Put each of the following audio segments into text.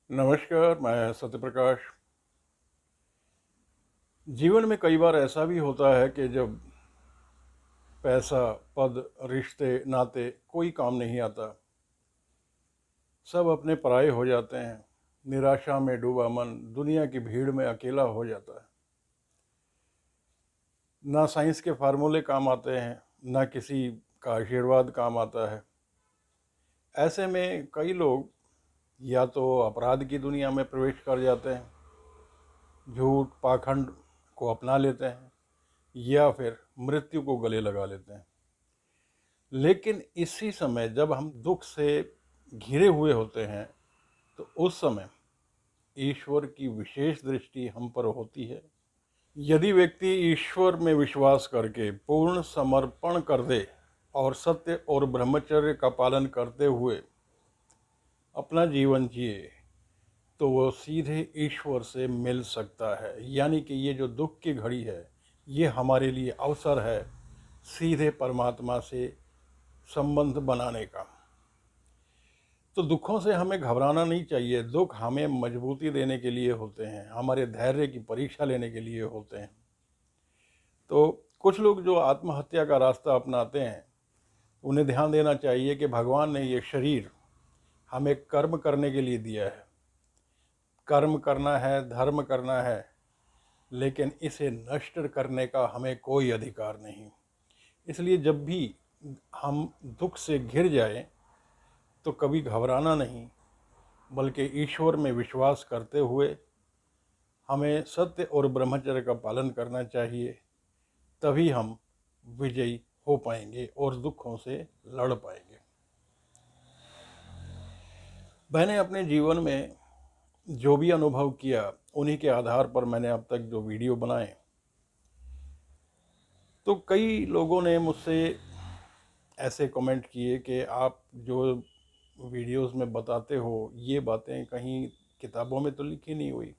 नमस्कार, मैं सत्यप्रकाश। जीवन में कई बार ऐसा भी होता है कि जब पैसा, पद, रिश्ते, नाते कोई काम नहीं आता, सब अपने पराये हो जाते हैं। निराशा में डूबा मन दुनिया की भीड़ में अकेला हो जाता है। ना साइंस के फार्मूले काम आते हैं, ना किसी का आशीर्वाद काम आता है। ऐसे में कई लोग या तो अपराध की दुनिया में प्रवेश कर जाते हैं, झूठ पाखंड को अपना लेते हैं, या फिर मृत्यु को गले लगा लेते हैं। लेकिन इसी समय जब हम दुख से घिरे हुए होते हैं, तो उस समय ईश्वर की विशेष दृष्टि हम पर होती है। यदि व्यक्ति ईश्वर में विश्वास करके पूर्ण समर्पण कर दे और सत्य और ब्रह्मचर्य का पालन करते हुए अपना जीवन जिए, तो वो सीधे ईश्वर से मिल सकता है। यानी कि ये जो दुख की घड़ी है, ये हमारे लिए अवसर है सीधे परमात्मा से संबंध बनाने का। तो दुखों से हमें घबराना नहीं चाहिए। दुख हमें मजबूती देने के लिए होते हैं, हमारे धैर्य की परीक्षा लेने के लिए होते हैं। तो कुछ लोग जो आत्महत्या का रास्ता अपनाते हैं, उन्हें ध्यान देना चाहिए कि भगवान ने ये शरीर हमें कर्म करने के लिए दिया है। कर्म करना है, धर्म करना है, लेकिन इसे नष्ट करने का हमें कोई अधिकार नहीं। इसलिए जब भी हम दुख से घिर जाएं, तो कभी घबराना नहीं, बल्कि ईश्वर में विश्वास करते हुए हमें सत्य और ब्रह्मचर्य का पालन करना चाहिए। तभी हम विजयी हो पाएंगे और दुखों से लड़ पाएंगे। मैंने अपने जीवन में जो भी अनुभव किया, उन्हीं के आधार पर मैंने अब तक जो वीडियो बनाए, तो कई लोगों ने मुझसे ऐसे कमेंट किए कि आप जो वीडियोस में बताते हो, ये बातें कहीं किताबों में तो लिखी नहीं हुई।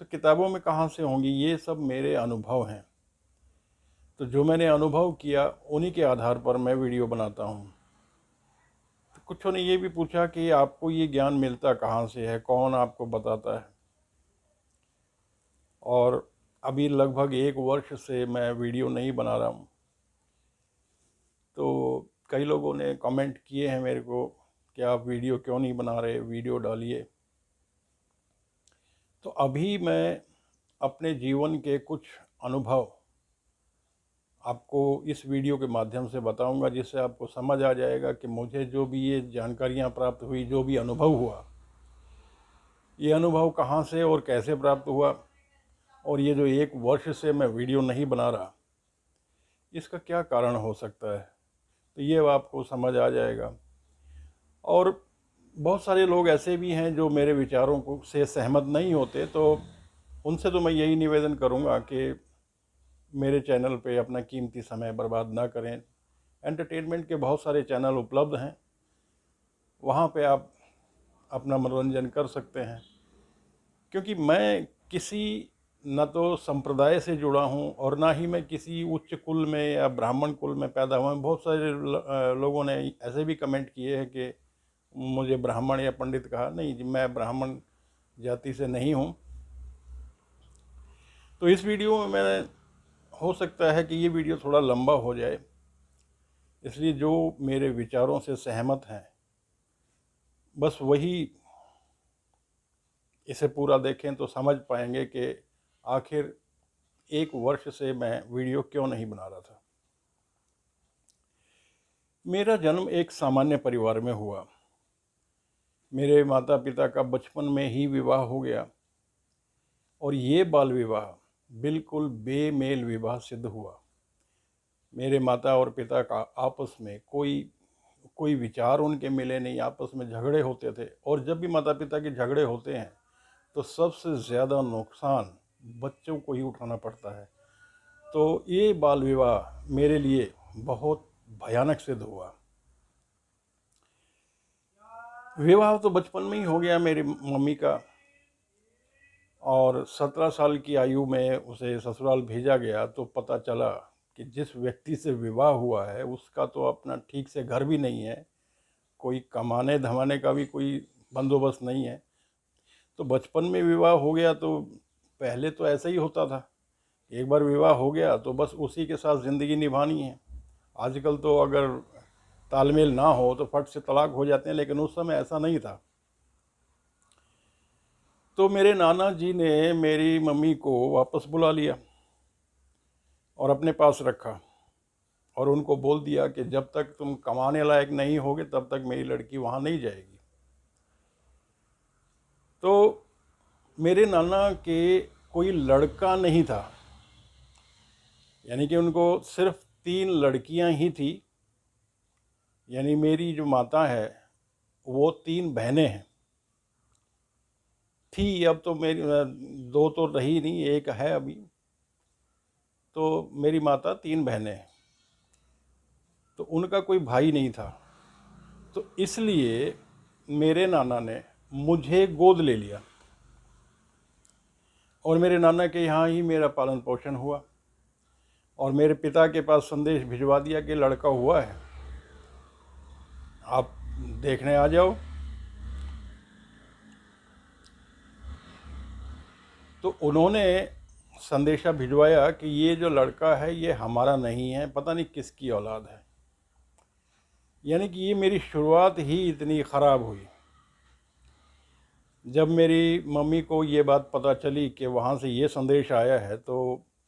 तो किताबों में कहाँ से होंगी? ये सब मेरे अनुभव हैं। तो जो मैंने अनुभव किया, उन्हीं के आधार पर मैं वीडियो बनाता हूँ। तो कुछों ने ये भी पूछा कि आपको ये ज्ञान मिलता कहाँ से है, कौन आपको बताता है? और अभी लगभग 1 वर्ष से मैं वीडियो नहीं बना रहा हूँ। तो कई लोगों ने कमेंट किए हैं मेरे को कि आप वीडियो क्यों नहीं बना रहे, वीडियो डालिए। तो अभी मैं अपने जीवन के कुछ अनुभव आपको इस वीडियो के माध्यम से बताऊंगा, जिससे आपको समझ आ जाएगा कि मुझे जो भी ये जानकारियां प्राप्त हुई, जो भी अनुभव हुआ, ये अनुभव कहाँ से और कैसे प्राप्त हुआ, और ये जो 1 वर्ष से मैं वीडियो नहीं बना रहा, इसका क्या कारण हो सकता है। तो ये आपको समझ आ जाएगा। और बहुत सारे लोग ऐसे भी हैं जो मेरे विचारों को से सहमत नहीं होते, तो उनसे तो मैं यही निवेदन करूंगा कि मेरे चैनल पे अपना कीमती समय बर्बाद ना करें। एंटरटेनमेंट के बहुत सारे चैनल उपलब्ध हैं, वहाँ पे आप अपना मनोरंजन कर सकते हैं। क्योंकि मैं किसी न तो संप्रदाय से जुड़ा हूँ और ना ही मैं किसी उच्च कुल में या ब्राह्मण कुल में पैदा हुआ हूँ। बहुत सारे लोगों ने ऐसे भी कमेंट किए हैं कि मुझे ब्राह्मण या पंडित कहा। नहीं जी, मैं ब्राह्मण जाति से नहीं हूँ। तो इस वीडियो में मैं, हो सकता है कि ये वीडियो थोड़ा लंबा हो जाए, इसलिए जो मेरे विचारों से सहमत हैं, बस वही इसे पूरा देखें तो समझ पाएंगे कि आखिर 1 वर्ष से मैं वीडियो क्यों नहीं बना रहा था। मेरा जन्म एक सामान्य परिवार में हुआ। मेरे माता पिता का बचपन में ही विवाह हो गया और ये बाल विवाह बिल्कुल बेमेल विवाह सिद्ध हुआ। मेरे माता और पिता का आपस में कोई विचार उनके मिले नहीं, आपस में झगड़े होते थे। और जब भी माता पिता के झगड़े होते हैं, तो सबसे ज़्यादा नुकसान बच्चों को ही उठाना पड़ता है। तो ये बाल विवाह मेरे लिए बहुत भयानक सिद्ध हुआ। विवाह तो बचपन में ही हो गया मेरी मम्मी का, और 17 साल की आयु में उसे ससुराल भेजा गया। तो पता चला कि जिस व्यक्ति से विवाह हुआ है, उसका तो अपना ठीक से घर भी नहीं है, कोई कमाने धमाने का भी कोई बंदोबस्त नहीं है। तो बचपन में विवाह हो गया तो पहले तो ऐसा ही होता था, एक बार विवाह हो गया तो बस उसी के साथ ज़िंदगी निभानी है। आजकल तो अगर तालमेल ना हो तो फट से तलाक हो जाते हैं, लेकिन उस समय ऐसा नहीं था। तो मेरे नाना जी ने मेरी मम्मी को वापस बुला लिया और अपने पास रखा और उनको बोल दिया कि जब तक तुम कमाने लायक नहीं होगे तब तक मेरी लड़की वहाँ नहीं जाएगी। तो मेरे नाना के कोई लड़का नहीं था, यानी कि उनको सिर्फ 3 लड़कियां ही थी। यानी मेरी जो माता है वो 3 बहनें हैं, थी, अब तो मेरी 2 तो रही नहीं, एक है अभी। तो मेरी माता 3 बहनें हैं, तो उनका कोई भाई नहीं था। तो इसलिए मेरे नाना ने मुझे गोद ले लिया और मेरे नाना के यहाँ ही मेरा पालन पोषण हुआ और मेरे पिता के पास संदेश भिजवा दिया कि लड़का हुआ है, आप देखने आ जाओ। तो उन्होंने संदेशा भिजवाया कि ये जो लड़का है ये हमारा नहीं है, पता नहीं किसकी औलाद है। यानी कि ये मेरी शुरुआत ही इतनी ख़राब हुई। जब मेरी मम्मी को ये बात पता चली कि वहाँ से ये संदेश आया है तो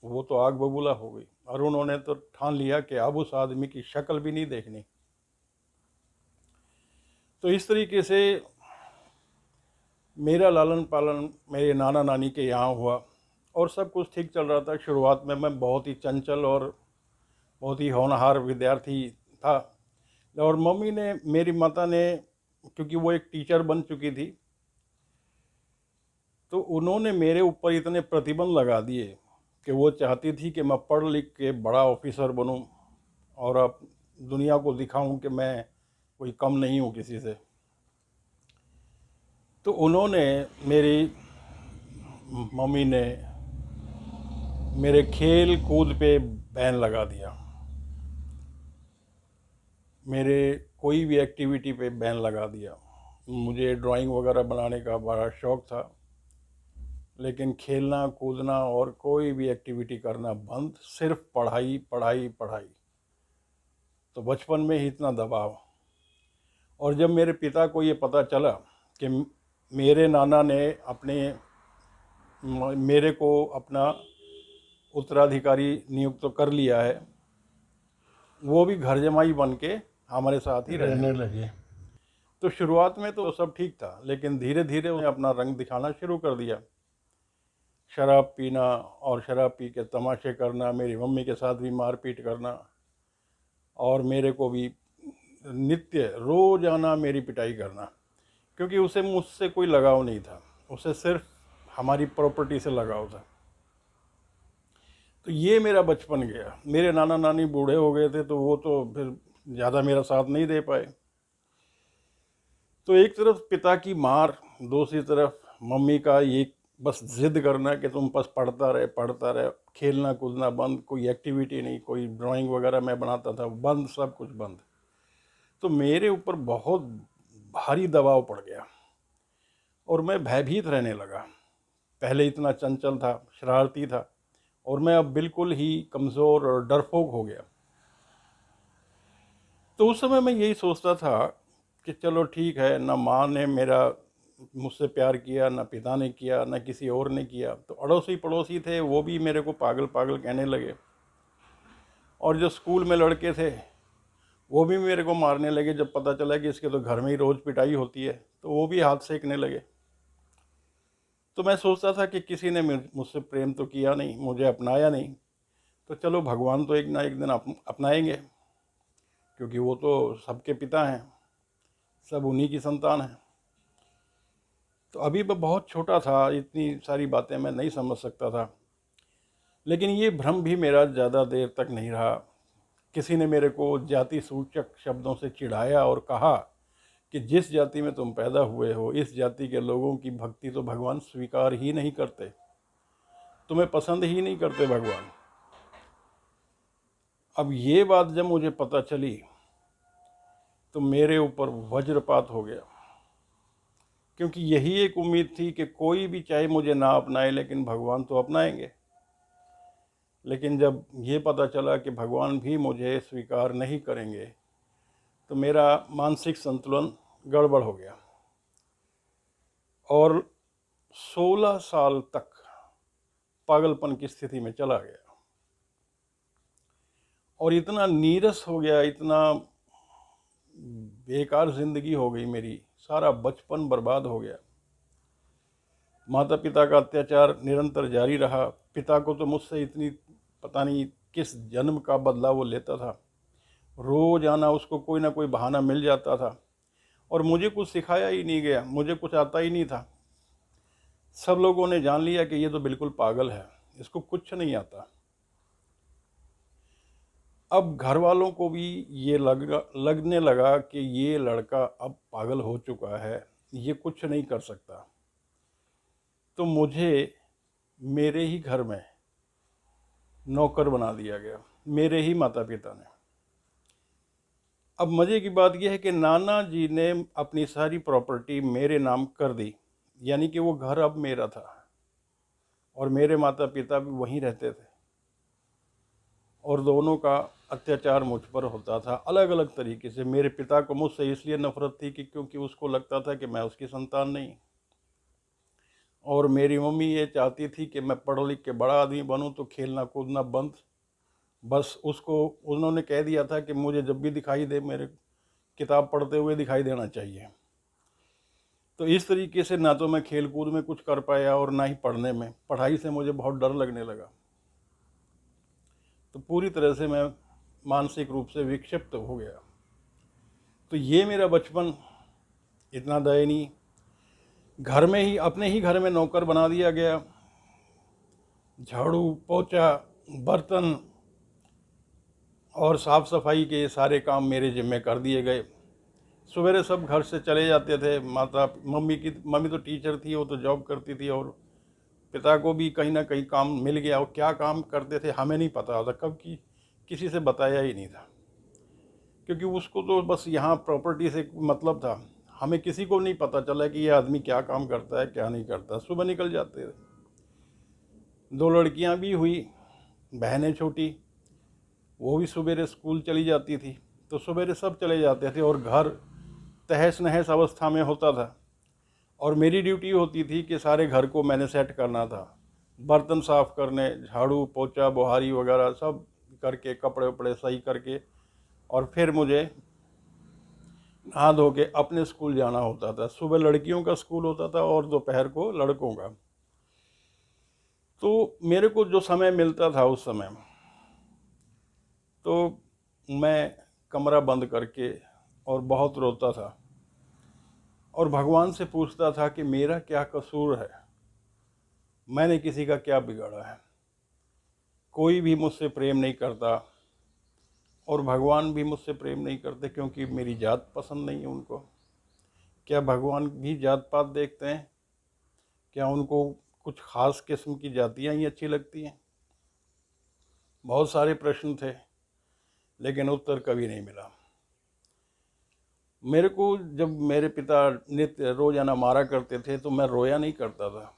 वो तो आग बबूला हो गई और उन्होंने तो ठान लिया कि अब उस आदमी की शक्ल भी नहीं देखनी। तो इस तरीके से मेरा लालन पालन मेरे नाना नानी के यहाँ हुआ और सब कुछ ठीक चल रहा था। शुरुआत में मैं बहुत ही चंचल और बहुत ही होनहार विद्यार्थी था और मम्मी ने, मेरी माता ने, क्योंकि वो एक टीचर बन चुकी थी, तो उन्होंने मेरे ऊपर इतने प्रतिबंध लगा दिए कि वो चाहती थी कि मैं पढ़ लिख के बड़ा ऑफिसर बनूं और अब दुनिया को दिखाऊं कि मैं कोई कम नहीं हूं किसी से। तो उन्होंने, मेरी मम्मी ने मेरे खेल कूद पे बैन लगा दिया, मेरे कोई भी एक्टिविटी पे बैन लगा दिया। मुझे ड्राइंग वगैरह बनाने का बड़ा शौक़ था, लेकिन खेलना कूदना और कोई भी एक्टिविटी करना बंद, सिर्फ पढ़ाई पढ़ाई पढ़ाई। तो बचपन में ही इतना दबाव। और जब मेरे पिता को ये पता चला कि मेरे नाना ने मेरे को अपना उत्तराधिकारी नियुक्त तो कर लिया है, वो भी घर जमाई बन के हमारे साथ ही रहने लगे। तो शुरुआत में तो सब ठीक था, लेकिन धीरे धीरे उन्हें अपना रंग दिखाना शुरू कर दिया। शराब पीना और शराब पी के तमाशे करना, मेरी मम्मी के साथ भी मारपीट करना और मेरे को भी नित्य रोजाना मेरी पिटाई करना, क्योंकि उसे मुझसे कोई लगाव नहीं था, उसे सिर्फ हमारी प्रॉपर्टी से लगाव था। तो ये मेरा बचपन गया। मेरे नाना नानी बूढ़े हो गए थे तो वो तो फिर ज़्यादा मेरा साथ नहीं दे पाए। तो एक तरफ पिता की मार, दूसरी तरफ मम्मी का ये बस जिद करना कि तुम बस पढ़ता रहे, खेलना कूदना बंद, कोई एक्टिविटी नहीं, कोई ड्राइंग वगैरह मैं बनाता था बंद, सब कुछ बंद। तो मेरे ऊपर बहुत भारी दबाव पड़ गया और मैं भयभीत रहने लगा। पहले इतना चंचल था, शरारती था, और मैं अब बिल्कुल ही कमज़ोर और डरपोक हो गया। तो उस समय मैं यही सोचता था कि चलो ठीक है, ना माँ ने मुझसे प्यार किया, ना पिता ने किया, ना किसी और ने किया। तो अड़ोसी पड़ोसी थे वो भी मेरे को पागल पागल कहने लगे, और जो स्कूल में लड़के थे वो भी मेरे को मारने लगे। जब पता चला कि इसके तो घर में ही रोज़ पिटाई होती है तो वो भी हाथ सेकने लगे। तो मैं सोचता था कि किसी ने मुझसे प्रेम तो किया नहीं, मुझे अपनाया नहीं, तो चलो भगवान तो एक ना एक दिन अपनाएंगे, क्योंकि वो तो सबके पिता हैं, सब उन्हीं की संतान है। तो अभी मैं बहुत छोटा था, इतनी सारी बातें मैं नहीं समझ सकता था, लेकिन ये भ्रम भी मेरा ज़्यादा देर तक नहीं रहा। किसी ने मेरे को जाति सूचक शब्दों से चिढ़ाया और कहा कि जिस जाति में तुम पैदा हुए हो, इस जाति के लोगों की भक्ति तो भगवान स्वीकार ही नहीं करते, तुम्हें पसंद ही नहीं करते भगवान। अब ये बात जब मुझे पता चली तो मेरे ऊपर वज्रपात हो गया। क्योंकि यही एक उम्मीद थी कि कोई भी चाहे मुझे ना अपनाए लेकिन भगवान तो अपनाएंगे। लेकिन जब ये पता चला कि भगवान भी मुझे स्वीकार नहीं करेंगे तो मेरा मानसिक संतुलन गड़बड़ हो गया और 16 साल तक पागलपन की स्थिति में चला गया और इतना नीरस हो गया, इतना बेकार जिंदगी हो गई मेरी, सारा बचपन बर्बाद हो गया। माता पिता का अत्याचार निरंतर जारी रहा। पिता को तो मुझसे इतनी पता नहीं किस जन्म का बदला वो लेता था। रोज आना, उसको कोई ना कोई बहाना मिल जाता था और मुझे कुछ सिखाया ही नहीं गया, मुझे कुछ आता ही नहीं था। सब लोगों ने जान लिया कि ये तो बिल्कुल पागल है, इसको कुछ नहीं आता। अब घर वालों को भी ये लगने लगा कि ये लड़का अब पागल हो चुका है, ये कुछ नहीं कर सकता। तो मुझे मेरे ही घर में नौकर बना दिया गया, मेरे ही माता पिता ने। अब मज़े की बात यह है कि नाना जी ने अपनी सारी प्रॉपर्टी मेरे नाम कर दी, यानी कि वो घर अब मेरा था और मेरे माता पिता भी वहीं रहते थे और दोनों का अत्याचार मुझ पर होता था अलग अलग तरीके से। मेरे पिता को मुझसे इसलिए नफरत थी कि क्योंकि उसको लगता था कि मैं उसकी संतान नहीं, और मेरी मम्मी ये चाहती थी कि मैं पढ़ लिख के बड़ा आदमी बनूं तो खेलना कूदना बंद। बस उसको उन्होंने कह दिया था कि मुझे जब भी दिखाई दे मेरे किताब पढ़ते हुए दिखाई देना चाहिए। तो इस तरीके से ना तो मैं खेल कूद में कुछ कर पाया और ना ही पढ़ने में, पढ़ाई से मुझे बहुत डर लगने लगा। तो पूरी तरह से मैं मानसिक रूप से विक्षिप्त हो गया। तो ये मेरा बचपन इतना दयनीय, घर में ही अपने ही घर में नौकर बना दिया गया। झाड़ू पोछा बर्तन और साफ़ सफाई के सारे काम मेरे जिम्मे कर दिए गए। सवेरे सब घर से चले जाते थे। मम्मी तो टीचर थी, वो तो जॉब करती थी, और पिता को भी कहीं ना कहीं काम मिल गया। और क्या काम करते थे हमें नहीं पता था, कब की किसी से बताया ही नहीं था, क्योंकि उसको तो बस यहाँ प्रॉपर्टी से मतलब था। हमें किसी को नहीं पता चला कि ये आदमी क्या काम करता है क्या नहीं करता। सुबह निकल जाते थे। 2 लड़कियाँ भी हुई, बहनें छोटी, वो भी सवेरे स्कूल चली जाती थी। तो सवेरे सब चले जाते थे और घर तहस नहस अवस्था में होता था और मेरी ड्यूटी होती थी कि सारे घर को मैंने सेट करना था। बर्तन साफ़ करने, झाड़ू पोछा बुहारी वगैरह सब करके, कपड़े वपड़े सही करके, और फिर मुझे नहा धो के अपने स्कूल जाना होता था। सुबह लड़कियों का स्कूल होता था और दोपहर को लड़कों का। तो मेरे को जो समय मिलता था उस समय तो मैं कमरा बंद करके और बहुत रोता था और भगवान से पूछता था कि मेरा क्या कसूर है, मैंने किसी का क्या बिगाड़ा है। कोई भी मुझसे प्रेम नहीं करता और भगवान भी मुझसे प्रेम नहीं करते क्योंकि मेरी जात पसंद नहीं है उनको। क्या भगवान भी जात पात देखते हैं? क्या उनको कुछ ख़ास किस्म की जातियाँ ही अच्छी लगती हैं? बहुत सारे प्रश्न थे लेकिन उत्तर कभी नहीं मिला। मेरे को जब मेरे पिता नित्य रोज़ाना मारा करते थे तो मैं रोया नहीं करता था,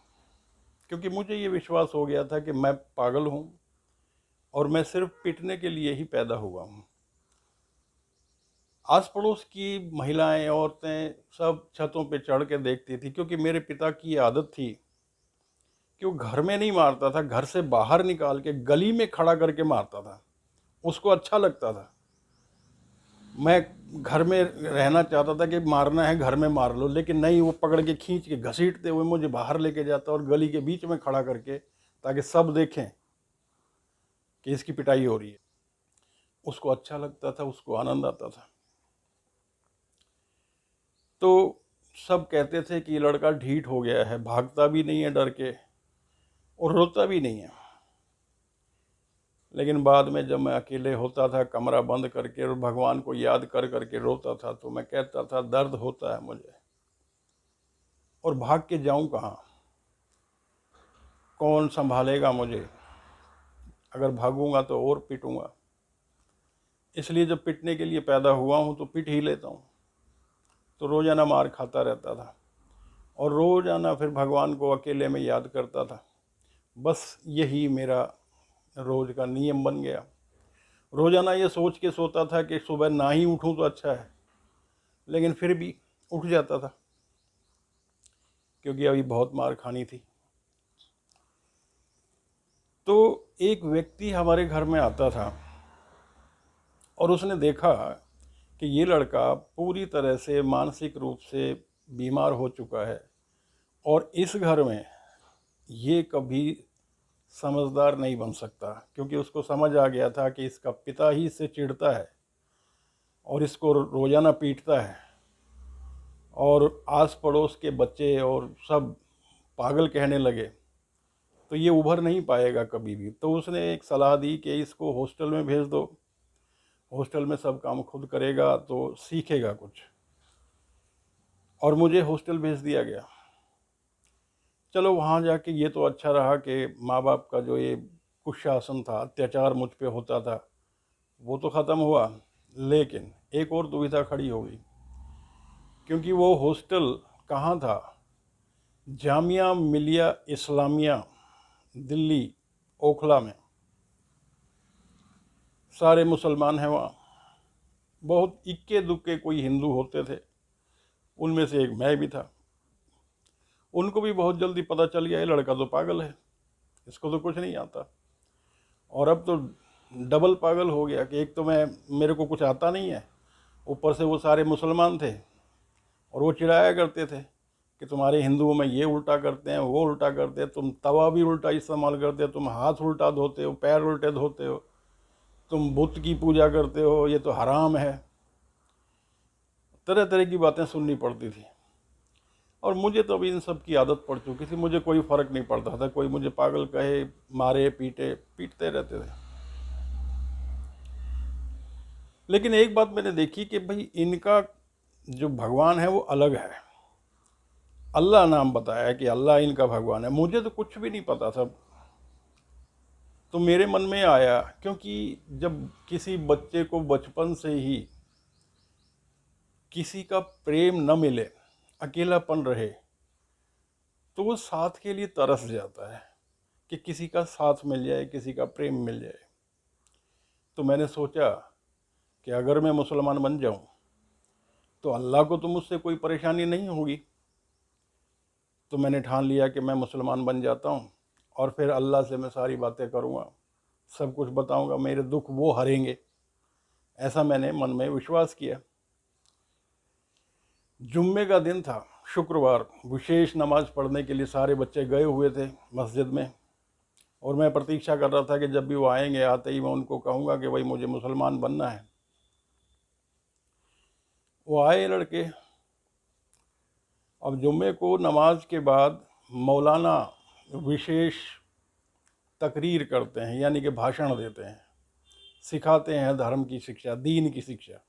क्योंकि मुझे ये विश्वास हो गया था कि मैं पागल हूँ और मैं सिर्फ पिटने के लिए ही पैदा हुआ हूँ। आस पड़ोस की महिलाएं, औरतें सब छतों पे चढ़ के देखती थी, क्योंकि मेरे पिता की आदत थी कि वो घर में नहीं मारता था, घर से बाहर निकाल के गली में खड़ा करके मारता था। उसको अच्छा लगता था। मैं घर में रहना चाहता था कि मारना है घर में मार लो, लेकिन नहीं, वो पकड़ के खींच के घसीटते हुए मुझे बाहर लेके जाता और गली के बीच में खड़ा करके, ताकि सब देखें कि इसकी पिटाई हो रही है। उसको अच्छा लगता था, उसको आनंद आता था। तो सब कहते थे कि ये लड़का ढीठ हो गया है, भागता भी नहीं है डर के और रोता भी नहीं है। लेकिन बाद में जब मैं अकेले होता था कमरा बंद करके और भगवान को याद कर करके रोता था, तो मैं कहता था दर्द होता है मुझे, और भाग के जाऊं कहाँ? कौन संभालेगा मुझे? अगर भागूंगा तो और पिटूंगा। इसलिए जब पिटने के लिए पैदा हुआ हूं तो पिट ही लेता हूं। तो रोजाना मार खाता रहता था और रोज़ाना फिर भगवान को अकेले में याद करता था। बस यही मेरा रोज़ का नियम बन गया। रोज़ाना ये सोच के सोता था कि सुबह ना ही उठूं तो अच्छा है, लेकिन फिर भी उठ जाता था क्योंकि अभी बहुत मार खानी थी। तो एक व्यक्ति हमारे घर में आता था और उसने देखा कि ये लड़का पूरी तरह से मानसिक रूप से बीमार हो चुका है और इस घर में ये कभी समझदार नहीं बन सकता, क्योंकि उसको समझ आ गया था कि इसका पिता ही इससे चिढ़ता है और इसको रोज़ाना पीटता है और आस पड़ोस के बच्चे और सब पागल कहने लगे, तो ये उभर नहीं पाएगा कभी भी। तो उसने एक सलाह दी कि इसको हॉस्टल में भेज दो, हॉस्टल में सब काम खुद करेगा तो सीखेगा कुछ। और मुझे हॉस्टल भेज दिया गया। चलो वहाँ जाके ये तो अच्छा रहा कि माँ बाप का जो ये कुशासन था, अत्याचार मुझ पे होता था, वो तो ख़त्म हुआ। लेकिन एक और दुविधा खड़ी हो गई, क्योंकि वो हॉस्टल कहाँ था? जामिया मिलिया इस्लामिया, दिल्ली ओखला में। सारे मुसलमान हैं वहाँ, बहुत इक्के दुक्के कोई हिंदू होते थे, उनमें से एक मैं भी था। उनको भी बहुत जल्दी पता चल गया ये लड़का तो पागल है, इसको तो कुछ नहीं आता। और अब तो डबल पागल हो गया कि एक तो मेरे को कुछ आता नहीं है, ऊपर से वो सारे मुसलमान थे और वो चिढ़ाया करते थे कि तुम्हारे हिंदुओं में ये उल्टा करते हैं, वो उल्टा करते हैं, तुम तवा भी उल्टा इस्तेमाल करते हो, तुम हाथ उल्टा धोते हो, पैर उल्टे धोते हो, तुम बुत की पूजा करते हो, ये तो हराम है। तरह तरह की बातें सुननी पड़ती थी और मुझे तो अभी इन सब की आदत पड़ चुकी थी। मुझे कोई फ़र्क नहीं पड़ता था, कोई मुझे पागल कहे, मारे पीटते रहते थे। लेकिन एक बात मैंने देखी कि भाई इनका जो भगवान है वो अलग है। अल्लाह नाम बताया कि अल्लाह इनका भगवान है, मुझे तो कुछ भी नहीं पता था। तो मेरे मन में आया, क्योंकि जब किसी बच्चे को बचपन से ही किसी का प्रेम न मिले, अकेलापन रहे, तो वो साथ के लिए तरस जाता है कि किसी का साथ मिल जाए, किसी का प्रेम मिल जाए। तो मैंने सोचा कि अगर मैं मुसलमान बन जाऊं तो अल्लाह को तो मुझसे कोई परेशानी नहीं होगी। तो मैंने ठान लिया कि मैं मुसलमान बन जाता हूं और फिर अल्लाह से मैं सारी बातें करूंगा, सब कुछ बताऊंगा, मेरे दुख वो हरेंगे, ऐसा मैंने मन में विश्वास किया। जुम्मे का दिन था, शुक्रवार, विशेष नमाज पढ़ने के लिए सारे बच्चे गए हुए थे मस्जिद में और मैं प्रतीक्षा कर रहा था कि जब भी वो आएंगे, आते ही मैं उनको कहूँगा कि भाई मुझे मुसलमान बनना है। वो आए लड़के। अब जुम्मे को नमाज के बाद मौलाना विशेष तकरीर करते हैं, यानी कि भाषण देते हैं, सिखाते हैं धर्म की शिक्षा, दीन की शिक्षा।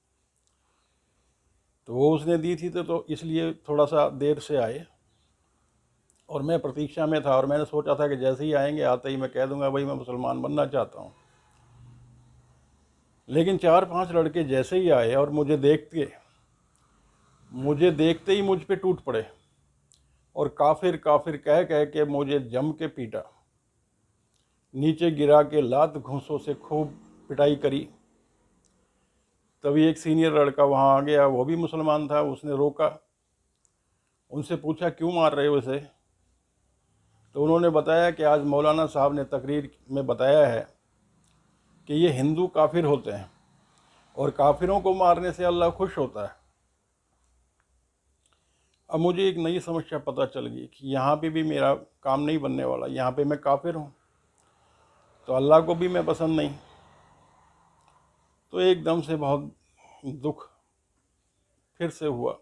तो वो उसने दी थी तो इसलिए थोड़ा सा देर से आए और मैं प्रतीक्षा में था और मैंने सोचा था कि जैसे ही आएंगे, आते ही मैं कह दूंगा भाई मैं मुसलमान बनना चाहता हूँ। लेकिन 4-5 लड़के जैसे ही आए और मुझे देखते ही मुझ पे टूट पड़े और काफिर काफिर कह कह के मुझे जम के पीटा, नीचे गिरा के लात घूंसों से खूब पिटाई करी। तभी एक सीनियर लड़का वहाँ आ गया, वो भी मुसलमान था, उसने रोका, उनसे पूछा क्यों मार रहे हो इसे? तो उन्होंने बताया कि आज मौलाना साहब ने तकरीर में बताया है कि ये हिंदू काफिर होते हैं और काफिरों को मारने से अल्लाह खुश होता है। अब मुझे एक नई समस्या पता चल गई कि यहाँ पे भी मेरा काम नहीं बनने वाला, यहाँ पे मैं काफिर हूँ तो अल्लाह को भी मैं पसंद नहीं। तो एकदम से बहुत दुख फिर से हुआ,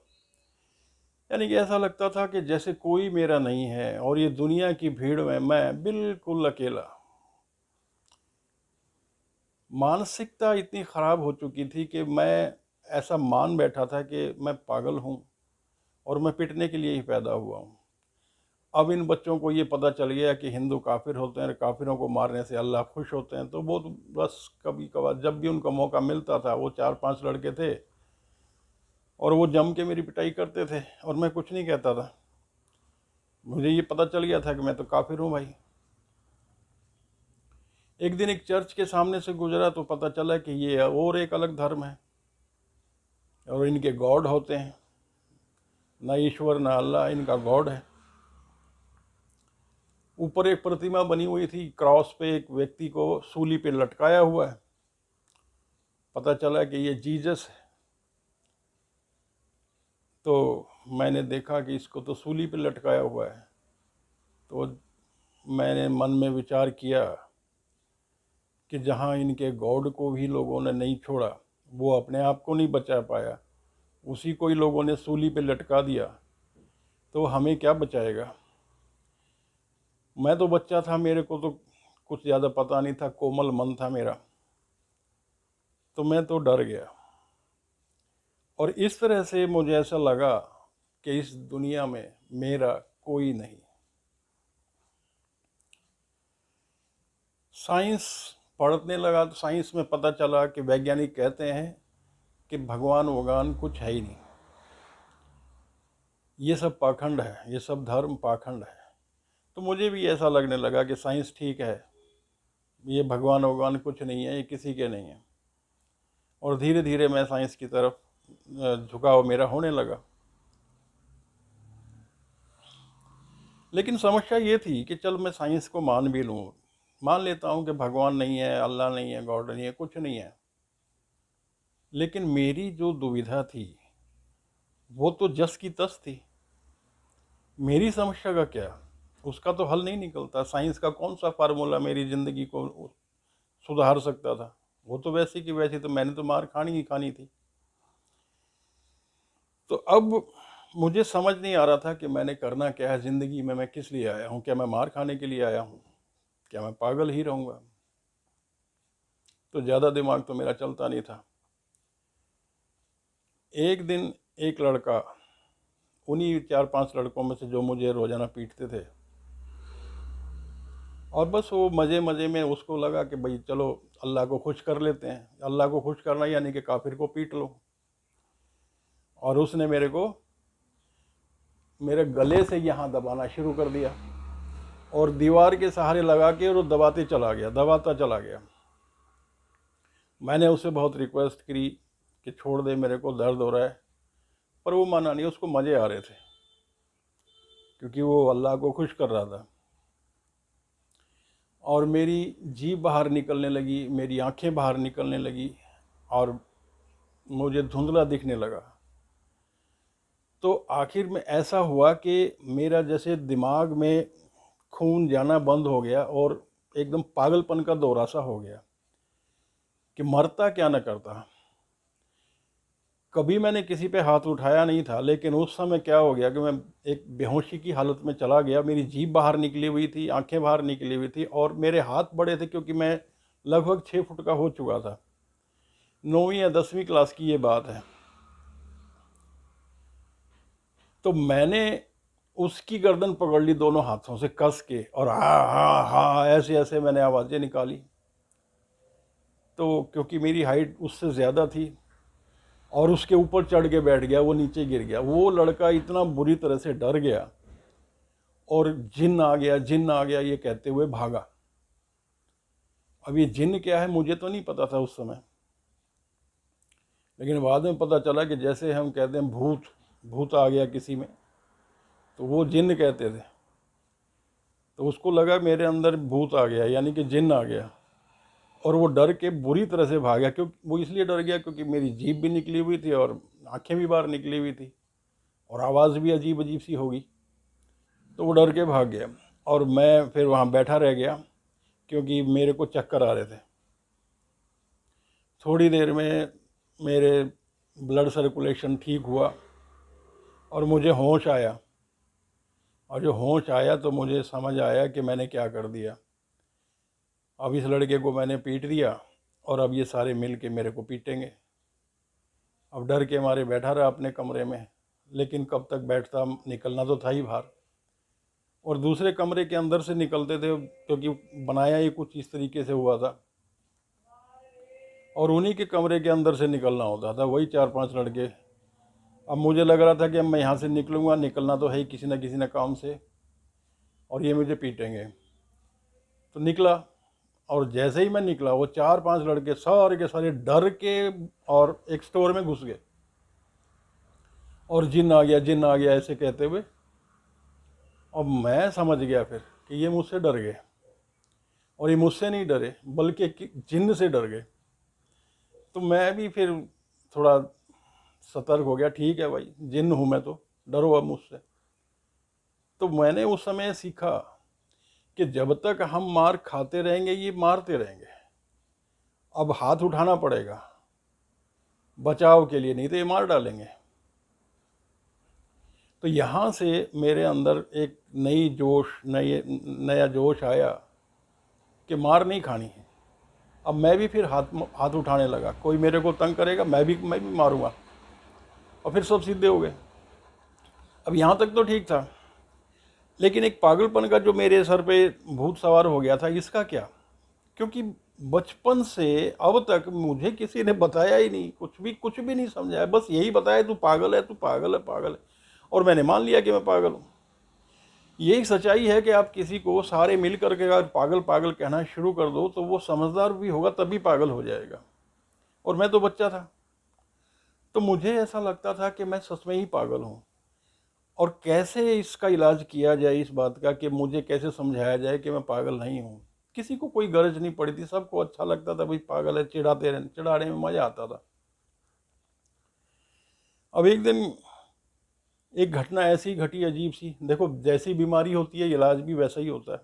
यानी कि ऐसा लगता था कि जैसे कोई मेरा नहीं है और ये दुनिया की भीड़ में मैं बिल्कुल अकेला। मानसिकता इतनी ख़राब हो चुकी थी कि मैं ऐसा मान बैठा था कि मैं पागल हूँ और मैं पिटने के लिए ही पैदा हुआ हूँ। अब इन बच्चों को ये पता चल गया कि हिंदू काफिर होते हैं, काफिरों को मारने से अल्लाह खुश होते हैं, तो वो तो बस कभी कभार जब भी उनका मौका मिलता था, वो 4-5 लड़के थे और वो जम के मेरी पिटाई करते थे और मैं कुछ नहीं कहता था। मुझे ये पता चल गया था कि मैं तो काफिर हूँ भाई। एक दिन एक चर्च के सामने से गुजरा तो पता चला कि ये और एक अलग धर्म है और इनके गॉड होते हैं, ना ईश्वर ना अल्लाह, इनका गॉड है। ऊपर एक प्रतिमा बनी हुई थी, क्रॉस पे एक व्यक्ति को सूली पे लटकाया हुआ है। पता चला कि ये जीसस है। तो मैंने देखा कि इसको तो सूली पे लटकाया हुआ है। तो मैंने मन में विचार किया कि जहाँ इनके गॉड को भी लोगों ने नहीं छोड़ा, वो अपने आप को नहीं बचा पाया, उसी को ही लोगों ने सूली पे लटका दिया, तो हमें क्या बचाएगा। मैं तो बच्चा था, मेरे को तो कुछ ज़्यादा पता नहीं था, कोमल मन था मेरा, तो मैं तो डर गया। और इस तरह से मुझे ऐसा लगा कि इस दुनिया में मेरा कोई नहीं। साइंस पढ़ने लगा तो साइंस में पता चला कि वैज्ञानिक कहते हैं कि भगवान वगवान कुछ है ही नहीं, ये सब पाखंड है, ये सब धर्म पाखंड है। तो मुझे भी ऐसा लगने लगा कि साइंस ठीक है, ये भगवान वगवान कुछ नहीं है, ये किसी के नहीं है। और धीरे धीरे मैं साइंस की तरफ झुकाव मेरा होने लगा। लेकिन समस्या ये थी कि चल मैं साइंस को मान भी लूँ, मान लेता हूँ कि भगवान नहीं है, अल्लाह नहीं है, गॉड नहीं है, कुछ नहीं है, लेकिन मेरी जो दुविधा थी वो तो जस की तस थी। मेरी समस्या का क्या, उसका तो हल नहीं निकलता। साइंस का कौन सा फार्मूला मेरी ज़िंदगी को सुधार सकता था। वो तो वैसी की वैसी, तो मैंने तो मार खानी ही खानी थी। तो अब मुझे समझ नहीं आ रहा था कि मैंने करना क्या है ज़िंदगी में, मैं किस लिए आया हूँ। क्या मैं मार खाने के लिए आया हूँ? क्या मैं पागल ही रहूँगा? तो ज़्यादा दिमाग तो मेरा चलता नहीं था। एक दिन एक लड़का, उन्हीं 4-5 लड़कों में से जो मुझे रोज़ाना पीटते थे, और बस वो मज़े मज़े में उसको लगा कि भाई चलो अल्लाह को खुश कर लेते हैं। अल्लाह को खुश करना यानी कि काफिर को पीट लो। और उसने मेरे को मेरे गले से यहाँ दबाना शुरू कर दिया और दीवार के सहारे लगा के और दबाता चला गया। मैंने उससे बहुत रिक्वेस्ट करी कि छोड़ दे, मेरे को दर्द हो रहा है, पर वो माना नहीं। उसको मज़े आ रहे थे क्योंकि वो अल्लाह को खुश कर रहा था। और मेरी जीभ बाहर निकलने लगी, मेरी आंखें बाहर निकलने लगी और मुझे धुंधला दिखने लगा। तो आखिर में ऐसा हुआ कि मेरा जैसे दिमाग में खून जाना बंद हो गया और एकदम पागलपन का दौरा सा हो गया कि मरता क्या न करता। कभी मैंने किसी पे हाथ उठाया नहीं था, लेकिन उस समय क्या हो गया कि मैं एक बेहोशी की हालत में चला गया। मेरी जीभ बाहर निकली हुई थी, आंखें बाहर निकली हुई थी और मेरे हाथ बड़े थे क्योंकि मैं लगभग 6 फुट का हो चुका था। 9वीं या 10वीं क्लास की ये बात है। तो मैंने उसकी गर्दन पकड़ ली दोनों हाथों से कस के और हा ऐसे ऐसे मैंने आवाज़ें निकाली। तो क्योंकि मेरी हाइट उससे ज़्यादा थी और उसके ऊपर चढ़ के बैठ गया, वो नीचे गिर गया। वो लड़का इतना बुरी तरह से डर गया और जिन्न आ गया ये कहते हुए भागा। अब ये जिन्न क्या है मुझे तो नहीं पता था उस समय, लेकिन बाद में पता चला कि जैसे हम कहते हैं भूत आ गया किसी में, तो वो जिन्न कहते थे। तो उसको लगा मेरे अंदर भूत आ गया, यानी कि जिन्न आ गया, और वो डर के बुरी तरह से भागा। क्योंकि वो इसलिए डर गया क्योंकि मेरी जीभ भी निकली हुई थी और आंखें भी बाहर निकली हुई थी और आवाज़ भी अजीब अजीब सी होगी। तो वो डर के भाग गया और मैं फिर वहाँ बैठा रह गया क्योंकि मेरे को चक्कर आ रहे थे। थोड़ी देर में मेरे ब्लड सर्कुलेशन ठीक हुआ और मुझे होश आया। और जो होश आया तो मुझे समझ आया कि मैंने क्या कर दिया। अब इस लड़के को मैंने पीट दिया और अब ये सारे मिल के मेरे को पीटेंगे। अब डर के मारे बैठा रहा अपने कमरे में, लेकिन कब तक बैठता, निकलना तो था ही बाहर। और दूसरे कमरे के अंदर से निकलते थे क्योंकि बनाया ही कुछ इस तरीके से हुआ था, और उन्हीं के कमरे के अंदर से निकलना होता था, वही 4-5 लड़के। अब मुझे लग रहा था कि अब मैं यहाँ से निकलूँगा, निकलना तो है ही किसी न किसी न काम से। और ये मुझे पीटेंगे। तो निकला, और जैसे ही मैं निकला वो 4-5 लड़के सारे के सारे डर के और एक स्टोर में घुस गए और जिन आ गया, जिन आ गया ऐसे कहते हुए। और मैं समझ गया फिर कि ये मुझसे डर गए, और ये मुझसे नहीं डरे बल्कि जिन्न से डर गए। तो मैं भी फिर थोड़ा सतर्क हो गया, ठीक है भाई, जिन्न हूँ मैं, तो डरो अब मुझसे। तो मैंने उस समय सीखा कि जब तक हम मार खाते रहेंगे ये मारते रहेंगे। अब हाथ उठाना पड़ेगा बचाव के लिए, नहीं तो ये मार डालेंगे। तो यहाँ से मेरे अंदर एक नया जोश आया कि मार नहीं खानी है। अब मैं भी फिर हाथ उठाने लगा, कोई मेरे को तंग करेगा मैं भी मारूंगा, और फिर सब सीधे हो गए। अब यहाँ तक तो ठीक था, लेकिन एक पागलपन का जो मेरे सर पे भूत सवार हो गया था, इसका क्या? क्योंकि बचपन से अब तक मुझे किसी ने बताया ही नहीं, कुछ भी नहीं समझाया, बस यही बताया तू पागल है, तू पागल है, पागल है। और मैंने मान लिया कि मैं पागल हूँ। यही सच्चाई है कि आप किसी को सारे मिल करके अगर पागल पागल कहना शुरू कर दो तो वो समझदार भी होगा तभी पागल हो जाएगा। और मैं तो बच्चा था, तो मुझे ऐसा लगता था कि मैं सच में ही पागल हूँ। और कैसे इसका इलाज किया जाए, इस बात का कि मुझे कैसे समझाया जाए कि मैं पागल नहीं हूँ। किसी को कोई गरज नहीं पड़ी थी, सबको अच्छा लगता था भाई पागल है, चिढ़ाने में मजा आता था। अब एक दिन एक घटना ऐसी घटी अजीब सी। देखो, जैसी बीमारी होती है इलाज भी वैसा ही होता है।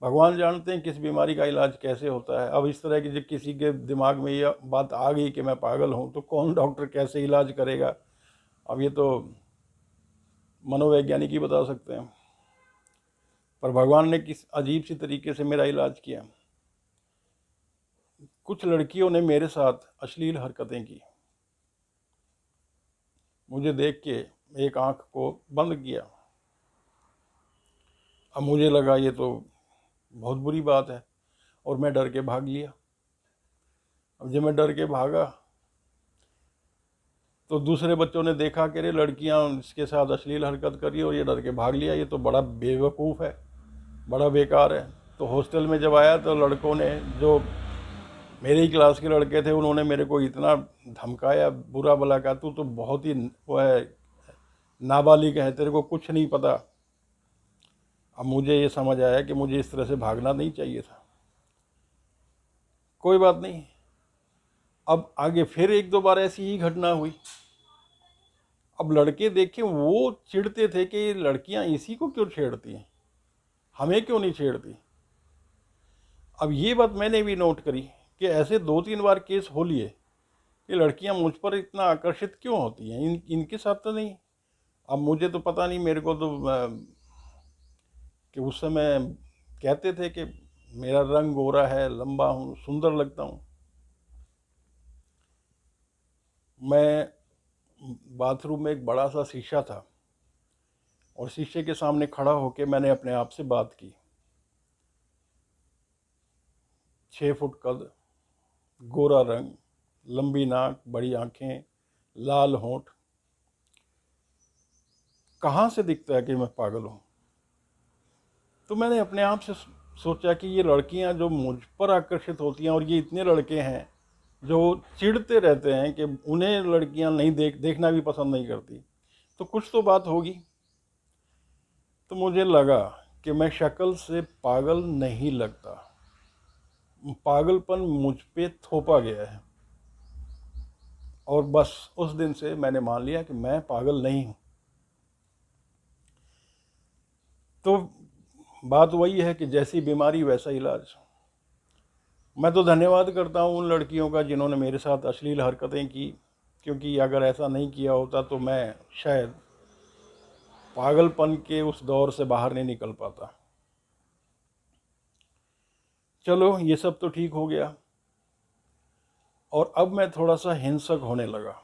भगवान जानते हैं किस बीमारी का इलाज कैसे होता है। अब इस तरह की जब किसी के दिमाग में ये बात आ गई कि मैं पागल हूँ, तो कौन डॉक्टर कैसे इलाज करेगा, अब ये तो मनोवैज्ञानिक ही बता सकते हैं। पर भगवान ने किस अजीब सी तरीके से मेरा इलाज किया। कुछ लड़कियों ने मेरे साथ अश्लील हरकतें की। मुझे देख के एक आंख को बंद किया। अब मुझे लगा ये तो बहुत बुरी बात है, और मैं डर के भाग लिया। अब जब मैं डर के भागा तो दूसरे बच्चों ने देखा कि रे लड़कियां इसके साथ अश्लील हरकत करी और ये डर के भाग लिया, ये तो बड़ा बेवकूफ़ है, बड़ा बेकार है। तो हॉस्टल में जब आया तो लड़कों ने, जो मेरे ही क्लास के लड़के थे, उन्होंने मेरे को इतना धमकाया, बुरा भला कहा, तू तो बहुत ही वो है, नाबालिग है, तेरे को कुछ नहीं पता। अब मुझे ये समझ आया कि मुझे इस तरह से भागना नहीं चाहिए था। कोई बात नहीं, अब आगे फिर 1-2 बार ऐसी ही घटना हुई। अब लड़के देखे, वो चिढ़ते थे कि लड़कियां इसी को क्यों छेड़ती हैं, हमें क्यों नहीं छेड़ती। अब ये बात मैंने भी नोट करी कि ऐसे 2-3 बार केस हो लिए कि लड़कियां मुझ पर इतना आकर्षित क्यों होती हैं, इनके साथ तो नहीं। अब मुझे तो पता नहीं, मेरे को तो कि उस समय कहते थे कि मेरा रंग गोरा है, लंबा हूँ, सुंदर लगता हूँ। मैं बाथरूम में एक बड़ा सा शीशा था, और शीशे के सामने खड़ा होकर मैंने अपने आप से बात की। 6 फुट कद, गोरा रंग, लंबी नाक, बड़ी आंखें, लाल होंठ। कहाँ से दिखता है कि मैं पागल हूँ? तो मैंने अपने आप से सोचा कि ये लड़कियां जो मुझ पर आकर्षित होती हैं, और ये इतने लड़के हैं जो चिढ़ते रहते हैं कि उन्हें लड़कियां नहीं देखना भी पसंद नहीं करती, तो कुछ तो बात होगी। तो मुझे लगा कि मैं शक्ल से पागल नहीं लगता, पागलपन मुझ पे थोपा गया है। और बस उस दिन से मैंने मान लिया कि मैं पागल नहीं हूँ। तो बात वही है कि जैसी बीमारी वैसा इलाज। मैं तो धन्यवाद करता हूँ उन लड़कियों का जिन्होंने मेरे साथ अश्लील हरकतें की, क्योंकि अगर ऐसा नहीं किया होता तो मैं शायद पागलपन के उस दौर से बाहर नहीं निकल पाता। चलो, ये सब तो ठीक हो गया। और अब मैं थोड़ा सा हिंसक होने लगा,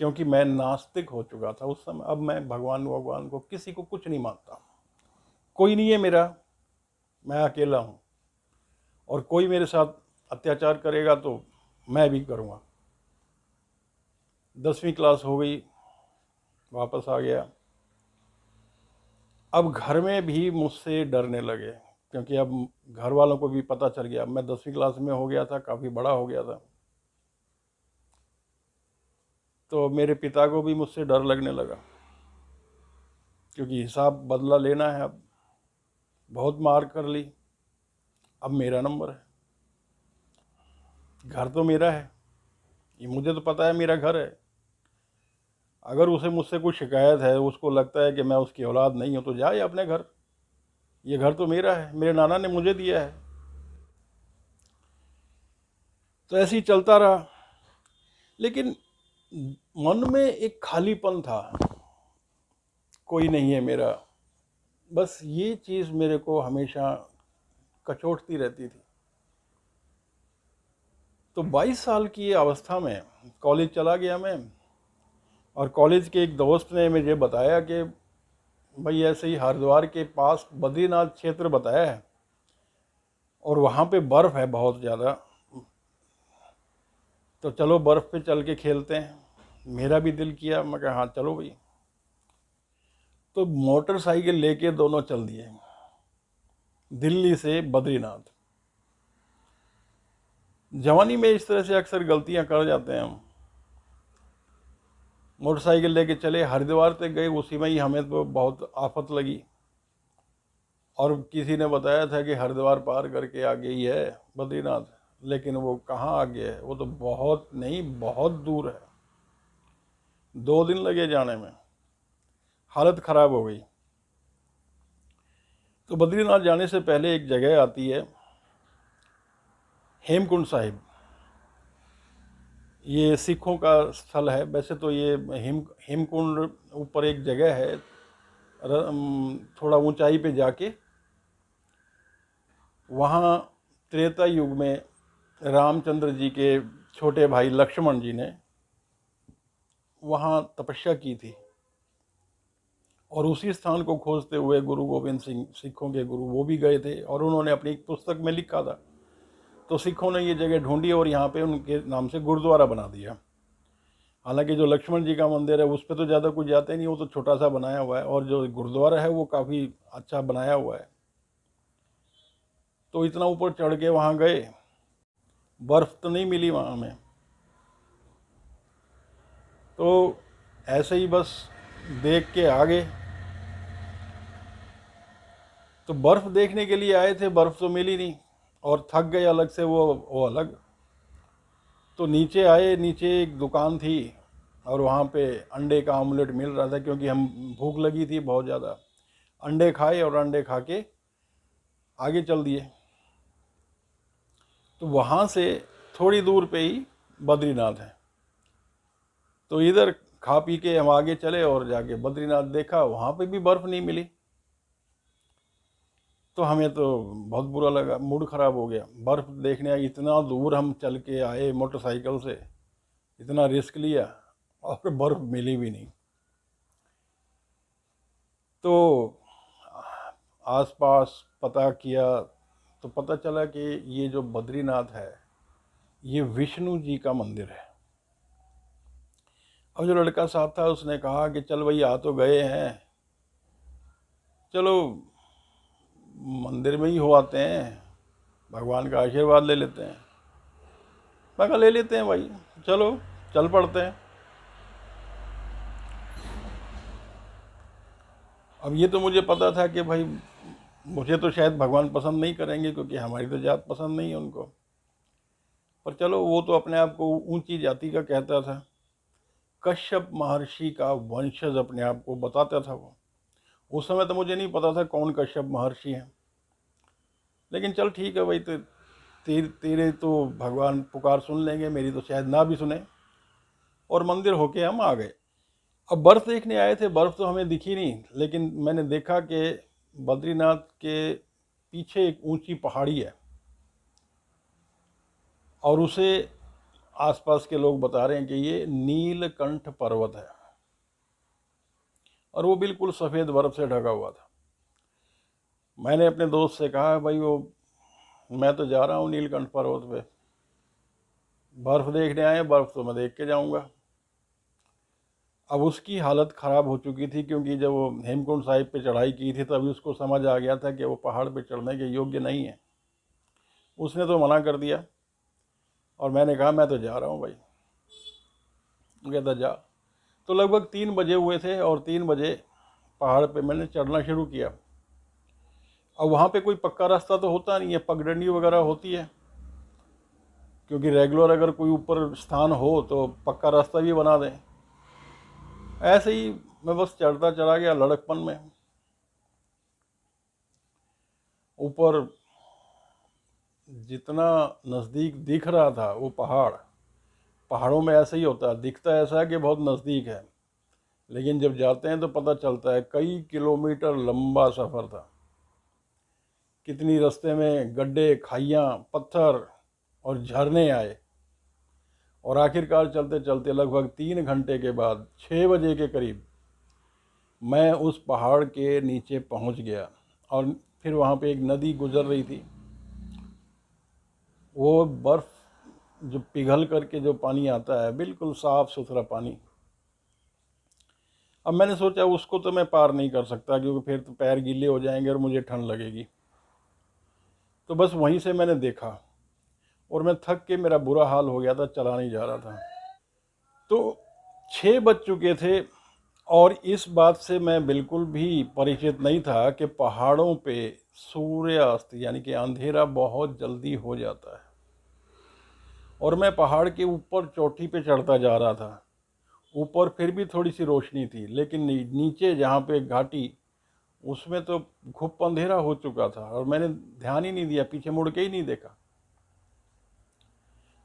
क्योंकि मैं नास्तिक हो चुका था उस समय। अब मैं भगवान को, किसी को कुछ नहीं मानता। कोई नहीं है मेरा, मैं अकेला हूँ, और कोई मेरे साथ अत्याचार करेगा तो मैं भी करूँगा। 10वीं क्लास हो गई, वापस आ गया। अब घर में भी मुझसे डरने लगे, क्योंकि अब घर वालों को भी पता चल गया। मैं 10वीं क्लास में हो गया था, काफ़ी बड़ा हो गया था, तो मेरे पिता को भी मुझसे डर लगने लगा, क्योंकि हिसाब बदला लेना है। अब बहुत मार कर ली, अब मेरा नंबर है। घर तो मेरा है, ये मुझे तो पता है मेरा घर है। अगर उसे मुझसे कुछ शिकायत है, उसको लगता है कि मैं उसकी औलाद नहीं हूँ, तो जाए अपने घर। ये घर तो मेरा है, मेरे नाना ने मुझे दिया है। तो ऐसे ही चलता रहा, लेकिन मन में एक खालीपन था, कोई नहीं है मेरा। बस ये चीज़ मेरे को हमेशा कचोटती रहती थी। तो 22 साल की अवस्था में कॉलेज चला गया मैं, और कॉलेज के एक दोस्त ने मुझे बताया कि भाई ऐसे ही हरिद्वार के पास बद्रीनाथ क्षेत्र बताया है, और वहाँ पे बर्फ़ है बहुत ज़्यादा, तो चलो बर्फ़ पे चल के खेलते हैं। मेरा भी दिल किया, मैं कहा हाँ चलो भाई। तो मोटरसाइकिल लेके दोनों चल दिए दिल्ली से बद्रीनाथ। जवानी में इस तरह से अक्सर गलतियां कर जाते हैं हम। मोटरसाइकिल लेके चले, हरिद्वार तक गए, उसी में ही हमें तो बहुत आफत लगी, और किसी ने बताया था कि हरिद्वार पार करके आगे ही है बद्रीनाथ, लेकिन वो कहाँ आगे है, वो तो बहुत नहीं, बहुत दूर है। 2 दिन लगे जाने में, हालत ख़राब हो गई। तो बद्रीनाथ जाने से पहले एक जगह आती है हेमकुंड साहिब। ये सिखों का स्थल है। वैसे तो ये हेमकुंड ऊपर एक जगह है, थोड़ा ऊंचाई पे जाके, वहाँ त्रेता युग में रामचंद्र जी के छोटे भाई लक्ष्मण जी ने वहाँ तपस्या की थी, और उसी स्थान को खोजते हुए गुरु गोविंद सिंह, सिखों के गुरु, वो भी गए थे, और उन्होंने अपनी एक पुस्तक में लिखा था। तो सिखों ने ये जगह ढूंढी और यहाँ पे उनके नाम से गुरुद्वारा बना दिया। हालांकि जो लक्ष्मण जी का मंदिर है उस पर तो ज़्यादा कुछ जाते नहीं, वो तो छोटा सा बनाया हुआ है, और जो गुरुद्वारा है वो काफ़ी अच्छा बनाया हुआ है। तो इतना ऊपर चढ़ के वहाँ गए, बर्फ़ तो नहीं मिली वहाँ हमें। तो ऐसे ही बस देख के आ गए। तो बर्फ़ देखने के लिए आए थे, बर्फ़ तो मिली नहीं, और थक गए अलग से, वो अलग। तो नीचे आए, नीचे एक दुकान थी, और वहाँ पे अंडे का ऑमलेट मिल रहा था, क्योंकि हम भूख लगी थी बहुत ज़्यादा। अंडे खाए और अंडे खा के आगे चल दिए। तो वहाँ से थोड़ी दूर पे ही बद्रीनाथ है। तो इधर खा पी के हम आगे चले, और जाके बद्रीनाथ देखा, वहाँ पे भी बर्फ़ नहीं मिली। तो हमें तो बहुत बुरा लगा, मूड ख़राब हो गया। बर्फ़ देखने इतना दूर हम चल के आए मोटरसाइकिल से, इतना रिस्क लिया, और बर्फ़ मिली भी नहीं। तो आसपास पता किया, तो पता चला कि ये जो बद्रीनाथ है ये विष्णु जी का मंदिर है। अब जो लड़का साथ था उसने कहा कि चल भाई, आ तो गए हैं, चलो मंदिर में ही हो आते हैं, भगवान का आशीर्वाद ले लेते हैं। मैं कहा ले लेते हैं भाई, चलो चल पड़ते हैं। अब ये तो मुझे पता था कि भाई मुझे तो शायद भगवान पसंद नहीं करेंगे, क्योंकि हमारी तो जात पसंद नहीं है उनको। पर चलो, वो तो अपने आप को ऊंची जाति का कहता था, कश्यप महर्षि का वंशज अपने आप को बताता था वो। उस समय तो मुझे नहीं पता था कौन कश्यप महर्षि है, लेकिन चल ठीक है भाई, तो तेरे तो भगवान पुकार सुन लेंगे, मेरी तो शायद ना भी सुने। और मंदिर होके हम आ गए। अब बर्फ़ देखने आए थे, बर्फ़ तो हमें दिखी नहीं, लेकिन मैंने देखा कि बद्रीनाथ के पीछे एक ऊंची पहाड़ी है, और उसे आसपास के लोग बता रहे हैं कि ये नीलकंठ पर्वत है, और वो बिल्कुल सफ़ेद बर्फ़ से ढका हुआ था। मैंने अपने दोस्त से कहा भाई, वो मैं तो जा रहा हूँ नीलकंठ पर्वत पे, बर्फ़ देखने आए, बर्फ़ तो मैं देख के जाऊँगा। अब उसकी हालत ख़राब हो चुकी थी, क्योंकि जब वो हेमकुंड साहिब पे चढ़ाई की थी तभी उसको समझ आ गया था कि वो पहाड़ पे चढ़ने के योग्य नहीं है। उसने तो मना कर दिया और मैंने कहा मैं तो जा रहा हूँ भाई। वो कहता जा। तो लगभग 3 बजे हुए थे और 3 बजे पहाड़ पे मैंने चढ़ना शुरू किया। अब वहाँ पे कोई पक्का रास्ता तो होता नहीं है, पगडंडी वगैरह होती है, क्योंकि रेगुलर अगर कोई ऊपर स्थान हो तो पक्का रास्ता भी बना दें। ऐसे ही मैं बस चढ़ता चला गया लड़कपन में। ऊपर जितना नज़दीक दिख रहा था वो पहाड़ों में ऐसा ही होता है, दिखता ऐसा है कि बहुत नज़दीक है, लेकिन जब जाते हैं तो पता चलता है कई किलोमीटर लंबा सफ़र था। कितनी रास्ते में गड्ढे, खाइयाँ, पत्थर और झरने आए, और आखिरकार चलते चलते लगभग 3 घंटे के बाद 6 बजे के करीब मैं उस पहाड़ के नीचे पहुंच गया। और फिर वहाँ पे एक नदी गुजर रही थी, वो बर्फ़ जो पिघल करके जो पानी आता है, बिल्कुल साफ़ सुथरा पानी। अब मैंने सोचा उसको तो मैं पार नहीं कर सकता, क्योंकि फिर तो पैर गीले हो जाएंगे और मुझे ठंड लगेगी। तो बस वहीं से मैंने देखा और मैं थक के मेरा बुरा हाल हो गया था, चला नहीं जा रहा था। तो 6 बज चुके थे और इस बात से मैं बिल्कुल भी परिचित नहीं था कि पहाड़ों पे सूर्यास्त यानी कि अंधेरा बहुत जल्दी हो जाता है। और मैं पहाड़ के ऊपर चोटी पे चढ़ता जा रहा था। ऊपर फिर भी थोड़ी सी रोशनी थी, लेकिन नीचे जहाँ पे घाटी, उसमें तो घुप अंधेरा हो चुका था और मैंने ध्यान ही नहीं दिया, पीछे मुड़ के ही नहीं देखा।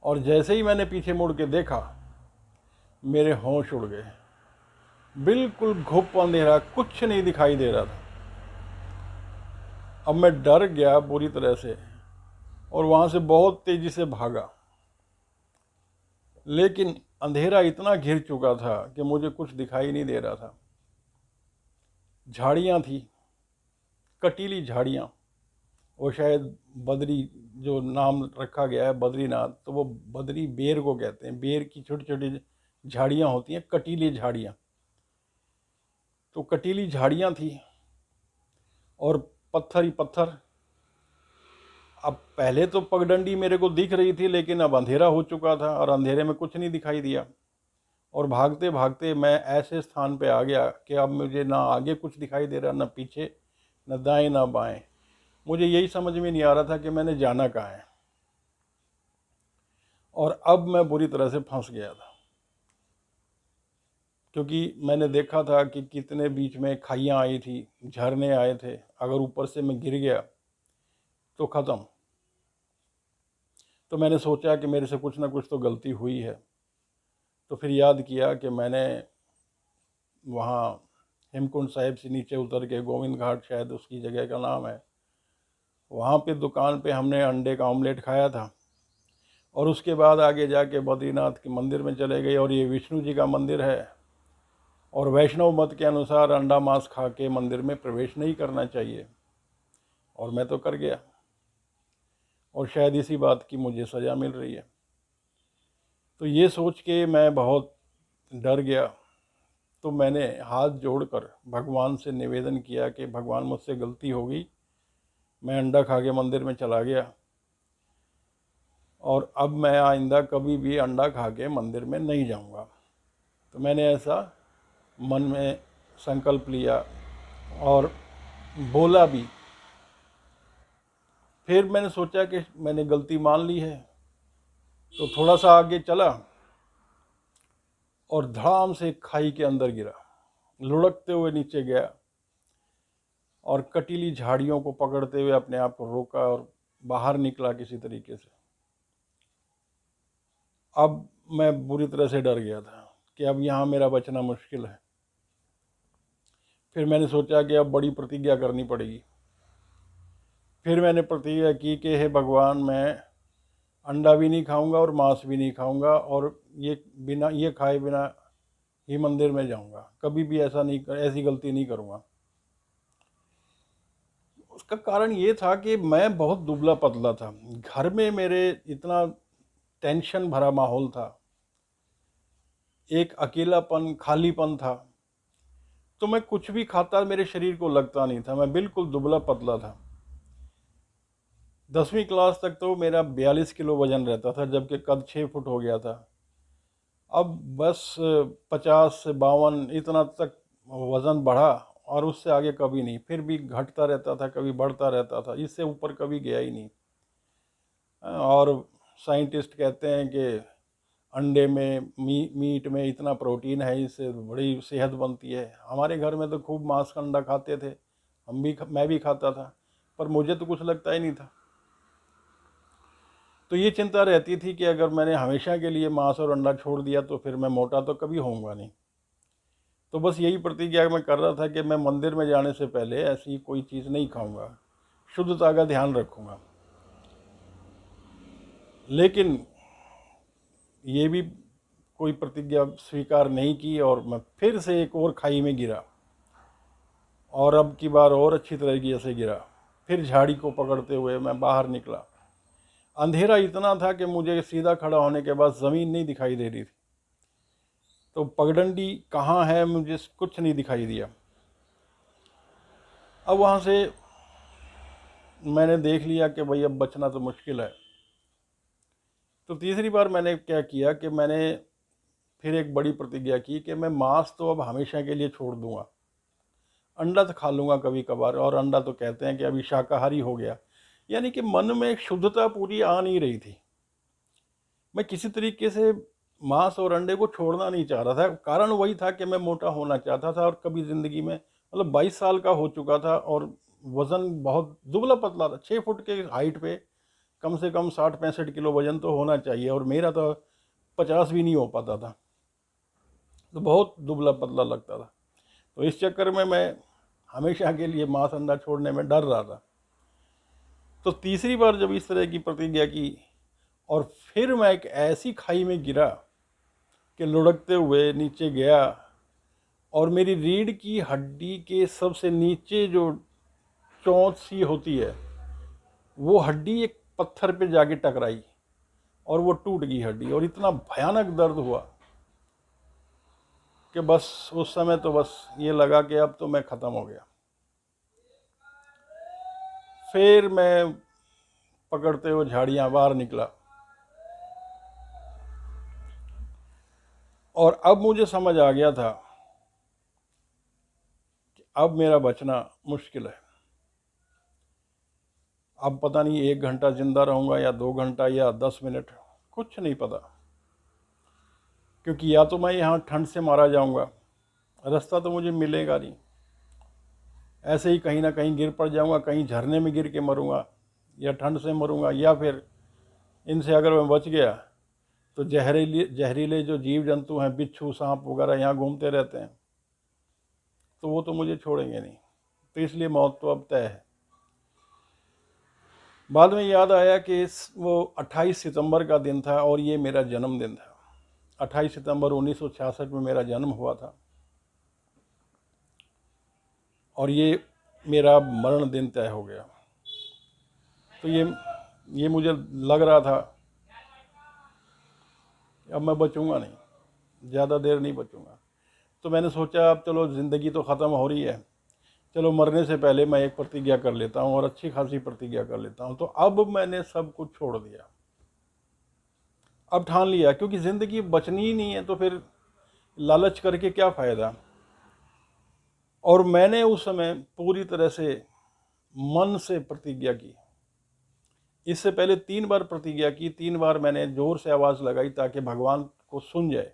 और जैसे ही मैंने पीछे मुड़ के देखा, मेरे होश उड़ गए। बिल्कुल घुप अंधेरा, कुछ नहीं दिखाई दे रहा था। अब मैं डर गया बुरी तरह से और वहाँ से बहुत तेज़ी से भागा, लेकिन अंधेरा इतना घिर चुका था कि मुझे कुछ दिखाई नहीं दे रहा था। झाड़ियाँ थी, कटीली झाड़ियाँ। वो शायद बद्री, जो नाम रखा गया है बद्रीनाथ, तो वो बद्री बेर को कहते हैं। बेर की छोटी छोटी झाड़ियाँ होती हैं, कटीली झाड़ियाँ। तो कटीली झाड़ियाँ थी और पत्थर ही पत्थर। अब पहले तो पगडंडी मेरे को दिख रही थी, लेकिन अब अंधेरा हो चुका था और अंधेरे में कुछ नहीं दिखाई दिया। और भागते भागते मैं ऐसे स्थान पे आ गया कि अब मुझे ना आगे कुछ दिखाई दे रहा, ना पीछे, ना दाएं ना बाएं। मुझे यही समझ में नहीं आ रहा था कि मैंने जाना कहाँ है। और अब मैं बुरी तरह से फंस गया था, क्योंकि मैंने देखा था कि कितने बीच में खाइयाँ आई थी, झरने आए थे। अगर ऊपर से मैं गिर गया तो ख़त्म। तो मैंने सोचा कि मेरे से कुछ ना कुछ तो गलती हुई है। तो फिर याद किया कि मैंने वहाँ हेमकुंड साहिब से नीचे उतर के, गोविंद घाट शायद उसकी जगह का नाम है, वहाँ पे दुकान पे हमने अंडे का ऑमलेट खाया था। और उसके बाद आगे जाके बद्रीनाथ के मंदिर में चले गए, और ये विष्णु जी का मंदिर है। और वैष्णव मत के अनुसार अंडा मांस खा के मंदिर में प्रवेश नहीं करना चाहिए, और मैं तो कर गया। और शायद इसी बात की मुझे सज़ा मिल रही है। तो ये सोच के मैं बहुत डर गया। तो मैंने हाथ जोड़कर भगवान से निवेदन किया कि भगवान, मुझसे गलती हो गई, मैं अंडा खा के मंदिर में चला गया और अब मैं आइंदा कभी भी अंडा खा के मंदिर में नहीं जाऊंगा। तो मैंने ऐसा मन में संकल्प लिया और बोला भी। फिर मैंने सोचा कि मैंने गलती मान ली है, तो थोड़ा सा आगे चला और धड़ाम से खाई के अंदर गिरा, लुढ़कते हुए नीचे गया और कटीली झाड़ियों को पकड़ते हुए अपने आप को रोका और बाहर निकला किसी तरीके से। अब मैं बुरी तरह से डर गया था कि अब यहाँ मेरा बचना मुश्किल है। फिर मैंने सोचा कि अब बड़ी प्रतिज्ञा करनी पड़ेगी। फिर मैंने प्रतिज्ञा की कि हे भगवान, मैं अंडा भी नहीं खाऊंगा और मांस भी नहीं खाऊंगा, और ये खाए बिना ही मंदिर में जाऊंगा, कभी भी ऐसी गलती नहीं करूंगा। उसका कारण ये था कि मैं बहुत दुबला पतला था। घर में मेरे इतना टेंशन भरा माहौल था एक अकेलापन, खालीपन था। तो मैं कुछ भी खाता मेरे शरीर को लगता नहीं था, मैं बिल्कुल दुबला पतला था। 10वीं क्लास तक तो मेरा 42 किलो वजन रहता था, जबकि कद 6 फुट हो गया था। अब बस 50 से 52 इतना तक वज़न बढ़ा, और उससे आगे कभी नहीं। फिर भी घटता रहता था, कभी बढ़ता रहता था, इससे ऊपर कभी गया ही नहीं। और साइंटिस्ट कहते हैं कि अंडे में, मीट में इतना प्रोटीन है, इससे बड़ी सेहत बनती है। हमारे घर में तो खूब मांस का अंडा खाते थे, मैं भी खाता था, पर मुझे तो कुछ लगता ही नहीं था। तो ये चिंता रहती थी कि अगर मैंने हमेशा के लिए मांस और अंडा छोड़ दिया तो फिर मैं मोटा तो कभी होऊंगा नहीं। तो बस यही प्रतिज्ञा मैं कर रहा था कि मैं मंदिर में जाने से पहले ऐसी कोई चीज़ नहीं खाऊंगा, शुद्धता का ध्यान रखूंगा। लेकिन ये भी कोई प्रतिज्ञा स्वीकार नहीं की, और मैं फिर से एक और खाई में गिरा, और अब की बार और अच्छी तरीके से गिरा। फिर झाड़ी को पकड़ते हुए मैं बाहर निकला। अंधेरा इतना था कि मुझे सीधा खड़ा होने के बाद ज़मीन नहीं दिखाई दे रही थी। तो पगडंडी कहाँ है मुझे कुछ नहीं दिखाई दिया। अब वहाँ से मैंने देख लिया कि भाई अब बचना तो मुश्किल है। तो तीसरी बार मैंने क्या किया कि मैंने फिर एक बड़ी प्रतिज्ञा की कि मैं मांस तो अब हमेशा के लिए छोड़ दूंगा। अंडा तो खा लूँगा कभी कभार, और अंडा तो कहते हैं कि अभी शाकाहारी हो गया। यानी कि मन में एक शुद्धता पूरी आ नहीं रही थी। मैं किसी तरीके से मांस और अंडे को छोड़ना नहीं चाह रहा था। कारण वही था कि मैं मोटा होना चाहता था, और कभी ज़िंदगी में, मतलब 22 साल का हो चुका था और वज़न बहुत दुबला पतला था। 6 फुट के हाइट पे कम से कम 60-65 किलो वज़न तो होना चाहिए, और मेरा तो 50 भी नहीं हो पाता था। तो बहुत दुबला पतला लगता था। तो इस चक्कर में मैं हमेशा के लिए मांस अंडा छोड़ने में डर रहा था। तो तीसरी बार जब इस तरह की प्रतिज्ञा की, और फिर मैं एक ऐसी खाई में गिरा कि लुढ़कते हुए नीचे गया, और मेरी रीढ़ की हड्डी के सबसे नीचे जो चोंच सी होती है, वो हड्डी एक पत्थर पे जाके टकराई, और वो टूट गई हड्डी। और इतना भयानक दर्द हुआ कि बस उस समय तो बस ये लगा कि अब तो मैं ख़त्म हो गया। फिर मैं पकड़ते हुए झाड़ियाँ बाहर निकला, और अब मुझे समझ आ गया था कि अब मेरा बचना मुश्किल है। अब पता नहीं 1 घंटा ज़िंदा रहूँगा या 2 घंटा या 10 मिनट, कुछ नहीं पता। क्योंकि या तो मैं यहाँ ठंड से मारा जाऊँगा, रास्ता तो मुझे मिलेगा नहीं, ऐसे ही कहीं ना कहीं गिर पड़ जाऊँगा, कहीं झरने में गिर के मरूँगा, या ठंड से मरूँगा, या फिर इनसे अगर मैं बच गया तो जहरीले जो जीव जंतु हैं, बिच्छू, सांप वगैरह यहाँ घूमते रहते हैं, तो वो तो मुझे छोड़ेंगे नहीं। तो इसलिए मौत तो अब तय है। बाद में याद आया कि वो 28 सितंबर का दिन था, और ये मेरा जन्मदिन था। 28 सितंबर 1966 में मेरा जन्म हुआ था, और ये मेरा मरण दिन तय हो गया। तो ये मुझे लग रहा था अब मैं बचूंगा नहीं, ज़्यादा देर नहीं बचूंगा। तो मैंने सोचा अब चलो ज़िंदगी तो ख़त्म हो रही है, चलो मरने से पहले मैं एक प्रतिज्ञा कर लेता हूँ, और अच्छी खासी प्रतिज्ञा कर लेता हूँ। तो अब मैंने सब कुछ छोड़ दिया। अब ठान लिया, क्योंकि ज़िंदगी बचनी ही नहीं है, तो फिर लालच करके क्या फ़ायदा। और मैंने उस समय पूरी तरह से मन से प्रतिज्ञा की। इससे पहले 3 बार प्रतिज्ञा की, 3 बार मैंने ज़ोर से आवाज़ लगाई ताकि भगवान को सुन जाए।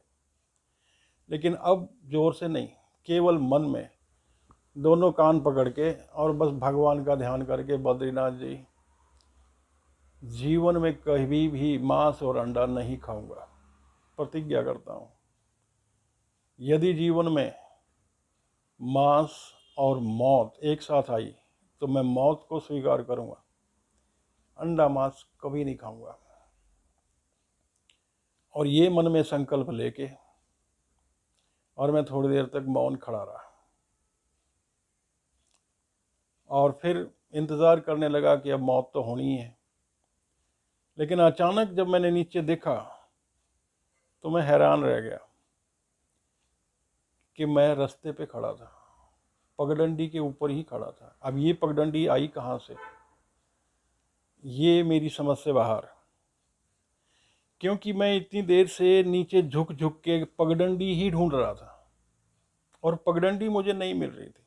लेकिन अब ज़ोर से नहीं, केवल मन में, दोनों कान पकड़ के, और बस भगवान का ध्यान करके, बद्रीनाथ जी, जीवन में कभी भी मांस और अंडा नहीं खाऊंगा, प्रतिज्ञा करता हूँ। यदि जीवन में मांस और मौत एक साथ आई तो मैं मौत को स्वीकार करूँगा, अंडा मांस कभी नहीं खाऊंगा। और ये मन में संकल्प लेके, और मैं थोड़ी देर तक मौन खड़ा रहा, और फिर इंतज़ार करने लगा कि अब मौत तो होनी ही है। लेकिन अचानक जब मैंने नीचे देखा तो मैं हैरान रह गया। कि मैं रास्ते पे खड़ा था, पगडंडी के ऊपर ही खड़ा था। अब ये पगडंडी आई कहाँ से, ये मेरी समझ से बाहर, क्योंकि मैं इतनी देर से नीचे झुक झुक के पगडंडी ही ढूंढ रहा था और पगडंडी मुझे नहीं मिल रही थी।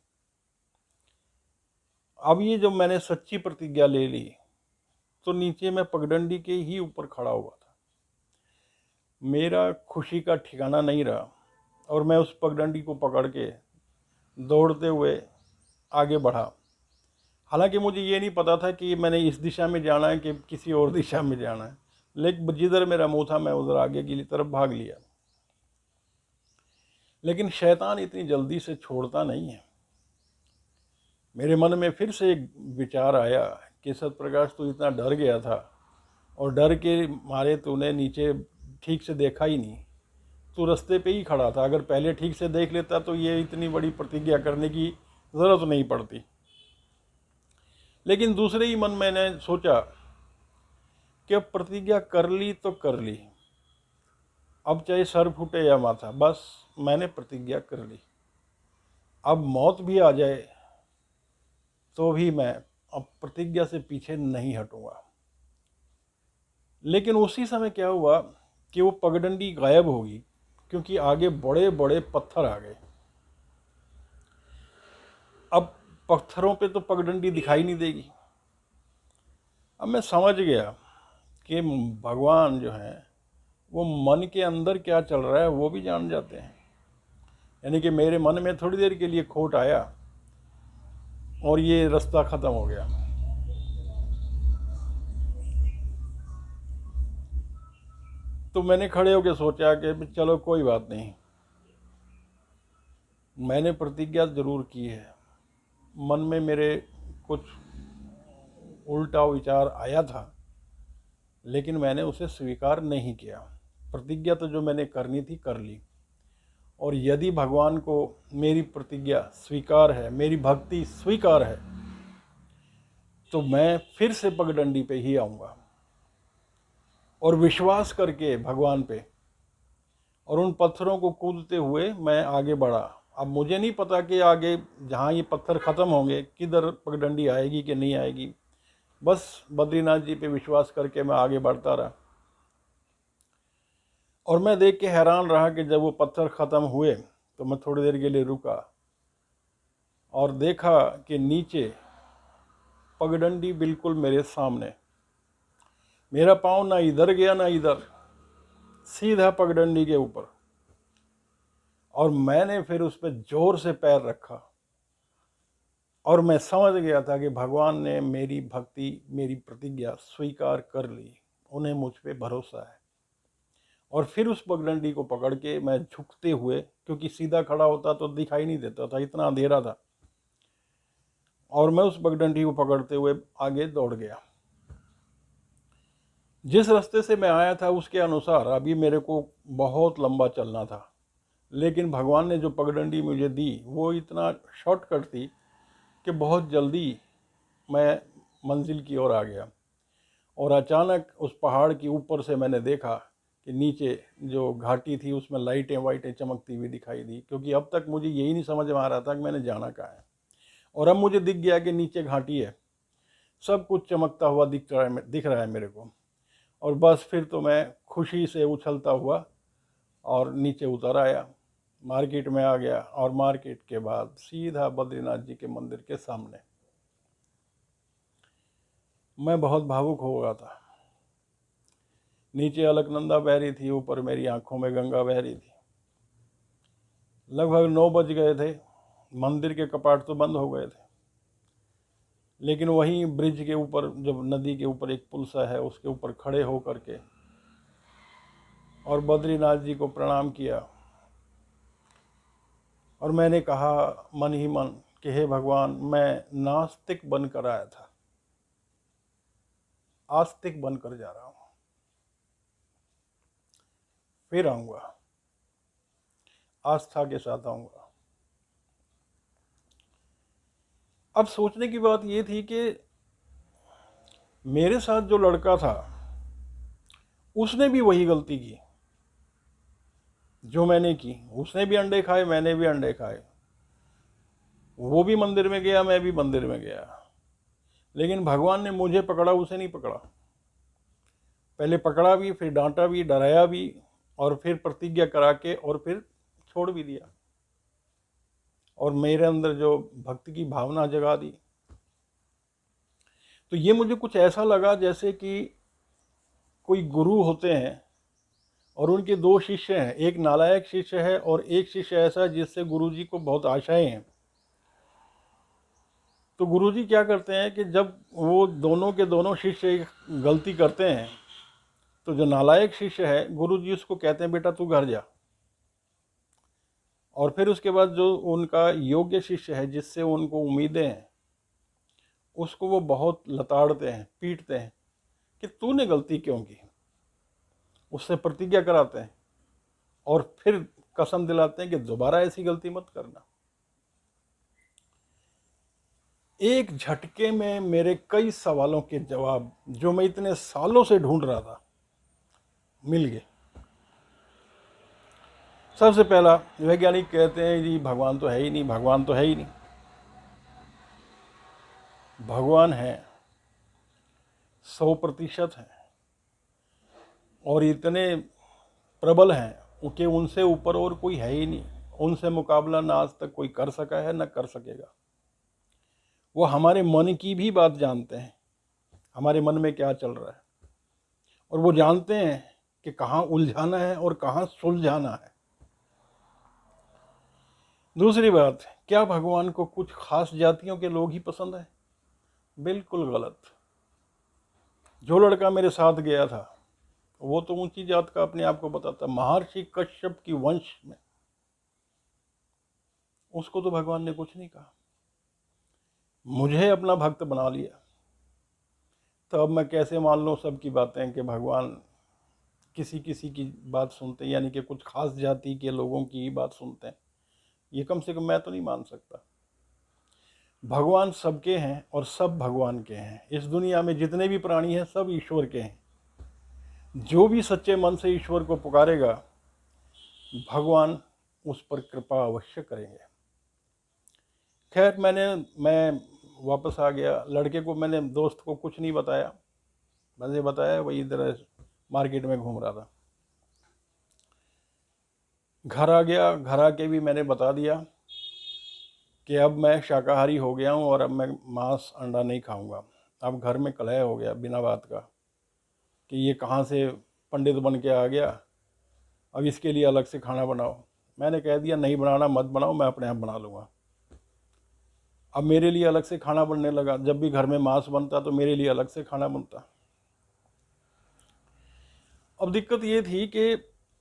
अब ये जब मैंने सच्ची प्रतिज्ञा ले ली तो नीचे मैं पगडंडी के ही ऊपर खड़ा हुआ था। मेरा खुशी का ठिकाना नहीं रहा और मैं उस पगडंडी को पकड़ के दौड़ते हुए आगे बढ़ा। हालांकि मुझे ये नहीं पता था कि मैंने इस दिशा में जाना है कि किसी और दिशा में जाना है, लेकिन जिधर मेरा मुंह था मैं उधर आगे की तरफ भाग लिया। लेकिन शैतान इतनी जल्दी से छोड़ता नहीं है। मेरे मन में फिर से एक विचार आया कि सतप्रकाश, तू इतना डर गया था और डर के मारे तूने नीचे ठीक से देखा ही नहीं, तू रास्ते पे ही खड़ा था। अगर पहले ठीक से देख लेता तो ये इतनी बड़ी प्रतिज्ञा करने की ज़रूरत नहीं पड़ती। लेकिन दूसरे ही मन मैंने सोचा कि अब प्रतिज्ञा कर ली तो कर ली, अब चाहे सर फूटे या माथा, बस मैंने प्रतिज्ञा कर ली। अब मौत भी आ जाए तो भी मैं अब प्रतिज्ञा से पीछे नहीं हटूंगा। लेकिन उसी समय क्या हुआ कि वो पगडंडी गायब होगी, क्योंकि आगे बड़े बड़े पत्थर आ गए। अब पत्थरों पे तो पगडंडी दिखाई नहीं देगी। अब मैं समझ गया कि भगवान जो है वो मन के अंदर क्या चल रहा है वो भी जान जाते हैं। यानी कि मेरे मन में थोड़ी देर के लिए खोट आया और ये रास्ता ख़त्म हो गया। तो मैंने खड़े होकर सोचा कि चलो कोई बात नहीं, मैंने प्रतिज्ञा ज़रूर की है। मन में मेरे कुछ उल्टा विचार आया था, लेकिन मैंने उसे स्वीकार नहीं किया। प्रतिज्ञा तो जो मैंने करनी थी कर ली, और यदि भगवान को मेरी प्रतिज्ञा स्वीकार है, मेरी भक्ति स्वीकार है, तो मैं फिर से पगडंडी पे ही आऊँगा और विश्वास करके भगवान पे और उन पत्थरों को कूदते हुए मैं आगे बढ़ा। अब मुझे नहीं पता कि आगे जहाँ ये पत्थर ख़त्म होंगे किधर पगडंडी आएगी कि नहीं आएगी, बस बद्रीनाथ जी पे विश्वास करके मैं आगे बढ़ता रहा। और मैं देख के हैरान रहा कि जब वो पत्थर ख़त्म हुए तो मैं थोड़ी देर के लिए रुका और देखा कि नीचे पगडंडी बिल्कुल मेरे सामने, मेरा पाँव ना इधर गया ना इधर, सीधा पगडंडी के ऊपर। और मैंने फिर उस पर जोर से पैर रखा और मैं समझ गया था कि भगवान ने मेरी भक्ति, मेरी प्रतिज्ञा स्वीकार कर ली, उन्हें मुझ पे भरोसा है। और फिर उस पगडंडी को पकड़ के मैं झुकते हुए, क्योंकि सीधा खड़ा होता तो दिखाई नहीं देता था, इतना अंधेरा था, और मैं उस पगडंडी को पकड़ते हुए आगे दौड़ गया। जिस रास्ते से मैं आया था उसके अनुसार अभी मेरे को बहुत लंबा चलना था, लेकिन भगवान ने जो पगडंडी मुझे दी वो इतना शॉर्टकट थी कि बहुत जल्दी मैं मंजिल की ओर आ गया। और अचानक उस पहाड़ के ऊपर से मैंने देखा कि नीचे जो घाटी थी उसमें लाइटें वाइटें चमकती हुई दिखाई दी, क्योंकि अब तक मुझे यही नहीं समझ में आ रहा था कि मैंने जाना कहाँ है। और अब मुझे दिख गया कि नीचे घाटी है, सब कुछ चमकता हुआ दिख रहा है मेरे को। और बस फिर तो मैं खुशी से उछलता हुआ और नीचे उतर आया, मार्केट में आ गया, और मार्केट के बाद सीधा बद्रीनाथ जी के मंदिर के सामने। मैं बहुत भावुक हो गया था। नीचे अलकनंदा बह रही थी, ऊपर मेरी आंखों में गंगा बह रही थी। लगभग 9 बज गए थे, मंदिर के कपाट तो बंद हो गए थे, लेकिन वहीं ब्रिज के ऊपर, जब नदी के ऊपर एक पुल सा है, उसके ऊपर खड़े हो करके और बद्रीनाथ जी को प्रणाम किया। और मैंने कहा मन ही मन कि हे भगवान, मैं नास्तिक बनकर आया था, आस्तिक बनकर जा रहा हूँ, फिर आऊँगा, आस्था के साथ आऊँगा। अब सोचने की बात ये थी कि मेरे साथ जो लड़का था उसने भी वही गलती की। जो मैंने की। उसने भी अंडे खाए, मैंने भी अंडे खाए, वो भी मंदिर में गया, मैं भी मंदिर में गया, लेकिन भगवान ने मुझे पकड़ा, उसे नहीं पकड़ा। पहले पकड़ा भी, फिर डांटा भी, डराया भी, और फिर प्रतिज्ञा करा के और फिर छोड़ भी दिया, और मेरे अंदर जो भक्ति की भावना जगा दी। तो ये मुझे कुछ ऐसा लगा जैसे कि कोई गुरु होते हैं और उनके दो शिष्य हैं, एक नालायक शिष्य है और एक शिष्य ऐसा जिससे गुरुजी को बहुत आशाएं हैं। तो गुरुजी क्या करते हैं कि जब वो दोनों के दोनों शिष्य गलती करते हैं, तो जो नालायक शिष्य है, गुरुजी उसको कहते हैं बेटा तू घर जा, और फिर उसके बाद जो उनका योग्य शिष्य है जिससे उनको उम्मीदें हैं, उसको वो बहुत लताड़ते हैं, पीटते हैं कि तूने गलती क्यों की। उससे प्रतिज्ञा कराते हैं और फिर कसम दिलाते हैं कि दोबारा ऐसी गलती मत करना। एक झटके में मेरे कई सवालों के जवाब जो मैं इतने सालों से ढूंढ रहा था मिल गए। सबसे पहला, वैज्ञानिक कहते हैं जी भगवान तो है ही नहीं, भगवान तो है ही नहीं। भगवान है, 100% है, और इतने प्रबल हैं कि उनसे ऊपर और कोई है ही नहीं। उनसे मुकाबला ना आज तक कोई कर सका है, ना कर सकेगा। वो हमारे मन की भी बात जानते हैं, हमारे मन में क्या चल रहा है, और वो जानते हैं कि कहाँ उलझाना है और कहाँ सुलझाना है। दूसरी बात, क्या भगवान को कुछ खास जातियों के लोग ही पसंद है? बिल्कुल गलत। जो लड़का मेरे साथ गया था वो तो ऊंची जात का अपने आप को बताता, महर्षि कश्यप की वंश में, उसको तो भगवान ने कुछ नहीं कहा। मुझे अपना भक्त बना लिया, तो अब मैं कैसे मान लूँ सबकी बातें कि भगवान किसी किसी की बात सुनते हैं, यानी कि कुछ खास जाति के लोगों की ही बात सुनते हैं? ये कम से कम मैं तो नहीं मान सकता। भगवान सबके हैं और सब भगवान के हैं। इस दुनिया में जितने भी प्राणी हैं सब ईश्वर के हैं। जो भी सच्चे मन से ईश्वर को पुकारेगा, भगवान उस पर कृपा अवश्य करेंगे। खैर, मैं वापस आ गया। लड़के को मैंने, दोस्त को कुछ नहीं बताया, मैंने बताया वही इधर मार्केट में घूम रहा था। घर आ गया, घर आके भी मैंने बता दिया कि अब मैं शाकाहारी हो गया हूँ और अब मैं मांस अंडा नहीं खाऊंगा। अब घर में कलह हो गया बिना बात का कि ये कहाँ से पंडित बन के आ गया, अब इसके लिए अलग से खाना बनाओ। मैंने कह दिया नहीं बनाना, मत बनाओ, मैं अपने आप बना लूँगा। अब मेरे लिए अलग से खाना बनने लगा। जब भी घर में मांस बनता तो मेरे लिए अलग से खाना बनता। अब दिक्कत ये थी कि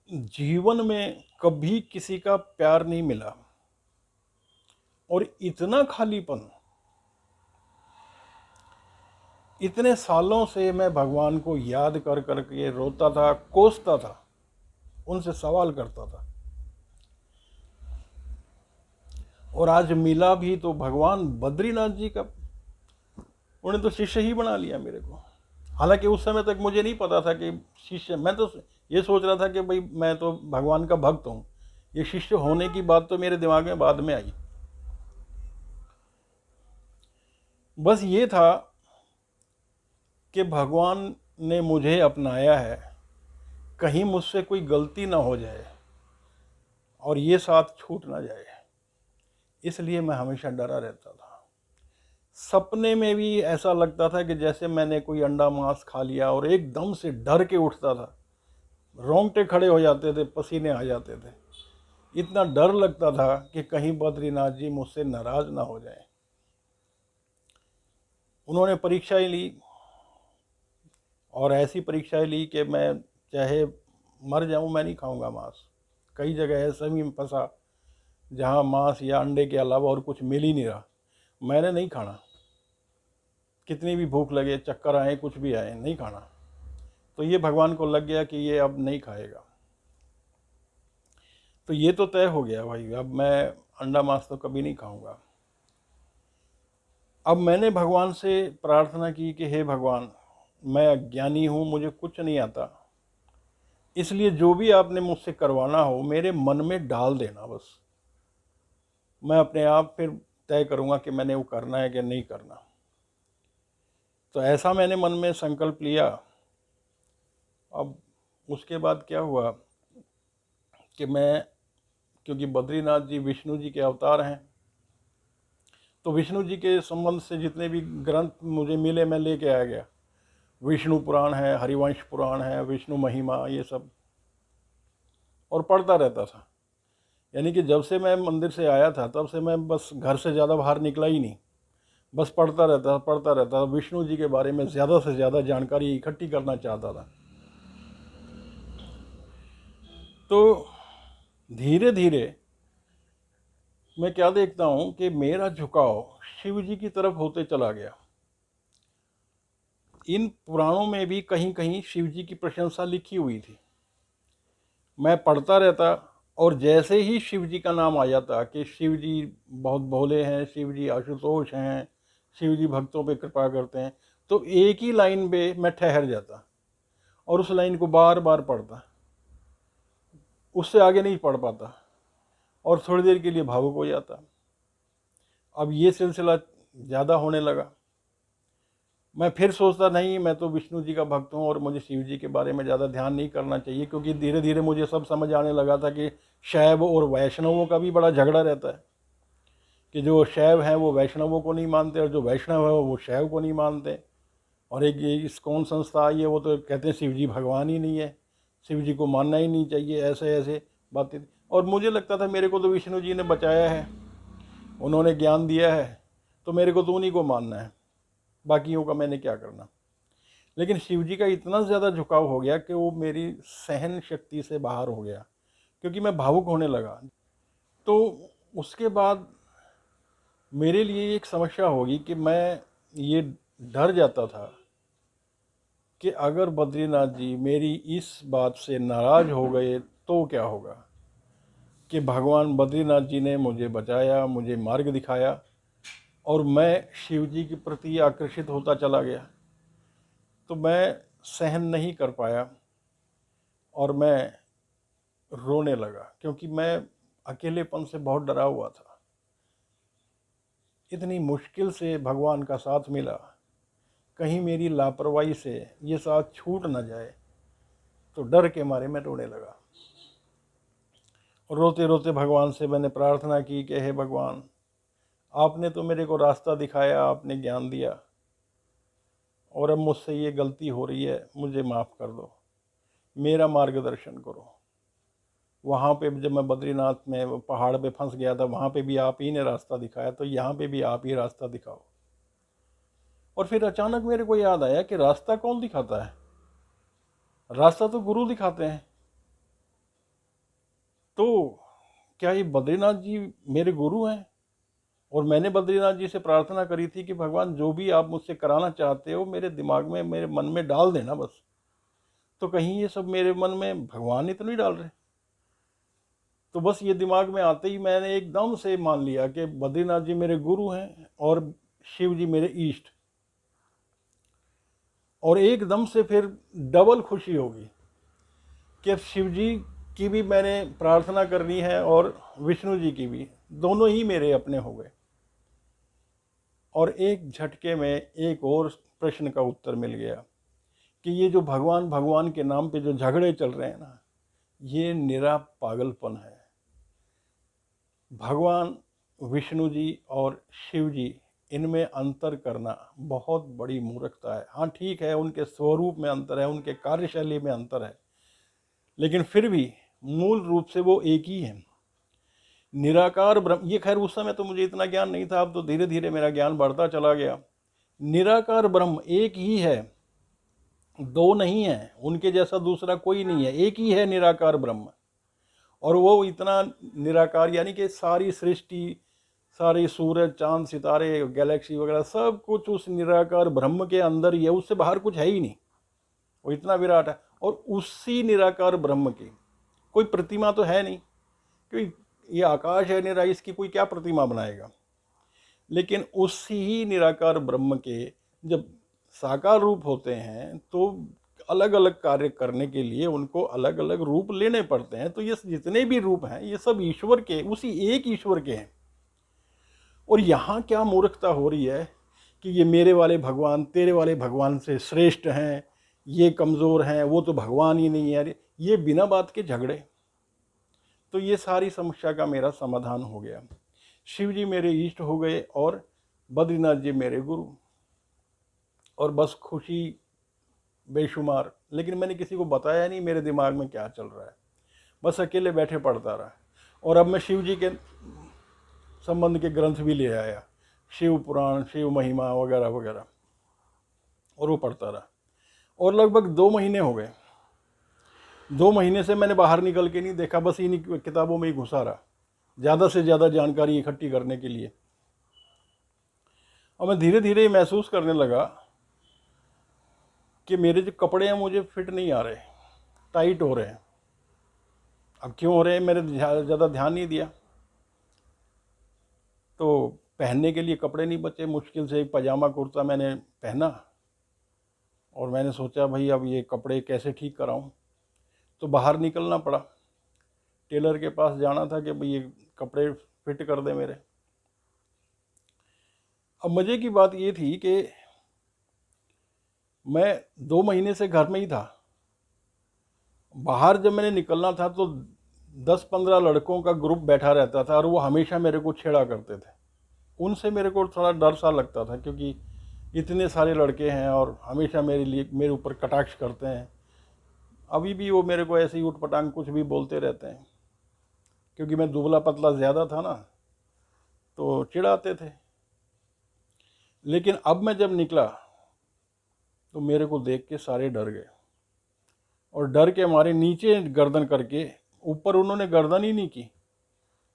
जीवन में कभी किसी का प्यार नहीं मिला, और इतना खालीपन। इतने सालों से मैं भगवान को याद कर कर के रोता था, कोसता था, उनसे सवाल करता था, और आज मिला भी तो भगवान बद्रीनाथ जी का। उन्हें तो शिष्य ही बना लिया मेरे को। हालांकि उस समय तक मुझे नहीं पता था कि शिष्य, मैं तो ये सोच रहा था कि भाई मैं तो भगवान का भक्त हूँ, ये शिष्य होने की बात तो मेरे दिमाग में बाद में आई। बस ये था कि भगवान ने मुझे अपनाया है, कहीं मुझसे कोई गलती ना हो जाए और ये साथ छूट ना जाए, इसलिए मैं हमेशा डरा रहता था। सपने में भी ऐसा लगता था कि जैसे मैंने कोई अंडा मांस खा लिया, और एकदम से डर के उठता था, रोंगटे खड़े हो जाते थे, पसीने आ जाते थे। इतना डर लगता था कि कहीं बद्रीनाथ जी मुझसे नाराज ना हो जाए। उन्होंने परीक्षाएं ली, और ऐसी परीक्षाएं ली कि मैं चाहे मर जाऊं, मैं नहीं खाऊंगा मांस। कई जगह ऐसा भी फंसा जहां मांस या अंडे के अलावा और कुछ मिल ही नहीं रहा, मैंने नहीं खाना। कितनी भी भूख लगे, चक्कर आए, कुछ भी आए, नहीं खाना। तो ये भगवान को लग गया कि ये अब नहीं खाएगा। तो ये तो तय हो गया भाई, अब मैं अंडा मांस तो कभी नहीं खाऊंगा। अब मैंने भगवान से प्रार्थना की कि हे भगवान, मैं अज्ञानी हूँ, मुझे कुछ नहीं आता, इसलिए जो भी आपने मुझसे करवाना हो मेरे मन में डाल देना बस, मैं अपने आप फिर तय करूँगा कि मैंने वो करना है कि नहीं करना। तो ऐसा मैंने मन में संकल्प लिया। अब उसके बाद क्या हुआ कि मैं, क्योंकि बद्रीनाथ जी विष्णु जी के अवतार हैं, तो विष्णु जी के संबंध से जितने भी ग्रंथ मुझे मिले मैं लेके आ गया। विष्णु पुराण है, हरिवंश पुराण है, विष्णु महिमा, ये सब, और पढ़ता रहता था। यानी कि जब से मैं मंदिर से आया था तब से मैं बस घर से ज़्यादा बाहर निकला ही नहीं, बस पढ़ता रहता, विष्णु जी के बारे में ज़्यादा से ज़्यादा जानकारी इकट्ठी करना चाहता था। तो धीरे धीरे मैं क्या देखता हूँ कि मेरा झुकाव शिव जी की तरफ होते चला गया। इन पुराणों में भी कहीं कहीं शिव जी की प्रशंसा लिखी हुई थी। मैं पढ़ता रहता और जैसे ही शिव जी का नाम आ जाता कि शिव जी बहुत भोले हैं, शिव जी आशुतोष हैं, शिव जी भक्तों पे कृपा करते हैं, तो एक ही लाइन पे मैं ठहर जाता और उस लाइन को बार बार पढ़ता, उससे आगे नहीं पढ़ पाता और थोड़ी देर के लिए भावुक हो जाता। अब ये सिलसिला ज़्यादा होने लगा। मैं फिर सोचता नहीं, मैं तो विष्णु जी का भक्त हूँ और मुझे शिव जी के बारे में ज़्यादा ध्यान नहीं करना चाहिए, क्योंकि धीरे धीरे मुझे सब समझ आने लगा था कि शैव और वैष्णवों का भी बड़ा झगड़ा रहता है, कि जो शैव हैं वो वैष्णवों को नहीं मानते और जो वैष्णव है वो शैव को नहीं मानते। और एक ये इस्कॉन संस्था आई है, वो तो कहते हैं शिव जी भगवान ही नहीं है, शिव जी को मानना ही नहीं चाहिए, ऐसे ऐसे बातें। और मुझे लगता था मेरे को तो विष्णु जी ने बचाया है, उन्होंने ज्ञान दिया है, तो मेरे को तो उन्हीं को मानना है, बाकियों का मैंने क्या करना। लेकिन शिव जी का इतना ज़्यादा झुकाव हो गया कि वो मेरी सहन शक्ति से बाहर हो गया, क्योंकि मैं भावुक होने लगा। तो उसके बाद मेरे लिए एक समस्या होगी कि मैं ये डर जाता था कि अगर बद्रीनाथ जी मेरी इस बात से नाराज़ हो गए तो क्या होगा, कि भगवान बद्रीनाथ जी ने मुझे बचाया, मुझे मार्ग दिखाया और मैं शिव जी के प्रति आकर्षित होता चला गया। तो मैं सहन नहीं कर पाया और मैं रोने लगा, क्योंकि मैं अकेलेपन से बहुत डरा हुआ था। इतनी मुश्किल से भगवान का साथ मिला, कहीं मेरी लापरवाही से ये साथ छूट न जाए, तो डर के मारे मैं रोने लगा। और रोते रोते भगवान से मैंने प्रार्थना की कि हे भगवान, आपने तो मेरे को रास्ता दिखाया, आपने ज्ञान दिया, और अब मुझसे ये गलती हो रही है, मुझे माफ़ कर दो, मेरा मार्गदर्शन करो। वहाँ पे जब मैं बद्रीनाथ में वो पहाड़ पे फंस गया था, वहाँ पे भी आप ही ने रास्ता दिखाया, तो यहाँ पे भी आप ही रास्ता दिखाओ। और फिर अचानक मेरे को याद आया कि रास्ता कौन दिखाता है, रास्ता तो गुरु दिखाते हैं। तो क्या ये बद्रीनाथ जी मेरे गुरु हैं? और मैंने बद्रीनाथ जी से प्रार्थना करी थी कि भगवान जो भी आप मुझसे कराना चाहते हो मेरे दिमाग में, मेरे मन में डाल देना बस। तो कहीं ये सब मेरे मन में भगवान ही तो नहीं डाल रहे। तो बस ये दिमाग में आते ही मैंने एकदम से मान लिया कि बद्रीनाथ जी मेरे गुरु हैं और शिव जी मेरे इष्ट। और एकदम से फिर डबल खुशी होगी कि अब शिव जी की भी मैंने प्रार्थना करनी है और विष्णु जी की भी, दोनों ही मेरे अपने हो गए। और एक झटके में एक और प्रश्न का उत्तर मिल गया कि ये जो भगवान भगवान के नाम पे जो झगड़े चल रहे हैं ना, ये निरा पागलपन है। भगवान विष्णु जी और शिव जी, इनमें अंतर करना बहुत बड़ी मूर्खता है। हाँ ठीक है, उनके स्वरूप में अंतर है, उनके कार्यशैली में अंतर है, लेकिन फिर भी मूल रूप से वो एक ही है, निराकार ब्रह्म। ये खैर उस समय तो मुझे इतना ज्ञान नहीं था, अब तो धीरे धीरे मेरा ज्ञान बढ़ता चला गया। निराकार ब्रह्म एक ही है, दो नहीं है, उनके जैसा दूसरा कोई नहीं है, एक ही है निराकार ब्रह्म। और वो इतना निराकार, यानी कि सारी सृष्टि, सारे सूरज चांद सितारे गैलेक्सी वगैरह सब कुछ उस निराकार ब्रह्म के अंदर ही है, उससे बाहर कुछ है ही नहीं, वो इतना विराट है। और उसी निराकार ब्रह्म की कोई प्रतिमा तो है नहीं, क्योंकि ये आकाश है निरा, इसकी कोई क्या प्रतिमा बनाएगा। लेकिन उसी ही निराकार ब्रह्म के जब साकार रूप होते हैं तो अलग अलग कार्य करने के लिए उनको अलग अलग रूप लेने पड़ते हैं। तो ये जितने भी रूप हैं ये सब ईश्वर के, उसी एक ईश्वर के हैं। और यहाँ क्या मूर्खता हो रही है कि ये मेरे वाले भगवान तेरे वाले भगवान से श्रेष्ठ हैं, ये कमज़ोर हैं, वो तो भगवान ही नहीं है, ये बिना बात के झगड़े। तो ये सारी समस्या का मेरा समाधान हो गया। शिव जी मेरे इष्ट हो गए और बद्रीनाथ जी मेरे गुरु, और बस खुशी बेशुमार। लेकिन मैंने किसी को बताया नहीं मेरे दिमाग में क्या चल रहा है, बस अकेले बैठे पढ़ता रहा। और अब मैं शिव जी के संबंध के ग्रंथ भी ले आया, शिव पुराण, शिव महिमा वगैरह वगैरह, और वो पढ़ता रहा। और लगभग 2 महीने हो गए। 2 महीने से मैंने बाहर निकल के नहीं देखा, बस इन्हीं किताबों में ही घुसा रहा, ज़्यादा से ज़्यादा जानकारी इकट्ठी करने के लिए। और मैं धीरे धीरे महसूस करने लगा कि मेरे जो कपड़े हैं मुझे फिट नहीं आ रहे, टाइट हो रहे हैं। अब क्यों हो रहे हैं मैंने ज़्यादा ध्यान नहीं दिया, तो पहनने के लिए कपड़े नहीं बचे। मुश्किल से एक पजामा कुर्ता मैंने पहना और मैंने सोचा भाई अब ये कपड़े कैसे ठीक कराऊं, तो बाहर निकलना पड़ा। टेलर के पास जाना था कि भाई ये कपड़े फिट कर दे मेरे। अब मज़े की बात ये थी कि मैं 2 महीने से घर में ही था। बाहर जब मैंने निकलना था तो 10-15 लड़कों का ग्रुप बैठा रहता था और वो हमेशा मेरे को छेड़ा करते थे। उनसे मेरे को थोड़ा डर सा लगता था, क्योंकि इतने सारे लड़के हैं और हमेशा मेरे ऊपर कटाक्ष करते हैं। अभी भी वो मेरे को ऐसे ही उटपटांग कुछ भी बोलते रहते हैं, क्योंकि मैं दुबला पतला ज़्यादा था ना, तो चिढ़ाते थे। लेकिन अब मैं जब निकला तो मेरे को देख के सारे डर गए, और डर के मारे नीचे गर्दन करके, ऊपर उन्होंने गर्दन ही नहीं की,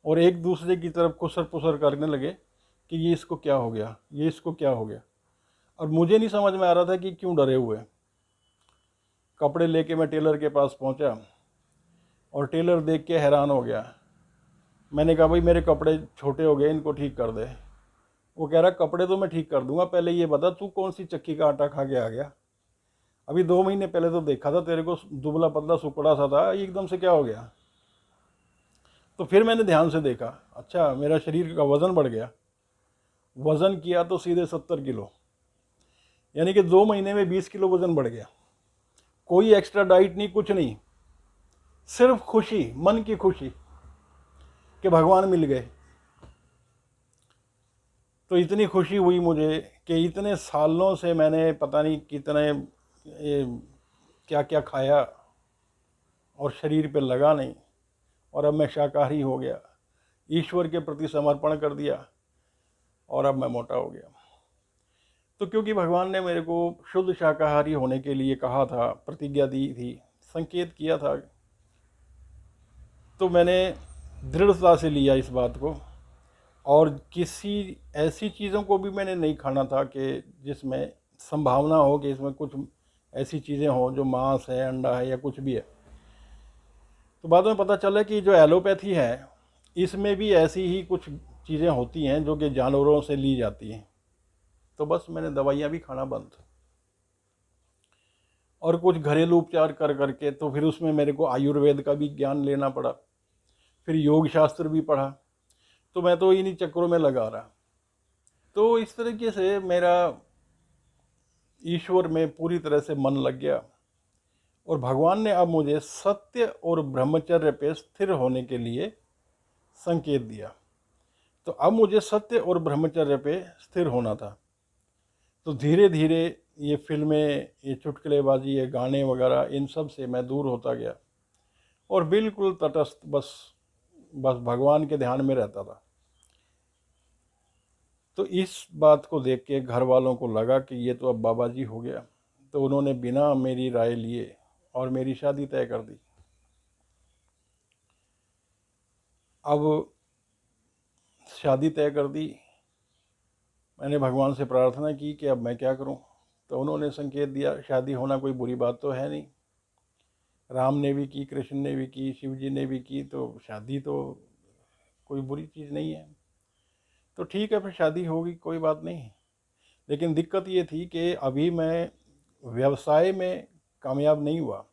और एक दूसरे की तरफ खुसर पुसर करने लगे कि ये इसको क्या हो गया, ये इसको क्या हो गया। और मुझे नहीं समझ में आ रहा था कि क्यों डरे हुए। कपड़े लेके मैं टेलर के पास पहुंचा और टेलर देख के हैरान हो गया। मैंने कहा भाई मेरे कपड़े छोटे हो गए, इनको ठीक कर दे। वो कह रहा कपड़े तो मैं ठीक कर दूंगा, पहले ये बता तू कौन सी चक्की का आटा खा के आ गया। अभी 2 महीने पहले तो देखा था तेरे को दुबला पतला सुकड़ा सा था, एकदम से क्या हो गया। तो फिर मैंने ध्यान से देखा, अच्छा मेरा शरीर का वज़न बढ़ गया। वज़न किया तो सीधे 70 किलो, यानी कि 2 महीने में 20 किलो वज़न बढ़ गया। कोई एक्स्ट्रा डाइट नहीं, कुछ नहीं, सिर्फ खुशी, मन की खुशी कि भगवान मिल गए। तो इतनी खुशी हुई मुझे कि इतने सालों से मैंने पता नहीं कितने क्या क्या खाया और शरीर पे लगा नहीं, और अब मैं शाकाहारी हो गया, ईश्वर के प्रति समर्पण कर दिया, और अब मैं मोटा हो गया। तो क्योंकि भगवान ने मेरे को शुद्ध शाकाहारी होने के लिए कहा था, प्रतिज्ञा दी थी, संकेत किया था, तो मैंने दृढ़ता से लिया इस बात को। और किसी ऐसी चीज़ों को भी मैंने नहीं खाना था कि जिसमें संभावना हो कि इसमें कुछ ऐसी चीज़ें हों जो मांस है, अंडा है, या कुछ भी है। तो बाद में पता चला कि जो एलोपैथी है इसमें भी ऐसी ही कुछ चीज़ें होती हैं जो कि जानवरों से ली जाती हैं। तो बस मैंने दवाइयाँ भी खाना बंद, और कुछ घरेलू उपचार कर करके, तो फिर उसमें मेरे को आयुर्वेद का भी ज्ञान लेना पड़ा, फिर योग शास्त्र भी पढ़ा। तो मैं तो इन्हीं चक्रों में लगा रहा। तो इस तरीके से मेरा ईश्वर में पूरी तरह से मन लग गया, और भगवान ने अब मुझे सत्य और ब्रह्मचर्य पे स्थिर होने के लिए संकेत दिया। तो अब मुझे सत्य और ब्रह्मचर्य पे स्थिर होना था। तो धीरे धीरे ये फिल्में, ये चुटकुलेबाजी, ये गाने वगैरह, इन सब से मैं दूर होता गया, और बिल्कुल तटस्थ, बस भगवान के ध्यान में रहता था। तो इस बात को देख के घर वालों को लगा कि ये तो अब बाबा जी हो गया। तो उन्होंने बिना मेरी राय लिए और मेरी शादी तय कर दी। अब शादी तय कर दी, मैंने भगवान से प्रार्थना की कि अब मैं क्या करूं। तो उन्होंने संकेत दिया, शादी होना कोई बुरी बात तो है नहीं, राम ने भी की, कृष्ण ने भी की, शिव जी ने भी की, तो शादी तो कोई बुरी चीज़ नहीं है। तो ठीक है, फिर शादी होगी, कोई बात नहीं। लेकिन दिक्कत ये थी कि अभी मैं व्यवसाय में कामयाब नहीं हुआ।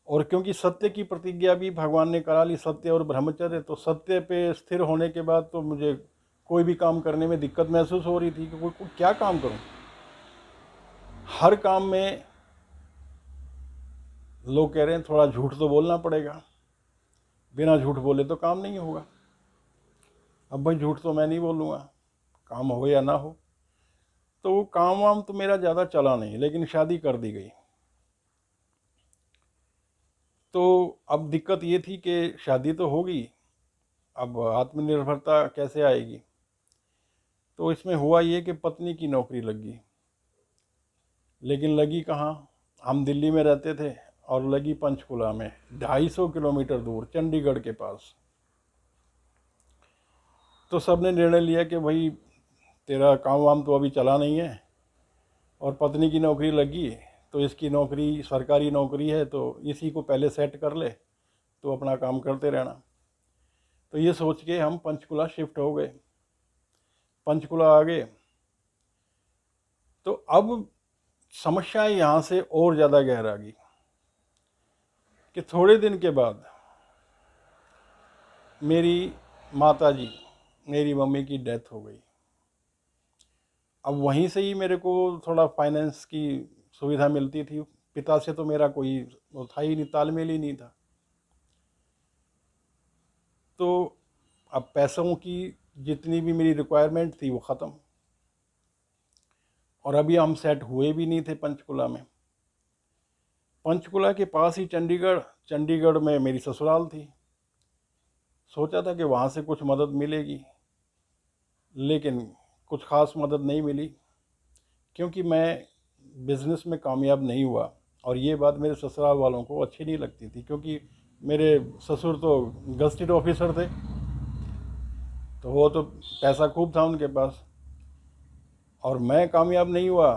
और क्योंकि सत्य की प्रतिज्ञा भी भगवान ने करा ली, सत्य और ब्रह्मचर्य, तो सत्य पे स्थिर होने के बाद तो मुझे कोई भी काम करने में दिक्कत महसूस हो रही थी कि कोई क्या काम करूं। हर काम में लोग कह रहे हैं थोड़ा झूठ तो बोलना पड़ेगा, बिना झूठ बोले तो काम नहीं होगा। अब भाई झूठ तो मैं नहीं बोलूँगा, काम हो या ना हो। तो काम वाम तो मेरा ज़्यादा चला नहीं, लेकिन शादी कर दी गई। तो अब दिक्कत ये थी कि शादी तो होगी, अब आत्मनिर्भरता कैसे आएगी। तो इसमें हुआ ये कि पत्नी की नौकरी लग गई, लेकिन लगी कहाँ, हम दिल्ली में रहते थे और लगी पंचकुला में, 250 किलोमीटर दूर, चंडीगढ़ के पास। तो सब ने निर्णय लिया कि भाई तेरा काम वाम तो अभी चला नहीं है और पत्नी की नौकरी लगी, तो इसकी नौकरी सरकारी नौकरी है, तो इसी को पहले सेट कर ले, तो अपना काम करते रहना। तो ये सोच के हम पंचकुला शिफ्ट हो गए। पंचकुला आ गए तो अब समस्या यहाँ से और ज़्यादा गहरा गई कि थोड़े दिन के बाद मेरी माता जी, मेरी मम्मी की डेथ हो गई। अब वहीं से ही मेरे को थोड़ा फाइनेंस की सुविधा मिलती थी, पिता से तो मेरा कोई वो था ही नहीं, तालमेल ही नहीं था। तो अब पैसों की जितनी भी मेरी रिक्वायरमेंट थी वो ख़त्म, और अभी हम सेट हुए भी नहीं थे पंचकुला में। पंचकुला के पास ही चंडीगढ़ में मेरी ससुराल थी। सोचा था कि वहाँ से कुछ मदद मिलेगी, लेकिन कुछ ख़ास मदद नहीं मिली, क्योंकि मैं बिज़नेस में कामयाब नहीं हुआ। और ये बात मेरे ससुराल वालों को अच्छी नहीं लगती थी, क्योंकि मेरे ससुर तो गज़टेड ऑफिसर थे, तो वो तो पैसा खूब था उनके पास, और मैं कामयाब नहीं हुआ।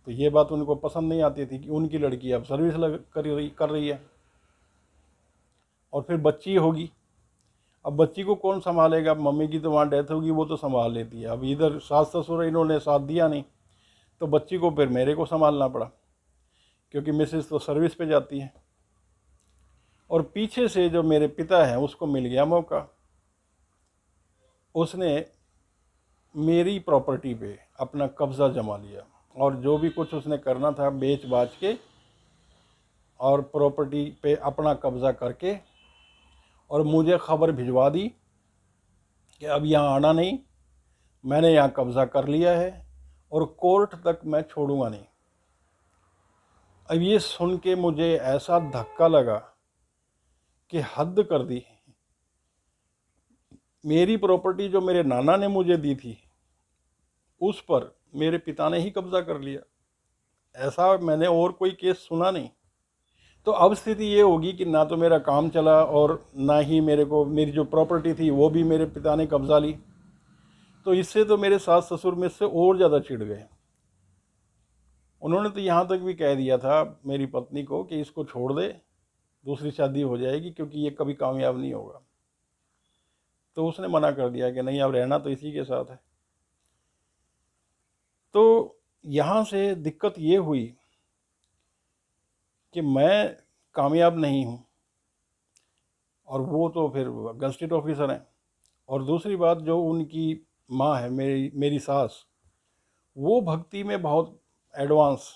तो ये बात उनको पसंद नहीं आती थी कि उनकी लड़की अब सर्विस कर रही है और फिर बच्ची होगी। अब बच्ची को कौन संभालेगा, अब मम्मी की तो वहाँ डेथ होगी, वो तो संभाल लेती है। अब इधर सास ससुर इन्होंने साथ दिया नहीं, तो बच्ची को फिर मेरे को संभालना पड़ा, क्योंकि मिसेस तो सर्विस पे जाती है। और पीछे से जो मेरे पिता हैं उसको मिल गया मौका, उसने मेरी प्रॉपर्टी पे अपना कब्ज़ा जमा लिया, और जो भी कुछ उसने करना था बेच बाच के और प्रॉपर्टी पे अपना कब्ज़ा करके, और मुझे खबर भिजवा दी कि अब यहाँ आना नहीं, मैंने यहाँ कब्ज़ा कर लिया है और कोर्ट तक मैं छोड़ूंगा नहीं। अब ये सुन के मुझे ऐसा धक्का लगा कि हद कर दी। मेरी प्रॉपर्टी जो मेरे नाना ने मुझे दी थी, उस पर मेरे पिता ने ही कब्ज़ा कर लिया। ऐसा मैंने और कोई केस सुना नहीं। तो अब स्थिति ये होगी कि ना तो मेरा काम चला और ना ही मेरी जो प्रॉपर्टी थी वो भी मेरे पिता ने कब्ज़ा ली। तो इससे तो मेरे सास ससुर में से और ज़्यादा चिढ़ गए। उन्होंने तो यहाँ तक भी कह दिया था मेरी पत्नी को कि इसको छोड़ दे, दूसरी शादी हो जाएगी, क्योंकि ये कभी कामयाब नहीं होगा। तो उसने मना कर दिया कि नहीं, अब रहना तो इसी के साथ है। तो यहाँ से दिक्कत ये हुई कि मैं कामयाब नहीं हूँ, और वो तो फिर गज़टेड ऑफिसर हैं। और दूसरी बात, जो उनकी माँ है, मेरी सास, वो भक्ति में बहुत एडवांस,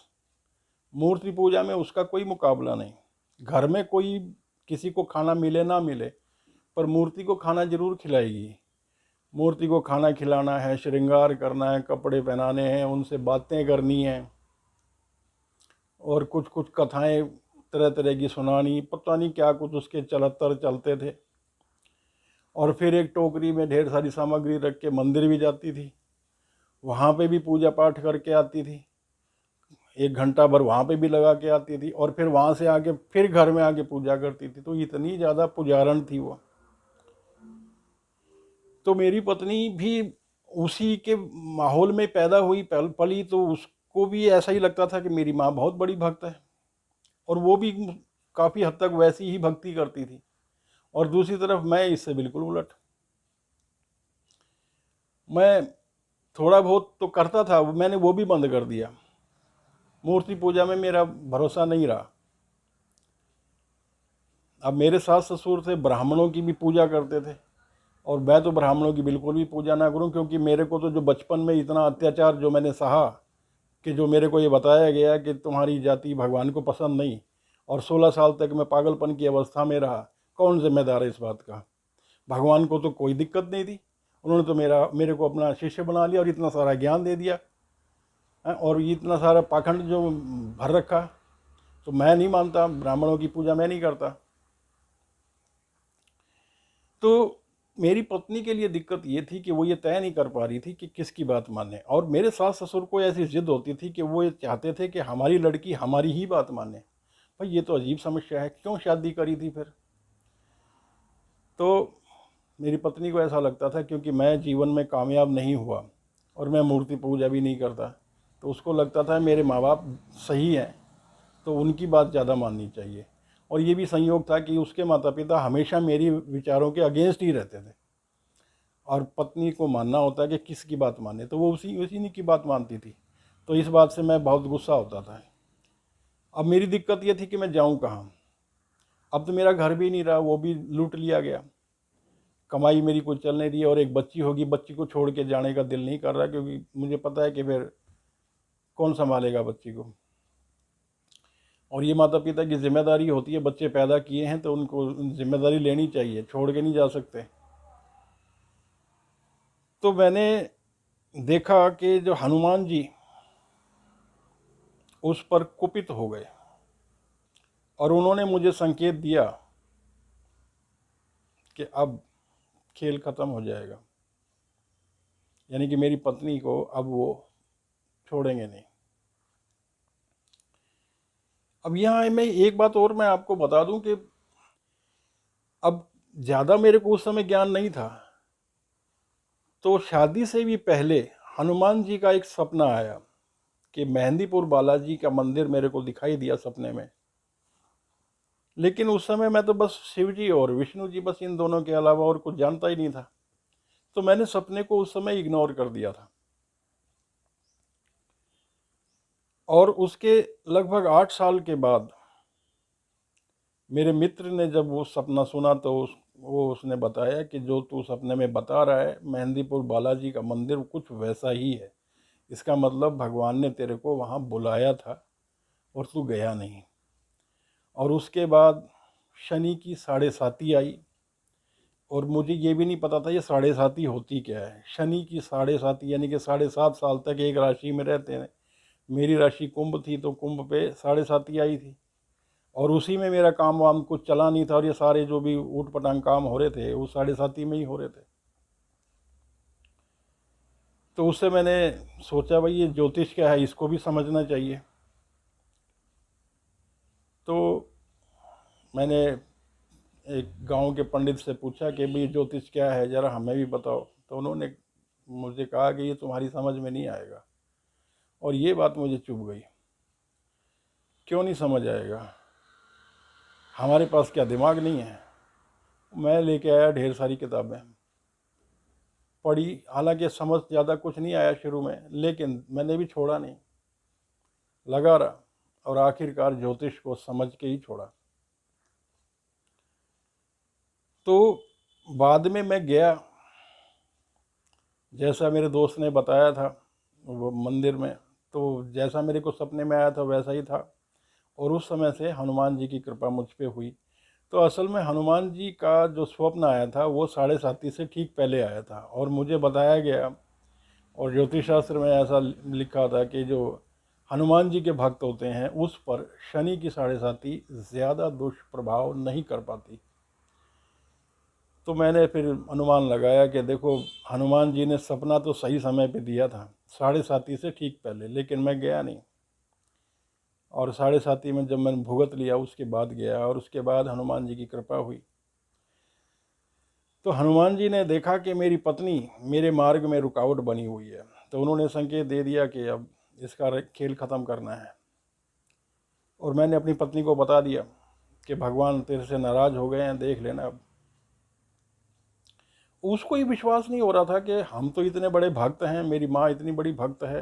मूर्ति पूजा में उसका कोई मुकाबला नहीं। घर में कोई किसी को खाना मिले ना मिले, पर मूर्ति को खाना जरूर खिलाएगी। मूर्ति को खाना खिलाना है, श्रृंगार करना है, कपड़े पहनाने हैं, उनसे बातें करनी हैं, और कुछ कुछ कथाएं तरह तरह की सुनानी, पता नहीं क्या कुछ उसके चलत्तर चलते थे। और फिर एक टोकरी में ढेर सारी सामग्री रख के मंदिर भी जाती थी, वहाँ पे भी पूजा पाठ करके आती थी, 1 घंटा भर वहाँ पे भी लगा के आती थी, और फिर वहाँ से आके फिर घर में आके पूजा करती थी। तो इतनी ज़्यादा पुजारण थी वो। तो मेरी पत्नी भी उसी के माहौल में पैदा हुई, पली, तो उसको भी ऐसा ही लगता था कि मेरी माँ बहुत बड़ी भक्त है, और वो भी काफ़ी हद तक वैसी ही भक्ति करती थी। और दूसरी तरफ मैं इससे बिल्कुल उलट। मैं थोड़ा बहुत तो करता था, मैंने वो भी बंद कर दिया। मूर्ति पूजा में मेरा भरोसा नहीं रहा। अब मेरे सास ससुर थे, ब्राह्मणों की भी पूजा करते थे, और मैं तो ब्राह्मणों की बिल्कुल भी पूजा ना करूं, क्योंकि मेरे को तो जो बचपन में इतना अत्याचार जो मैंने सहा, कि जो मेरे को ये बताया गया कि तुम्हारी जाति भगवान को पसंद नहीं, और 16 साल तक मैं पागलपन की अवस्था में रहा, कौन जिम्मेदार है इस बात का? भगवान को तो कोई दिक्कत नहीं थी, उन्होंने तो मेरे को अपना शिष्य बना लिया और इतना सारा ज्ञान दे दिया, और इतना सारा पाखंड जो भर रखा। तो मैं नहीं मानता, ब्राह्मणों की पूजा मैं नहीं करता। तो मेरी पत्नी के लिए दिक्कत ये थी कि वो ये तय नहीं कर पा रही थी कि किसकी बात माने, और मेरे सास ससुर को ऐसी जिद होती थी कि वो ये चाहते थे कि हमारी लड़की हमारी ही बात माने। भाई ये तो अजीब समस्या है, क्यों शादी करी थी फिर? तो मेरी पत्नी को ऐसा लगता था क्योंकि मैं जीवन में कामयाब नहीं हुआ और मैं मूर्ति पूजा भी नहीं करता, तो उसको लगता था मेरे माँ बाप सही हैं तो उनकी बात ज़्यादा माननी चाहिए। और ये भी संयोग था कि उसके माता पिता हमेशा मेरी विचारों के अगेंस्ट ही रहते थे, और पत्नी को मानना होता है कि किसकी बात माने, तो वो उसी की बात मानती थी। तो इस बात से मैं बहुत गुस्सा होता था। अब मेरी दिक्कत ये थी कि मैं जाऊँ कहाँ? अब तो मेरा घर भी नहीं रहा, वो भी लूट लिया गया, कमाई मेरी कुछ चल नहीं रही है, और एक बच्ची होगी, बच्ची को छोड़ के जाने का दिल नहीं कर रहा, क्योंकि मुझे पता है कि फिर कौन संभालेगा बच्ची को। और ये माता पिता की जिम्मेदारी होती है, बच्चे पैदा किए हैं तो उनको जिम्मेदारी लेनी चाहिए, छोड़ के नहीं जा सकते। तो मैंने देखा कि जो हनुमान जी उस पर कुपित हो गए, और उन्होंने मुझे संकेत दिया कि अब खेल खत्म हो जाएगा, यानी कि मेरी पत्नी को अब वो छोड़ेंगे नहीं। अब यहाँ मैं एक बात और मैं आपको बता दूं कि अब ज़्यादा मेरे को उस समय ज्ञान नहीं था, तो शादी से भी पहले हनुमान जी का एक सपना आया कि मेहंदीपुर बालाजी का मंदिर मेरे को दिखाई दिया सपने में। लेकिन उस समय मैं तो बस शिव जी और विष्णु जी, बस इन दोनों के अलावा और कुछ जानता ही नहीं था, तो मैंने सपने को उस समय इग्नोर कर दिया था। और उसके लगभग 8 साल के बाद मेरे मित्र ने जब वो सपना सुना तो उसने बताया कि जो तू सपने में बता रहा है मेहंदीपुर बालाजी का मंदिर कुछ वैसा ही है, इसका मतलब भगवान ने तेरे को वहाँ बुलाया था और तू गया नहीं। और उसके बाद शनि की 7.5 आई, और मुझे ये भी नहीं पता था ये 7.5 होती क्या है। शनि की 7.5 यानी कि 7.5 साल तक एक राशि में रहते हैं। मेरी राशि कुंभ थी तो कुंभ पे 7.5 आई थी, और उसी में मेरा काम वाम कुछ चला नहीं था, और ये सारे जो भी ऊट पटांग काम हो रहे थे वो 7.5 में ही हो रहे थे। तो उससे मैंने सोचा भाई ये ज्योतिष क्या है, इसको भी समझना चाहिए। तो मैंने एक गांव के पंडित से पूछा कि भाई ज्योतिष क्या है, ज़रा हमें भी बताओ। तो उन्होंने मुझे कहा कि ये तुम्हारी समझ में नहीं आएगा, और ये बात मुझे चुभ गई। क्यों नहीं समझ आएगा? हमारे पास क्या दिमाग नहीं है? मैं लेके आया ढेर सारी किताबें पढ़ी, हालांकि समझ ज़्यादा कुछ नहीं आया शुरू में, लेकिन मैंने भी छोड़ा नहीं, लगा रहा, और आखिरकार ज्योतिष को समझ के ही छोड़ा। तो बाद में मैं गया, जैसा मेरे दोस्त ने बताया था वो मंदिर में, तो जैसा मेरे को सपने में आया था वैसा ही था, और उस समय से हनुमान जी की कृपा मुझ पे हुई। तो असल में हनुमान जी का जो स्वप्न आया था वो 7.5 से ठीक पहले आया था, और मुझे बताया गया, और ज्योतिष शास्त्र में ऐसा लिखा था कि जो हनुमान जी के भक्त होते हैं उस पर शनि की 7.5 ज़्यादा दुष्प्रभाव नहीं कर पाती। तो मैंने फिर अनुमान लगाया कि देखो हनुमान जी ने सपना तो सही समय पे दिया था 7.5 से ठीक पहले, लेकिन मैं गया नहीं, और 7.5 में जब मैंने भुगत लिया उसके बाद गया, और उसके बाद हनुमान जी की कृपा हुई। तो हनुमान जी ने देखा कि मेरी पत्नी मेरे मार्ग में रुकावट बनी हुई है, तो उन्होंने संकेत दे दिया कि अब इसका खेल ख़त्म करना है। और मैंने अपनी पत्नी को बता दिया कि भगवान तेरे से नाराज़ हो गए हैं, देख लेना अब। उसको ही विश्वास नहीं हो रहा था कि हम तो इतने बड़े भक्त हैं, मेरी माँ इतनी बड़ी भक्त है,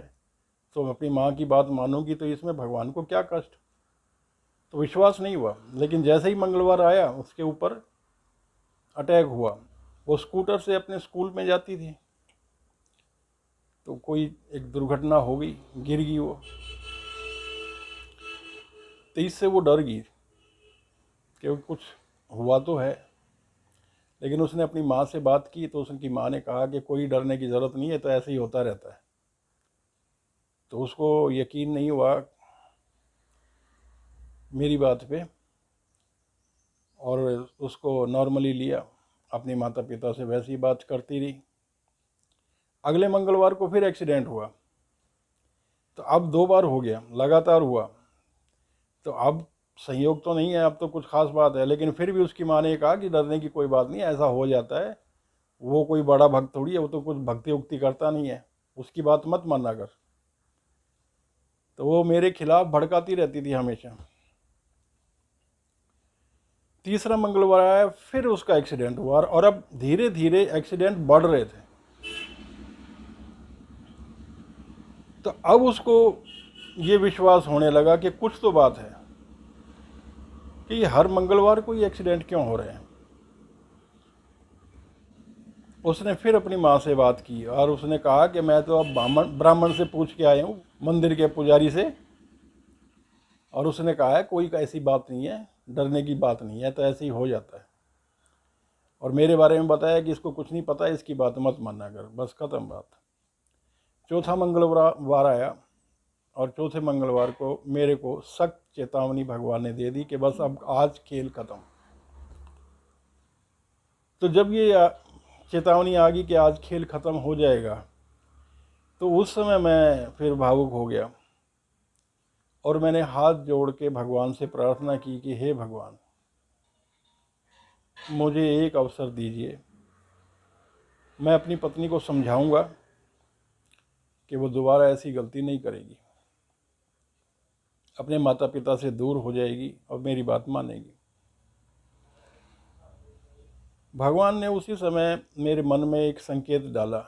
तो अपनी माँ की बात मानूंगी तो इसमें भगवान को क्या कष्ट। तो विश्वास नहीं हुआ। लेकिन जैसे ही मंगलवार आया उसके ऊपर अटैक हुआ। वो स्कूटर से अपने स्कूल में जाती थी तो कोई एक दुर्घटना हो गई, गिर गई वो। तो इससे वो डर गई कि कुछ हुआ तो है। लेकिन उसने अपनी माँ से बात की तो उसकी माँ ने कहा कि कोई डरने की ज़रूरत नहीं है, तो ऐसे ही होता रहता है। तो उसको यकीन नहीं हुआ मेरी बात पे और उसको नॉर्मली लिया, अपने माता पिता से वैसी बात करती रही। अगले मंगलवार को फिर एक्सीडेंट हुआ। तो अब 2 बार हो गया, लगातार हुआ। तो अब संयोग तो नहीं है, अब तो कुछ खास बात है। लेकिन फिर भी उसकी माँ ने कहा कि डरने की कोई बात नहीं, ऐसा हो जाता है, वो कोई बड़ा भक्त थोड़ी है, वो तो कुछ भक्ति उक्ति करता नहीं है, उसकी बात मत माना कर। तो वो मेरे खिलाफ भड़काती रहती थी हमेशा। तीसरा मंगलवार आया, फिर उसका एक्सीडेंट हुआ और अब धीरे धीरे एक्सीडेंट बढ़ रहे थे। तो अब उसको ये विश्वास होने लगा कि कुछ तो बात है कि हर मंगलवार को ये एक्सीडेंट क्यों हो रहे हैं। उसने फिर अपनी माँ से बात की और उसने कहा कि मैं तो अब ब्राह्मण से पूछ के आया हूँ, मंदिर के पुजारी से। और उसने कहा है कोई ऐसी बात नहीं है, डरने की बात नहीं है, तो ऐसे ही हो जाता है। और मेरे बारे में बताया कि इसको कुछ नहीं पता, इसकी बात मत मानना कर, बस ख़त्म बात। चौथा मंगलवार आया और चौथे मंगलवार को मेरे को सख्त चेतावनी भगवान ने दे दी कि बस अब आज खेल ख़त्म। तो जब ये चेतावनी आ गई कि आज खेल ख़त्म हो जाएगा, तो उस समय मैं फिर भावुक हो गया और मैंने हाथ जोड़ के भगवान से प्रार्थना की कि हे भगवान, मुझे एक अवसर दीजिए, मैं अपनी पत्नी को समझाऊंगा कि वो दोबारा ऐसी गलती नहीं करेगी, अपने माता पिता से दूर हो जाएगी और मेरी बात मानेगी। भगवान ने उसी समय मेरे मन में एक संकेत डाला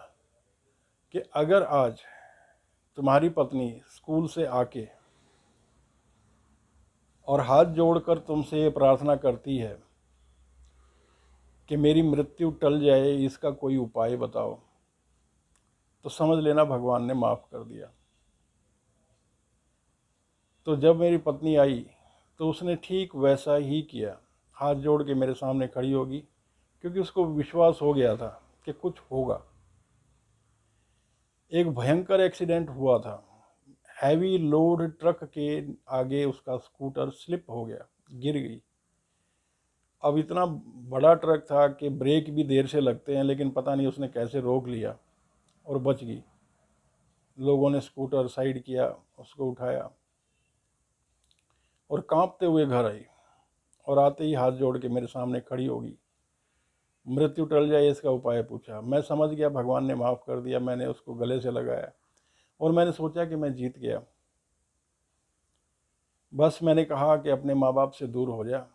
कि अगर आज तुम्हारी पत्नी स्कूल से आके और हाथ जोड़कर तुमसे ये प्रार्थना करती है कि मेरी मृत्यु टल जाए, इसका कोई उपाय बताओ, तो समझ लेना भगवान ने माफ़ कर दिया। तो जब मेरी पत्नी आई तो उसने ठीक वैसा ही किया, हाथ जोड़ के मेरे सामने खड़ी होगी, क्योंकि उसको विश्वास हो गया था कि कुछ होगा। एक भयंकर एक्सीडेंट हुआ था, हैवी लोड ट्रक के आगे उसका स्कूटर स्लिप हो गया, गिर गई। अब इतना बड़ा ट्रक था कि ब्रेक भी देर से लगते हैं, लेकिन पता नहीं उसने कैसे रोक लिया और बच गई। लोगों ने स्कूटर साइड किया, उसको उठाया और कांपते हुए घर आई और आते ही हाथ जोड़ के मेरे सामने खड़ी होगी। मृत्यु टल जाए इसका उपाय पूछा। मैं समझ गया भगवान ने माफ़ कर दिया। मैंने उसको गले से लगाया और मैंने सोचा कि मैं जीत गया। बस मैंने कहा कि अपने माँ बाप से दूर हो जा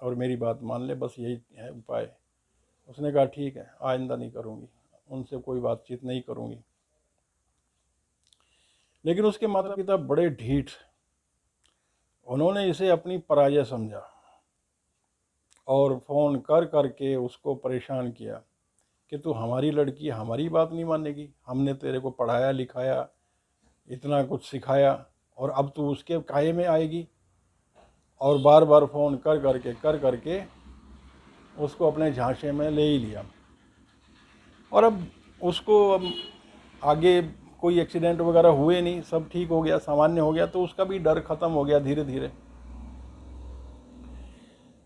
और मेरी बात मान ले, बस यही है उपाय। उसने कहा ठीक है, आइंदा नहीं करूँगी, उनसे कोई बातचीत नहीं करूँगी। लेकिन उसके माता पिता बड़े ढीठ, उन्होंने इसे अपनी पराजय समझा और फ़ोन कर कर के उसको परेशान किया कि तू हमारी लड़की, हमारी बात नहीं मानेगी, हमने तेरे को पढ़ाया लिखाया, इतना कुछ सिखाया, और अब तू उसके काहे में आएगी। और बार बार फ़ोन कर करके उसको अपने झांसे में ले ही लिया। और अब उसको अब आगे कोई एक्सीडेंट वगैरह हुए नहीं, सब ठीक हो गया, सामान्य हो गया, तो उसका भी डर ख़त्म हो गया धीरे धीरे।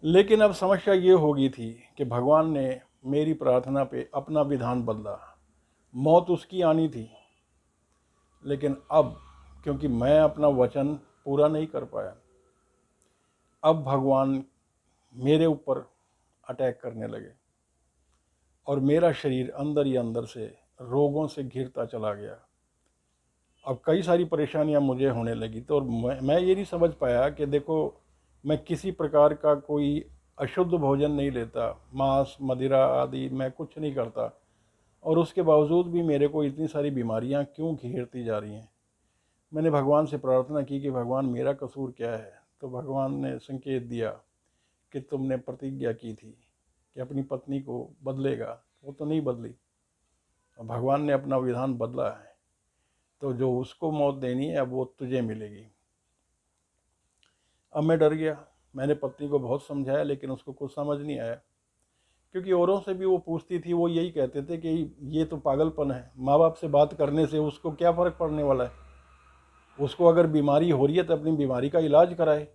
लेकिन अब समस्या ये हो गई थी कि भगवान ने मेरी प्रार्थना पे अपना विधान बदला। मौत उसकी आनी थी, लेकिन अब क्योंकि मैं अपना वचन पूरा नहीं कर पाया, अब भगवान मेरे ऊपर अटैक करने लगे और मेरा शरीर अंदर ही अंदर से रोगों से घिरता चला गया। अब कई सारी परेशानियां मुझे होने लगी। तो मैं ये नहीं समझ पाया कि देखो, मैं किसी प्रकार का कोई अशुद्ध भोजन नहीं लेता, मांस मदिरा आदि मैं कुछ नहीं करता, और उसके बावजूद भी मेरे को इतनी सारी बीमारियां क्यों घेरती जा रही हैं। मैंने भगवान से प्रार्थना की कि भगवान मेरा कसूर क्या है। तो भगवान ने संकेत दिया कि तुमने प्रतिज्ञा की थी कि अपनी पत्नी को बदलेगा, वो तो नहीं बदली, और भगवान ने अपना विधान बदला है, तो जो उसको मौत देनी है अब वो तुझे मिलेगी। अब मैं डर गया। मैंने पत्नी को बहुत समझाया लेकिन उसको कुछ समझ नहीं आया, क्योंकि औरों से भी वो पूछती थी, वो यही कहते थे कि ये तो पागलपन है, माँ बाप से बात करने से उसको क्या फ़र्क पड़ने वाला है, उसको अगर बीमारी हो रही है तो अपनी बीमारी का इलाज कराए,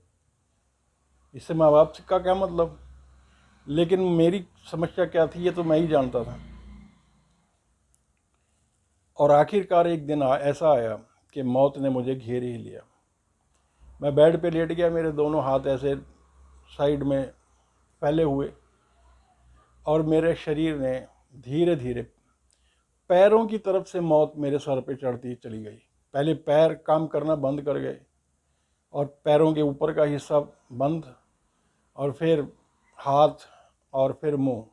इससे माँ बाप का क्या मतलब। लेकिन मेरी समस्या क्या थी ये तो मैं ही जानता था। और आखिरकार एक दिन ऐसा आया कि मौत ने मुझे घेर ही लिया। मैं बेड पे लेट गया, मेरे दोनों हाथ ऐसे साइड में फैले हुए, और मेरे शरीर ने धीरे धीरे पैरों की तरफ से मौत मेरे सर पे चढ़ती चली गई। पहले पैर काम करना बंद कर गए और पैरों के ऊपर का हिस्सा बंद, और फिर हाथ, और फिर मुंह,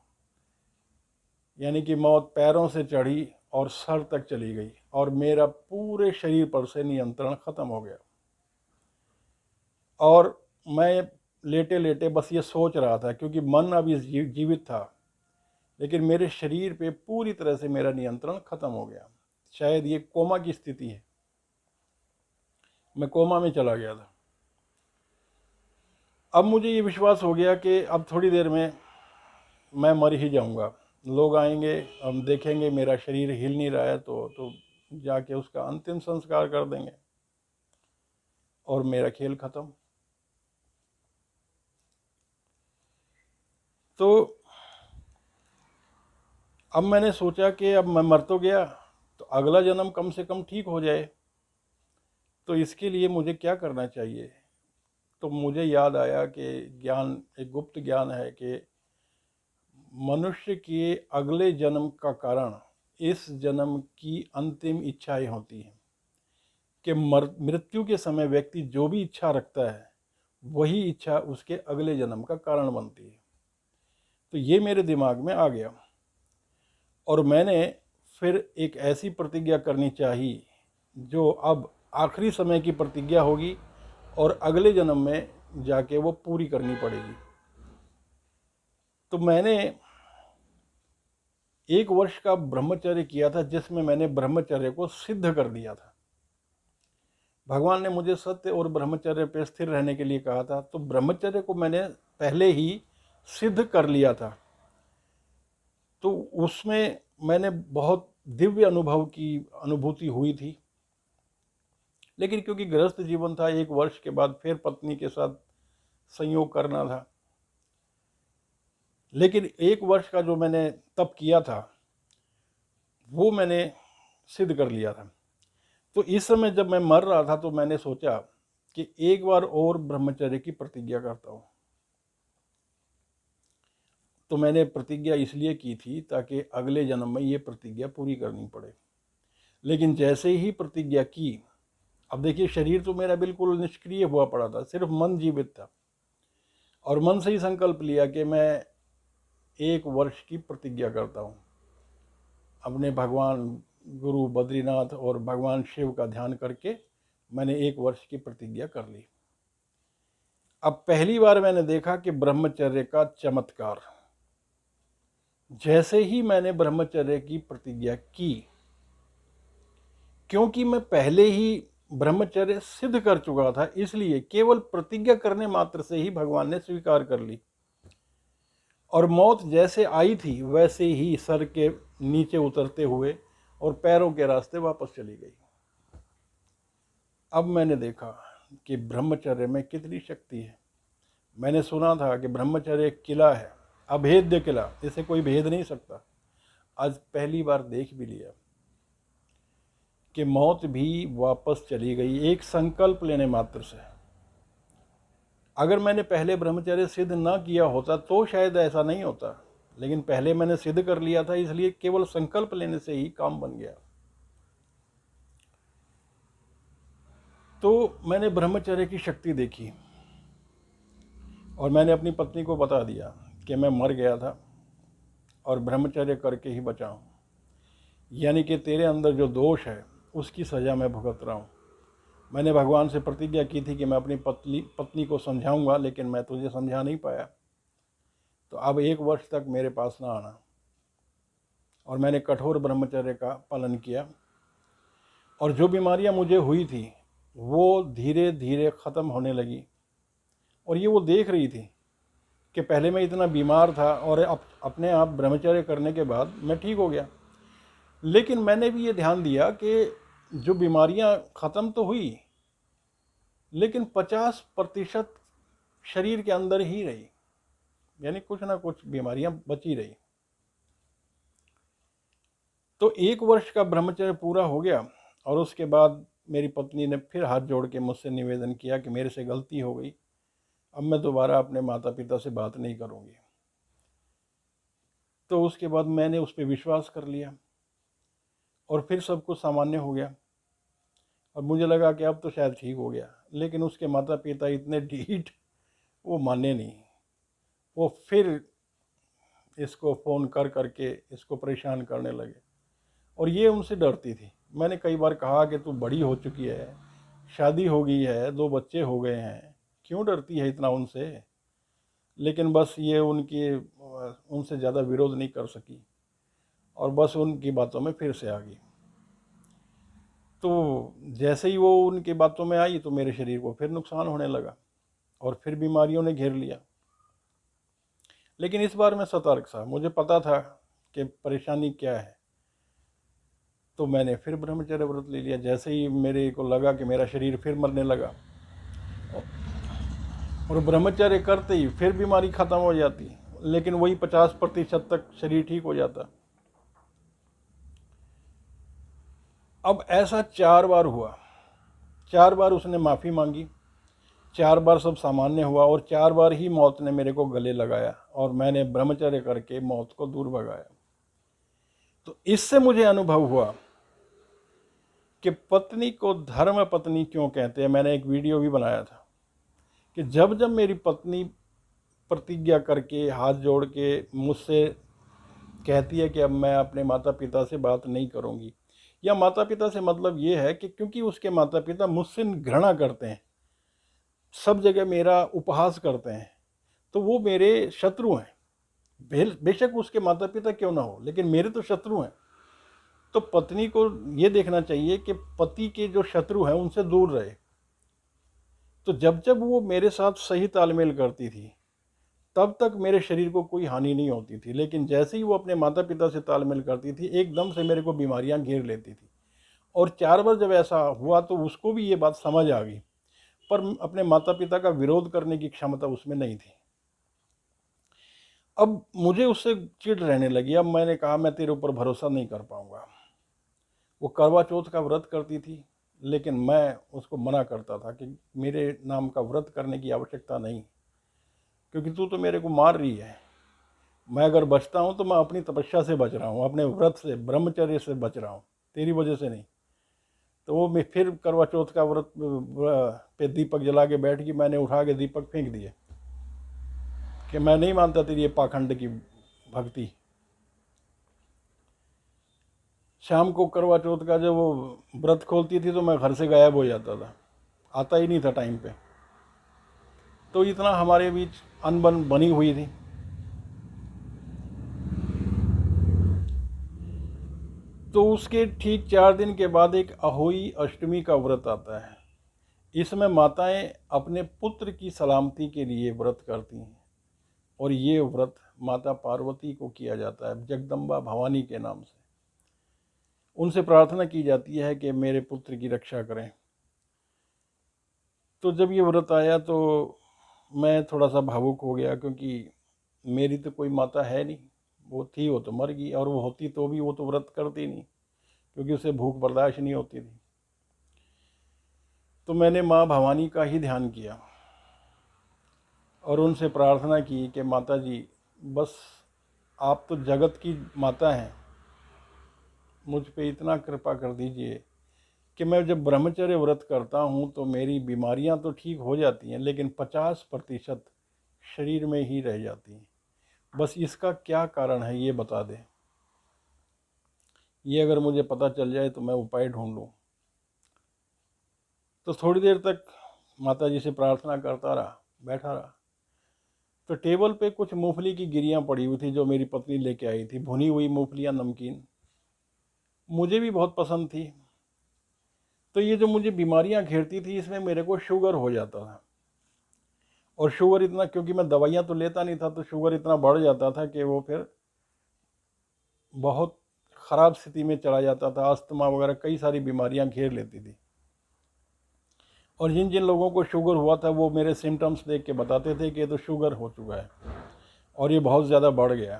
यानी कि मौत पैरों से चढ़ी और सर तक चली गई, और मेरा पूरे शरीर पर से नियंत्रण ख़त्म हो गया। और मैं लेटे लेटे बस ये सोच रहा था, क्योंकि मन अभी जीवित था, लेकिन मेरे शरीर पे पूरी तरह से मेरा नियंत्रण ख़त्म हो गया। शायद ये कोमा की स्थिति है, मैं कोमा में चला गया था। अब मुझे ये विश्वास हो गया कि अब थोड़ी देर में मैं मर ही जाऊंगा। लोग आएंगे, हम देखेंगे मेरा शरीर हिल नहीं रहा है, तो जाके उसका अंतिम संस्कार कर देंगे और मेरा खेल ख़त्म। तो अब मैंने सोचा कि अब मैं मर तो गया, तो अगला जन्म कम से कम ठीक हो जाए, तो इसके लिए मुझे क्या करना चाहिए। तो मुझे याद आया कि ज्ञान, एक गुप्त ज्ञान है कि मनुष्य के अगले जन्म का कारण इस जन्म की अंतिम इच्छाएं होती हैं, कि मृत्यु के समय व्यक्ति जो भी इच्छा रखता है वही इच्छा उसके अगले जन्म का कारण बनती है। तो ये मेरे दिमाग में आ गया, और मैंने फिर एक ऐसी प्रतिज्ञा करनी चाहिए जो अब आखिरी समय की प्रतिज्ञा होगी और अगले जन्म में जाके वो पूरी करनी पड़ेगी। तो मैंने 1 वर्ष का ब्रह्मचर्य किया था, जिसमें मैंने ब्रह्मचर्य को सिद्ध कर दिया था। भगवान ने मुझे सत्य और ब्रह्मचर्य पे स्थिर रहने के लिए कहा था, तो ब्रह्मचर्य को मैंने पहले ही सिद्ध कर लिया था। तो उसमें मैंने बहुत दिव्य अनुभूति हुई थी। लेकिन क्योंकि गृहस्थ जीवन था, 1 वर्ष के बाद फिर पत्नी के साथ संयोग करना था। लेकिन 1 वर्ष का जो मैंने तप किया था वो मैंने सिद्ध कर लिया था। तो इस समय जब मैं मर रहा था तो मैंने सोचा कि एक बार और ब्रह्मचर्य की प्रतिज्ञा करता हूँ। तो मैंने प्रतिज्ञा इसलिए की थी ताकि अगले जन्म में ये प्रतिज्ञा पूरी करनी पड़े। लेकिन जैसे ही प्रतिज्ञा की, अब देखिए शरीर तो मेरा बिल्कुल निष्क्रिय हुआ पड़ा था, सिर्फ मन जीवित था, और मन से ही संकल्प लिया कि मैं 1 वर्ष की प्रतिज्ञा करता हूँ। अपने भगवान गुरु बद्रीनाथ और भगवान शिव का ध्यान करके मैंने 1 वर्ष की प्रतिज्ञा कर ली। अब पहली बार मैंने देखा कि ब्रह्मचर्य का चमत्कार। जैसे ही मैंने ब्रह्मचर्य की प्रतिज्ञा की, क्योंकि मैं पहले ही ब्रह्मचर्य सिद्ध कर चुका था, इसलिए केवल प्रतिज्ञा करने मात्र से ही भगवान ने स्वीकार कर ली, और मौत जैसे आई थी वैसे ही सर के नीचे उतरते हुए और पैरों के रास्ते वापस चली गई। अब मैंने देखा कि ब्रह्मचर्य में कितनी शक्ति है। मैंने सुना था कि ब्रह्मचर्य एक किला है, अभेद्य किला, इसे कोई भेद नहीं सकता। आज पहली बार देख भी लिया कि मौत भी वापस चली गई एक संकल्प लेने मात्र से। अगर मैंने पहले ब्रह्मचर्य सिद्ध ना किया होता तो शायद ऐसा नहीं होता, लेकिन पहले मैंने सिद्ध कर लिया था, इसलिए केवल संकल्प लेने से ही काम बन गया। तो मैंने ब्रह्मचर्य की शक्ति देखी, और मैंने अपनी पत्नी को बता दिया कि मैं मर गया था और ब्रह्मचर्य करके ही बचा हूँ, यानी कि तेरे अंदर जो दोष है उसकी सज़ा मैं भुगत रहा हूँ। मैंने भगवान से प्रतिज्ञा की थी कि मैं अपनी पत्नी को समझाऊंगा, लेकिन मैं तुझे समझा नहीं पाया, तो अब 1 वर्ष तक मेरे पास ना आना। और मैंने कठोर ब्रह्मचर्य का पालन किया, और जो बीमारियां मुझे हुई थी वो धीरे धीरे ख़त्म होने लगी। और ये वो देख रही थी कि पहले मैं इतना बीमार था और अपने आप ब्रह्मचर्य करने के बाद मैं ठीक हो गया। लेकिन मैंने भी ये ध्यान दिया कि जो बीमारियां ख़त्म तो हुई, लेकिन 50% शरीर के अंदर ही रही, यानी कुछ ना कुछ बीमारियां बची रही। तो 1 वर्ष का ब्रह्मचर्य पूरा हो गया, और उसके बाद मेरी पत्नी ने फिर हाथ जोड़ के मुझसे निवेदन किया कि मेरे से गलती हो गई, अब मैं दोबारा अपने माता पिता से बात नहीं करूँगी। तो उसके बाद मैंने उस पर विश्वास कर लिया, और फिर सब कुछ सामान्य हो गया, और मुझे लगा कि अब तो शायद ठीक हो गया। लेकिन उसके माता पिता इतने ढीठ, वो माने नहीं। वो फिर इसको फ़ोन कर करके इसको परेशान करने लगे, और ये उनसे डरती थी। मैंने कई बार कहा कि तू बड़ी हो चुकी है, शादी हो गई है, 2 बच्चे हो गए हैं, क्यों डरती है इतना उनसे। लेकिन बस ये उनसे ज़्यादा विरोध नहीं कर सकी, और बस उनकी बातों में फिर से आ गई। तो जैसे ही वो उनकी बातों में आई तो मेरे शरीर को फिर नुकसान होने लगा, और फिर बीमारियों ने घेर लिया। लेकिन इस बार मैं सतर्क था, मुझे पता था कि परेशानी क्या है। तो मैंने फिर ब्रह्मचर्य व्रत ले लिया। जैसे ही मेरे को लगा कि मेरा शरीर फिर मरने लगा, और ब्रह्मचर्य करते ही फिर बीमारी ख़त्म हो जाती, लेकिन वही 50% तक शरीर ठीक हो जाता। अब ऐसा 4 बार हुआ। 4 बार उसने माफ़ी मांगी, 4 बार सब सामान्य हुआ, और 4 बार ही मौत ने मेरे को गले लगाया, और मैंने ब्रह्मचर्य करके मौत को दूर भगाया। तो इससे मुझे अनुभव हुआ कि पत्नी को धर्म पत्नी क्यों कहते हैं। मैंने एक वीडियो भी बनाया था कि जब जब मेरी पत्नी प्रतिज्ञा करके हाथ जोड़ के मुझसे कहती है कि अब मैं अपने माता पिता से बात नहीं करूँगी, या माता पिता से मतलब ये है कि क्योंकि उसके माता पिता मुझसे घृणा करते हैं, सब जगह मेरा उपहास करते हैं, तो वो मेरे शत्रु हैं। बेशक उसके माता पिता क्यों ना हो, लेकिन मेरे तो शत्रु हैं। तो पत्नी को ये देखना चाहिए कि पति के जो शत्रु हैं उनसे दूर रहे। तो जब जब वो मेरे साथ सही तालमेल करती थी, तब तक मेरे शरीर को कोई हानि नहीं होती थी। लेकिन जैसे ही वो अपने माता पिता से तालमेल करती थी, एकदम से मेरे को बीमारियां घेर लेती थी। और 4 बार जब ऐसा हुआ तो उसको भी ये बात समझ आ गई, पर अपने माता पिता का विरोध करने की क्षमता उसमें नहीं थी। अब मुझे उससे चिढ़ रहने लगी। अब मैंने कहा मैं तेरे ऊपर भरोसा नहीं कर पाऊंगा। वो करवा चौथ का व्रत करती थी, लेकिन मैं उसको मना करता था कि मेरे नाम का व्रत करने की आवश्यकता नहीं, क्योंकि तू तो मेरे को मार रही है। मैं अगर बचता हूँ तो मैं अपनी तपस्या से बच रहा हूँ, अपने व्रत से, ब्रह्मचर्य से बच रहा हूँ, तेरी वजह से नहीं। तो वो मैं फिर करवा चौथ का व्रत पे दीपक जला के बैठ गई। मैंने उठा के दीपक फेंक दिए कि मैं नहीं मानता तेरी ये पाखंड की भक्ति। शाम को करवा चौथ का जब वो व्रत खोलती थी तो मैं घर से गायब हो जाता था, आता ही नहीं था टाइम पे। तो इतना हमारे बीच अनबन बनी हुई थी। तो उसके ठीक 4 दिन के बाद एक अहोई अष्टमी का व्रत आता है। इसमें माताएं अपने पुत्र की सलामती के लिए व्रत करती हैं, और ये व्रत माता पार्वती को किया जाता है, जगदम्बा भवानी के नाम से। उनसे प्रार्थना की जाती है कि मेरे पुत्र की रक्षा करें। तो जब ये व्रत आया तो मैं थोड़ा सा भावुक हो गया, क्योंकि मेरी तो कोई माता है नहीं। वो थी, वो तो मर गई, और वो होती तो भी वो तो व्रत करती नहीं, क्योंकि उसे भूख बर्दाश्त नहीं होती थी। तो मैंने माँ भवानी का ही ध्यान किया, और उनसे प्रार्थना की कि माता जी, बस आप तो जगत की माता हैं, मुझ पे इतना कृपा कर दीजिए कि मैं जब ब्रह्मचर्य व्रत करता हूँ तो मेरी बीमारियाँ तो ठीक हो जाती हैं, लेकिन 50% शरीर में ही रह जाती हैं। बस इसका क्या कारण है ये बता दें। ये अगर मुझे पता चल जाए तो मैं उपाय ढूंढ लूँ। तो थोड़ी देर तक माता जी से प्रार्थना करता रहा, बैठा रहा। तो टेबल पे कुछ मूंगफली की गिरियां पड़ी हुई थी जो मेरी पत्नी लेके आई थी, भुनी हुई मूंगफलियां, नमकीन, मुझे भी बहुत पसंद थी। तो ये जो मुझे बीमारियां घेरती थी, इसमें मेरे को शुगर हो जाता था। और शुगर इतना, क्योंकि मैं दवाइयाँ तो लेता नहीं था, तो शुगर इतना बढ़ जाता था कि वो फिर बहुत ख़राब स्थिति में चला जाता था। अस्थमा वगैरह कई सारी बीमारियां घेर लेती थी। और जिन जिन लोगों को शुगर हुआ था वो मेरे सिम्टम्स देख के बताते थे कि ये तो शुगर हो चुका है और ये बहुत ज़्यादा बढ़ गया।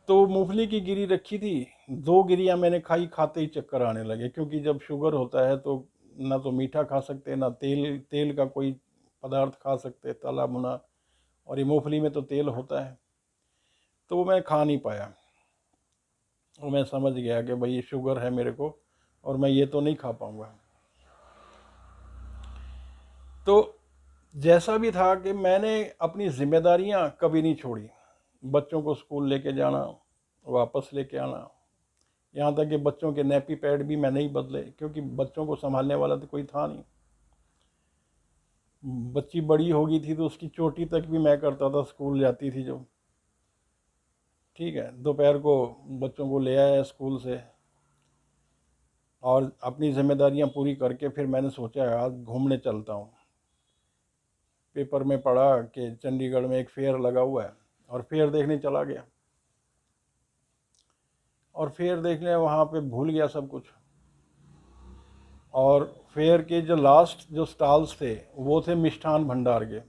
तो मूंगफली की गिरी रखी थी, 2 गिरियां मैंने खाई, खाते ही चक्कर आने लगे। क्योंकि जब शुगर होता है तो ना तो मीठा खा सकते, ना तेल का कोई पदार्थ खा सकते, तला भुना, और ये मूंगफली में तो तेल होता है। तो वो मैं खा नहीं पाया और मैं समझ गया कि भाई ये शुगर है मेरे को और मैं ये तो नहीं खा पाऊँगा। तो जैसा भी था कि मैंने अपनी जिम्मेदारियां कभी नहीं छोड़ी। बच्चों को स्कूल लेके जाना, वापस लेके आना, यहाँ तक कि बच्चों के नैपी पैड भी मैं नहीं बदले, क्योंकि बच्चों को संभालने वाला तो कोई था नहीं। बच्ची बड़ी हो गई थी तो उसकी चोटी तक भी मैं करता था, स्कूल जाती थी जो, ठीक है। दोपहर को बच्चों को ले आया स्कूल से और अपनी जिम्मेदारियां पूरी करके फिर मैंने सोचा आज घूमने चलता हूँ। पेपर में पढ़ा कि चंडीगढ़ में एक फेयर लगा हुआ है और फेयर देखने चला गया। और फेयर देखने वहाँ पे भूल गया सब कुछ। और फेयर के जो लास्ट जो स्टॉल्स थे वो थे मिष्ठान भंडार के,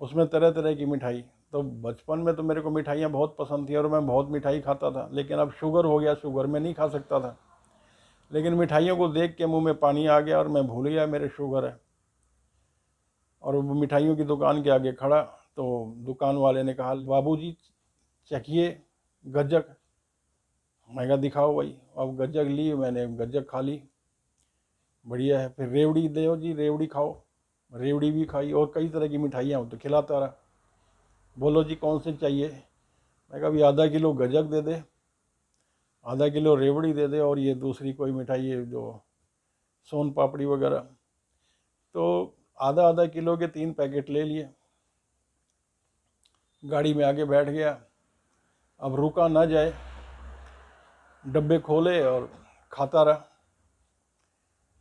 उसमें तरह तरह की मिठाई। तो बचपन में तो मेरे को मिठाइयाँ बहुत पसंद थी और मैं बहुत मिठाई खाता था, लेकिन अब शुगर हो गया, शुगर में नहीं खा सकता था। लेकिन मिठाइयों को देख के मुंह में पानी आ गया और मैं भूल गया मेरे शुगर है। और वो मिठाइयों की दुकान के आगे खड़ा तो दुकान वाले ने कहा, बाबूजी चखिए गज्जक। मैं कहा दिखाओ भाई। अब गज्जक ली, मैंने गज्जक खा ली, बढ़िया है। फिर रेवड़ी दो जी, रेवड़ी खाओ, रेवड़ी भी खाई और कई तरह की मिठाइयाँ तो खिलाता रहा। बोलो जी कौन से चाहिए। मैं कहा अभी आधा किलो गज्जक दे दे, आधा किलो रेवड़ी दे दे, और ये दूसरी कोई मिठाई है जो सोन पापड़ी वगैरह। तो आधा आधा किलो के 3 पैकेट ले लिए, गाड़ी में आगे बैठ गया। अब रुका ना जाए, डब्बे खोले और खाता रहा।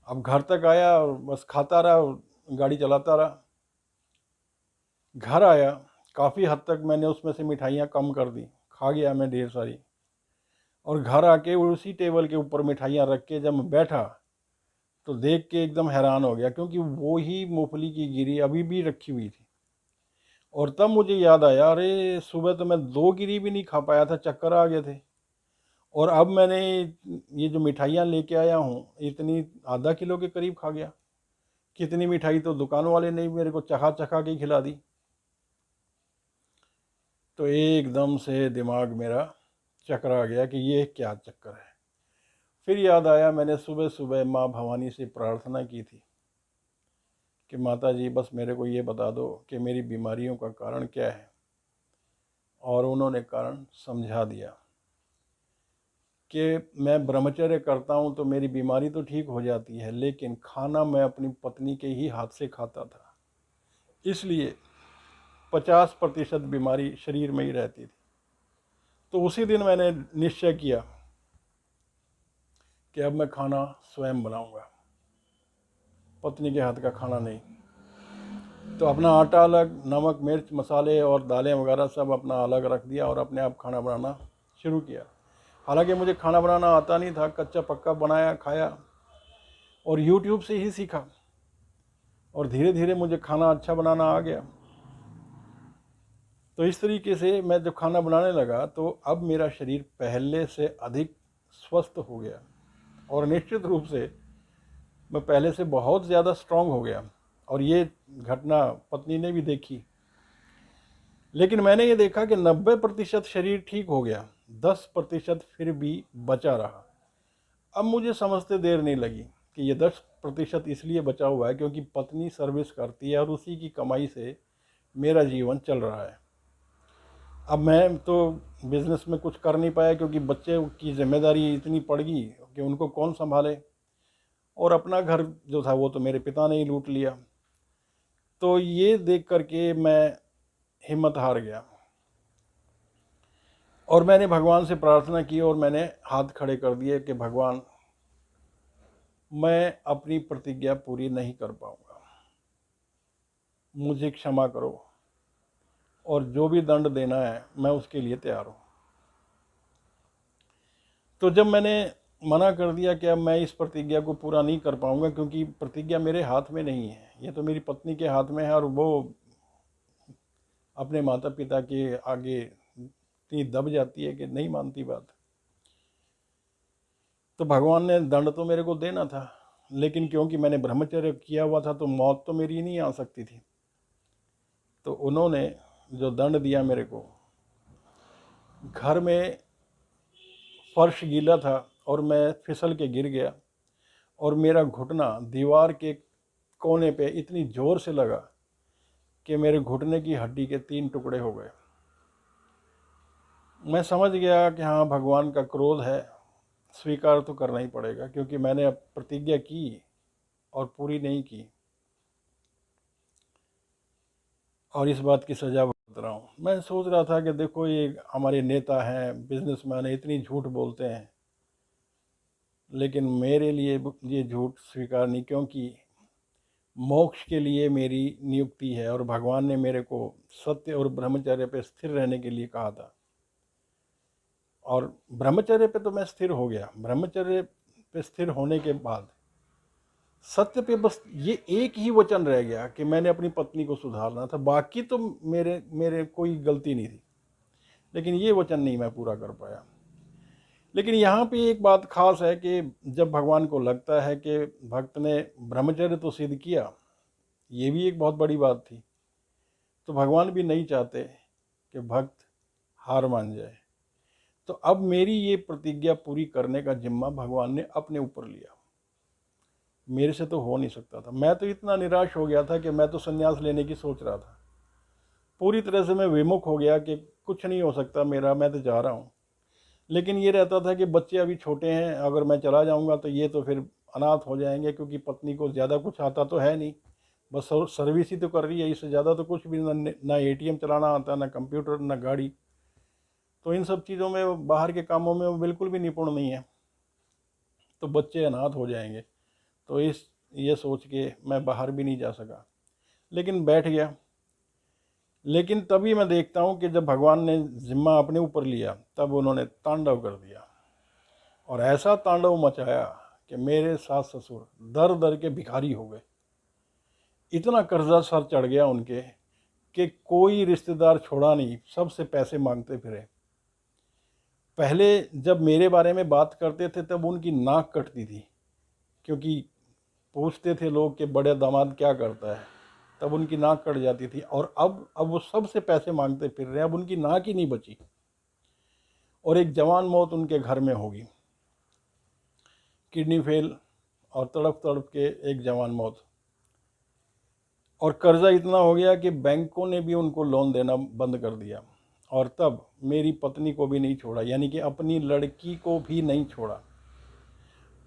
अब घर तक आया और बस खाता रहा और गाड़ी चलाता रहा। घर आया, काफ़ी हद तक मैंने उसमें से मिठाइयाँ कम कर दी, खा गया मैं ढेर सारी। और घर आके उसी टेबल के ऊपर मिठाइयाँ रख के जब मैं बैठा तो देख के एकदम हैरान हो गया, क्योंकि वो ही मूंगफली की गिरी अभी भी रखी हुई थी। और तब मुझे याद आया, अरे सुबह तो मैं 2 गिरी भी नहीं खा पाया था, चक्कर आ गए थे। और अब मैंने ये जो मिठाइयाँ लेके आया हूँ इतनी आधा किलो के करीब खा गया। कितनी मिठाई तो दुकान वाले ने मेरे को चखा चखा के खिला दी। तो एकदम से दिमाग मेरा चकरा गया कि ये क्या चक्कर है। फिर याद आया, मैंने सुबह सुबह माँ भवानी से प्रार्थना की थी कि माता जी बस मेरे को ये बता दो कि मेरी बीमारियों का कारण क्या है। और उन्होंने कारण समझा दिया कि मैं ब्रह्मचर्य करता हूँ तो मेरी बीमारी तो ठीक हो जाती है, लेकिन खाना मैं अपनी पत्नी के ही हाथ से खाता था, इसलिए 50% बीमारी शरीर में ही रहती थी। तो उसी दिन मैंने निश्चय किया कि अब मैं खाना स्वयं बनाऊंगा, पत्नी के हाथ का खाना नहीं। तो अपना आटा अलग, नमक मिर्च मसाले और दालें वगैरह सब अपना अलग रख दिया और अपने आप खाना बनाना शुरू किया। हालांकि मुझे खाना बनाना आता नहीं था, कच्चा पक्का बनाया खाया और यूट्यूब से ही सीखा। और धीरे धीरे मुझे खाना अच्छा बनाना आ गया। तो इस तरीके से मैं जब खाना बनाने लगा तो अब मेरा शरीर पहले से अधिक स्वस्थ हो गया और निश्चित रूप से मैं पहले से बहुत ज़्यादा स्ट्रांग हो गया। और ये घटना पत्नी ने भी देखी। लेकिन मैंने ये देखा कि 90% शरीर ठीक हो गया, 10% फिर भी बचा रहा। अब मुझे समझते देर नहीं लगी कि ये 10% इसलिए बचा हुआ है क्योंकि पत्नी सर्विस करती है और उसी की कमाई से मेरा जीवन चल रहा है। अब मैं तो बिज़नेस में कुछ कर नहीं पाया क्योंकि बच्चे की जिम्मेदारी इतनी पड़ गई कि उनको कौन संभाले। और अपना घर जो था वो तो मेरे पिता ने ही लूट लिया। तो ये देख करके मैं हिम्मत हार गया और मैंने भगवान से प्रार्थना की और मैंने हाथ खड़े कर दिए कि भगवान, मैं अपनी प्रतिज्ञा पूरी नहीं कर पाऊंगा, मुझे क्षमा करो और जो भी दंड देना है मैं उसके लिए तैयार हूँ। तो जब मैंने मना कर दिया कि अब मैं इस प्रतिज्ञा को पूरा नहीं कर पाऊंगा, क्योंकि प्रतिज्ञा मेरे हाथ में नहीं है, ये तो मेरी पत्नी के हाथ में है, और वो अपने माता पिता के आगे इतनी दब जाती है कि नहीं मानती बात। तो भगवान ने दंड तो मेरे को देना था, लेकिन क्योंकि मैंने ब्रह्मचर्य किया हुआ था तो मौत तो मेरी नहीं आ सकती थी। तो उन्होंने जो दंड दिया मेरे को, घर में फर्श गीला था और मैं फिसल के गिर गया और मेरा घुटना दीवार के कोने पे इतनी ज़ोर से लगा कि मेरे घुटने की हड्डी के 3 टुकड़े हो गए। मैं समझ गया कि हाँ, भगवान का क्रोध है, स्वीकार तो करना ही पड़ेगा, क्योंकि मैंने अब प्रतिज्ञा की और पूरी नहीं की और इस बात की सज़ा भुगत रहा हूँ। मैं सोच रहा था कि देखो, ये हमारे नेता हैं, बिजनेसमैन हैं, इतनी झूठ बोलते हैं, लेकिन मेरे लिए ये झूठ स्वीकार नहीं, क्योंकि मोक्ष के लिए मेरी नियुक्ति है और भगवान ने मेरे को सत्य और ब्रह्मचर्य पे स्थिर रहने के लिए कहा था। और ब्रह्मचर्य पे तो मैं स्थिर हो गया। ब्रह्मचर्य पे स्थिर होने के बाद सत्य पे बस ये एक ही वचन रह गया कि मैंने अपनी पत्नी को सुधारना था, बाकी तो मेरे कोई गलती नहीं थी, लेकिन ये वचन नहीं मैं पूरा कर पाया। लेकिन यहाँ पे एक बात खास है कि जब भगवान को लगता है कि भक्त ने ब्रह्मचर्य तो सिद्ध किया, ये भी एक बहुत बड़ी बात थी, तो भगवान भी नहीं चाहते कि भक्त हार मान जाए। तो अब मेरी ये प्रतिज्ञा पूरी करने का जिम्मा भगवान ने अपने ऊपर लिया, मेरे से तो हो नहीं सकता था। मैं तो इतना निराश हो गया था कि मैं तो संन्यास लेने की सोच रहा था। पूरी तरह से मैं विमुख हो गया कि कुछ नहीं हो सकता मेरा, मैं तो जा रहा हूँ। लेकिन ये रहता था कि बच्चे अभी छोटे हैं, अगर मैं चला जाऊँगा तो ये तो फिर अनाथ हो जाएंगे, क्योंकि पत्नी को ज़्यादा कुछ आता तो है नहीं, बस सर्विस ही तो कर रही है, इससे ज़्यादा तो कुछ भी ना एटीएम चलाना आता, ना कंप्यूटर, ना गाड़ी। तो इन सब चीज़ों में, बाहर के कामों में वो बिल्कुल भी निपुण नहीं है, तो बच्चे अनाथ हो जाएंगे। तो ये सोच के मैं बाहर भी नहीं जा सका, लेकिन बैठ गया। लेकिन तभी मैं देखता हूँ कि जब भगवान ने जिम्मा अपने ऊपर लिया, तब उन्होंने तांडव कर दिया और ऐसा तांडव मचाया कि मेरे सास ससुर दर दर के भिखारी हो गए। इतना कर्जा सर चढ़ गया उनके कि कोई रिश्तेदार छोड़ा नहीं, सबसे पैसे मांगते फिरे। पहले जब मेरे बारे में बात करते थे तब उनकी नाक कटती थी, क्योंकि पूछते थे लोग कि बड़े दामाद क्या करता है, तब उनकी नाक कट जाती थी। और अब वो सबसे पैसे मांगते फिर रहे, अब उनकी नाक ही नहीं बची। और एक जवान मौत उनके घर में होगी, किडनी फेल और तड़प तड़प के एक जवान मौत। और कर्जा इतना हो गया कि बैंकों ने भी उनको लोन देना बंद कर दिया। और तब मेरी पत्नी को भी नहीं छोड़ा, यानी कि अपनी लड़की को भी नहीं छोड़ा।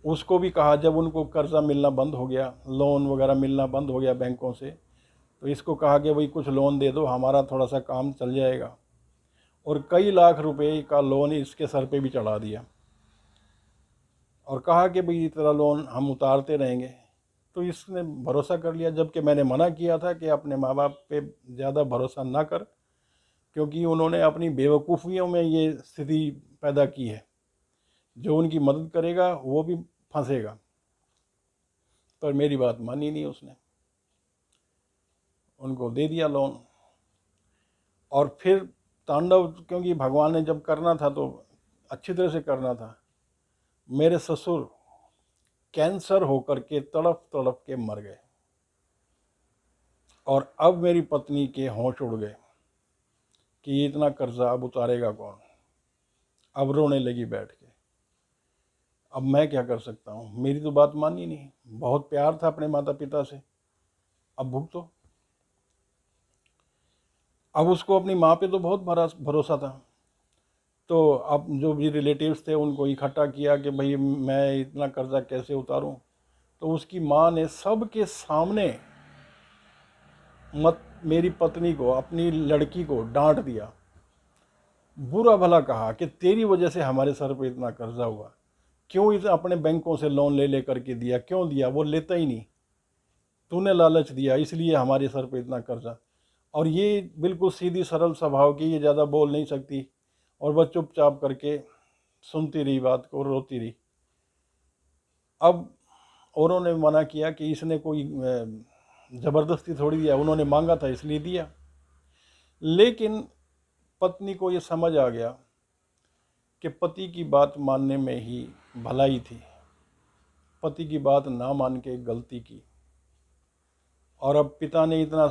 उसको भी कहा, जब उनको कर्जा मिलना बंद हो गया, लोन वगैरह मिलना बंद हो गया बैंकों से, तो इसको कहा कि भाई कुछ लोन दे दो, हमारा थोड़ा सा काम चल जाएगा। और कई लाख रुपए का लोन इसके सर पे भी चढ़ा दिया और कहा कि भाई तेरा लोन हम उतारते रहेंगे। तो इसने भरोसा कर लिया, जबकि मैंने मना किया था कि अपने माँ बाप पे ज़्यादा भरोसा ना कर, क्योंकि उन्होंने अपनी बेवकूफ़ियों में ये स्थिति पैदा की है। जो उनकी मदद करेगा वो भी फंसेगा। पर मेरी बात मानी नहीं उसने, उनको दे दिया लोन। और फिर तांडव, क्योंकि भगवान ने जब करना था तो अच्छी तरह से करना था। मेरे ससुर कैंसर होकर के तड़प तड़प के मर गए और अब मेरी पत्नी के होश उड़ गए कि ये इतना कर्जा अब उतारेगा कौन। अब रोने लगी बैठ के। अब मैं क्या कर सकता हूँ, मेरी तो बात मानी नहीं। बहुत प्यार था अपने माता पिता से, अब भुगतो। अब उसको अपनी माँ पे तो बहुत भरोसा था, तो अब जो भी रिलेटिव्स थे उनको इकट्ठा किया कि भाई मैं इतना कर्जा कैसे उतारूं। तो उसकी माँ ने सबके सामने मेरी पत्नी को, अपनी लड़की को डांट दिया, बुरा भला कहा कि तेरी वजह से हमारे सर पे इतना कर्जा हुआ, क्यों इसे अपने बैंकों से लोन ले ले करके दिया, क्यों दिया, वो लेता ही नहीं, तूने लालच दिया इसलिए हमारे सर पे इतना कर्जा। और ये बिल्कुल सीधी सरल स्वभाव की, ये ज़्यादा बोल नहीं सकती, और वह चुपचाप करके सुनती रही बात को, रोती रही। अब औरों ने मना किया कि इसने कोई ज़बरदस्ती थोड़ी दिया, उन्होंने मांगा था इसलिए दिया। लेकिन पत्नी को ये समझ आ गया कि पति की बात मानने में ही भलाई थी, पति की बात ना मान के गलती की। और अब पिता ने इतना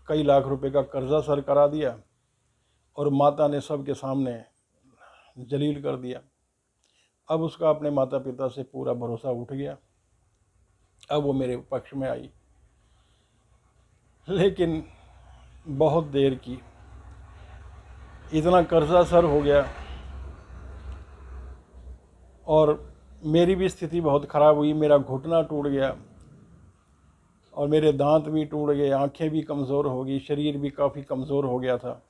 कई लाख रुपए का कर्जा सर करा दिया और माता ने सबके सामने जलील कर दिया। अब उसका अपने माता पिता से पूरा भरोसा उठ गया। अब वो मेरे पक्ष में आई, लेकिन बहुत देर की, इतना कर्जा सर हो गया और मेरी भी स्थिति बहुत ख़राब हुई। मेरा घुटना टूट गया और मेरे दांत भी टूट गए, आंखें भी कमज़ोर हो गई, शरीर भी काफ़ी कमज़ोर हो गया था।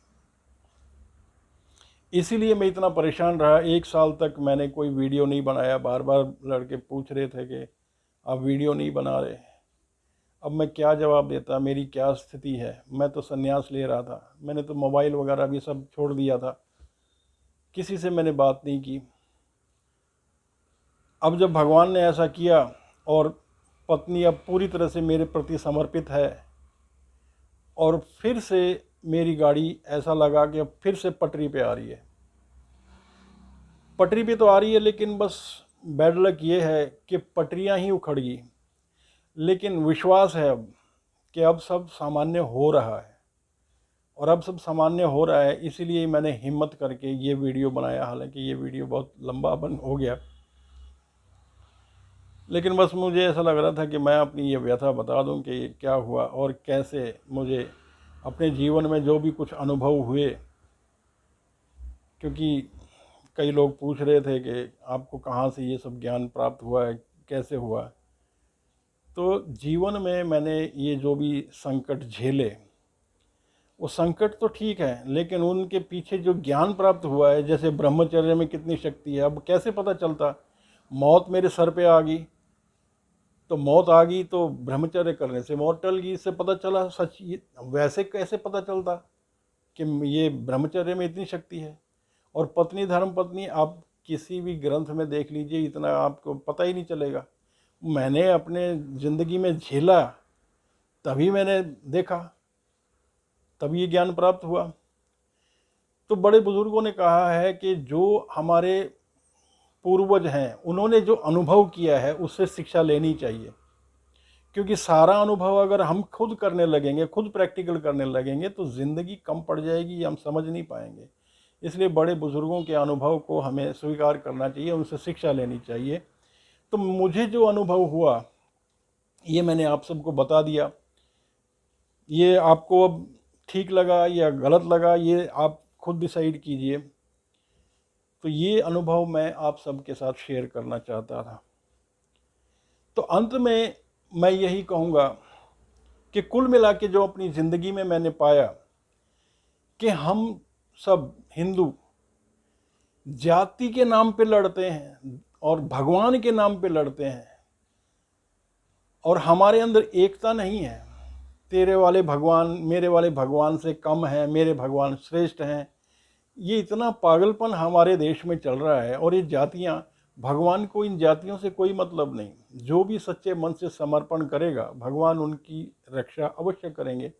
इसीलिए मैं इतना परेशान रहा। 1 साल तक मैंने कोई वीडियो नहीं बनाया। बार बार लड़के पूछ रहे थे कि आप वीडियो नहीं बना रहे। अब मैं क्या जवाब देता, मेरी क्या स्थिति है। मैं तो संन्यास ले रहा था, मैंने तो मोबाइल वगैरह भी सब छोड़ दिया था, किसी से मैंने बात नहीं की। अब जब भगवान ने ऐसा किया और पत्नी अब पूरी तरह से मेरे प्रति समर्पित है और फिर से मेरी गाड़ी ऐसा लगा कि अब फिर से पटरी पे आ रही है। पटरी पे तो आ रही है, लेकिन बस बैड लक ये है कि पटरियां ही उखड़ गई। लेकिन विश्वास है अब कि अब सब सामान्य हो रहा है, और अब सब सामान्य हो रहा है, इसीलिए मैंने हिम्मत करके ये वीडियो बनाया। हालांकि ये वीडियो बहुत लंबा हो गया, लेकिन बस मुझे ऐसा लग रहा था कि मैं अपनी ये व्यथा बता दूं कि क्या हुआ और कैसे मुझे अपने जीवन में जो भी कुछ अनुभव हुए। क्योंकि कई लोग पूछ रहे थे कि आपको कहाँ से ये सब ज्ञान प्राप्त हुआ है, कैसे हुआ। तो जीवन में मैंने ये जो भी संकट झेले, वो संकट तो ठीक है, लेकिन उनके पीछे जो ज्ञान प्राप्त हुआ है, जैसे ब्रह्मचर्य में कितनी शक्ति है। अब कैसे पता चलता, मौत मेरे सर पे आ गई तो मौत आ गई, तो ब्रह्मचर्य करने से मौत टल गई, इससे पता चला सच। वैसे कैसे पता चलता कि ये ब्रह्मचर्य में इतनी शक्ति है। और पत्नी धर्म पत्नी, आप किसी भी ग्रंथ में देख लीजिए, इतना आपको पता ही नहीं चलेगा। मैंने अपने ज़िंदगी में झेला, तभी मैंने देखा, तभी ये ज्ञान प्राप्त हुआ। तो बड़े बुजुर्गों ने कहा है कि जो हमारे पूर्वज हैं, उन्होंने जो अनुभव किया है उससे शिक्षा लेनी चाहिए। क्योंकि सारा अनुभव अगर हम खुद करने लगेंगे, खुद प्रैक्टिकल करने लगेंगे, तो ज़िंदगी कम पड़ जाएगी, ये हम समझ नहीं पाएंगे। इसलिए बड़े बुजुर्गों के अनुभव को हमें स्वीकार करना चाहिए, उनसे शिक्षा लेनी चाहिए। तो मुझे जो अनुभव हुआ ये मैंने आप सबको बता दिया। ये आपको अब ठीक लगा या गलत लगा, ये आप खुद डिसाइड कीजिए। तो ये अनुभव मैं आप सबके साथ शेयर करना चाहता था। तो अंत में मैं यही कहूँगा कि कुल मिला के जो अपनी ज़िंदगी में मैंने पाया कि हम सब हिंदू जाति के नाम पे लड़ते हैं और भगवान के नाम पे लड़ते हैं, और हमारे अंदर एकता नहीं है। तेरे वाले भगवान मेरे वाले भगवान से कम है, मेरे भगवान श्रेष्ठ हैं। ये इतना पागलपन हमारे देश में चल रहा है। और ये जातियां, भगवान को इन जातियों से कोई मतलब नहीं। जो भी सच्चे मन से समर्पण करेगा, भगवान उनकी रक्षा अवश्य करेंगे।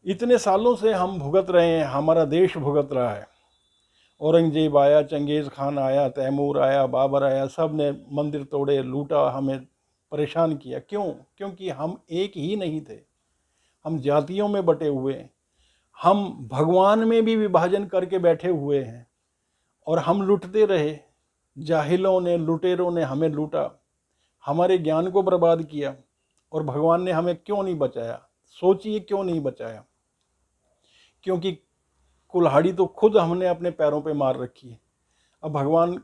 इतने सालों से हम भुगत रहे हैं, हमारा देश भुगत रहा है। औरंगजेब आया, चंगेज़ खान आया, तैमूर आया, बाबर आया, सब ने मंदिर तोड़े, लूटा, हमें परेशान किया। क्यों? क्योंकि हम एक ही नहीं थे, हम जातियों में बटे हुए हैं, हम भगवान में भी विभाजन करके बैठे हुए हैं, और हम लूटते रहे। जाहिलों ने, लुटेरों ने हमें लूटा, हमारे ज्ञान को बर्बाद किया, और भगवान ने हमें क्यों नहीं बचाया? सोचिए क्यों नहीं बचाया। क्योंकि कुल्हाड़ी तो खुद हमने अपने पैरों पे मार रखी है। अब भगवान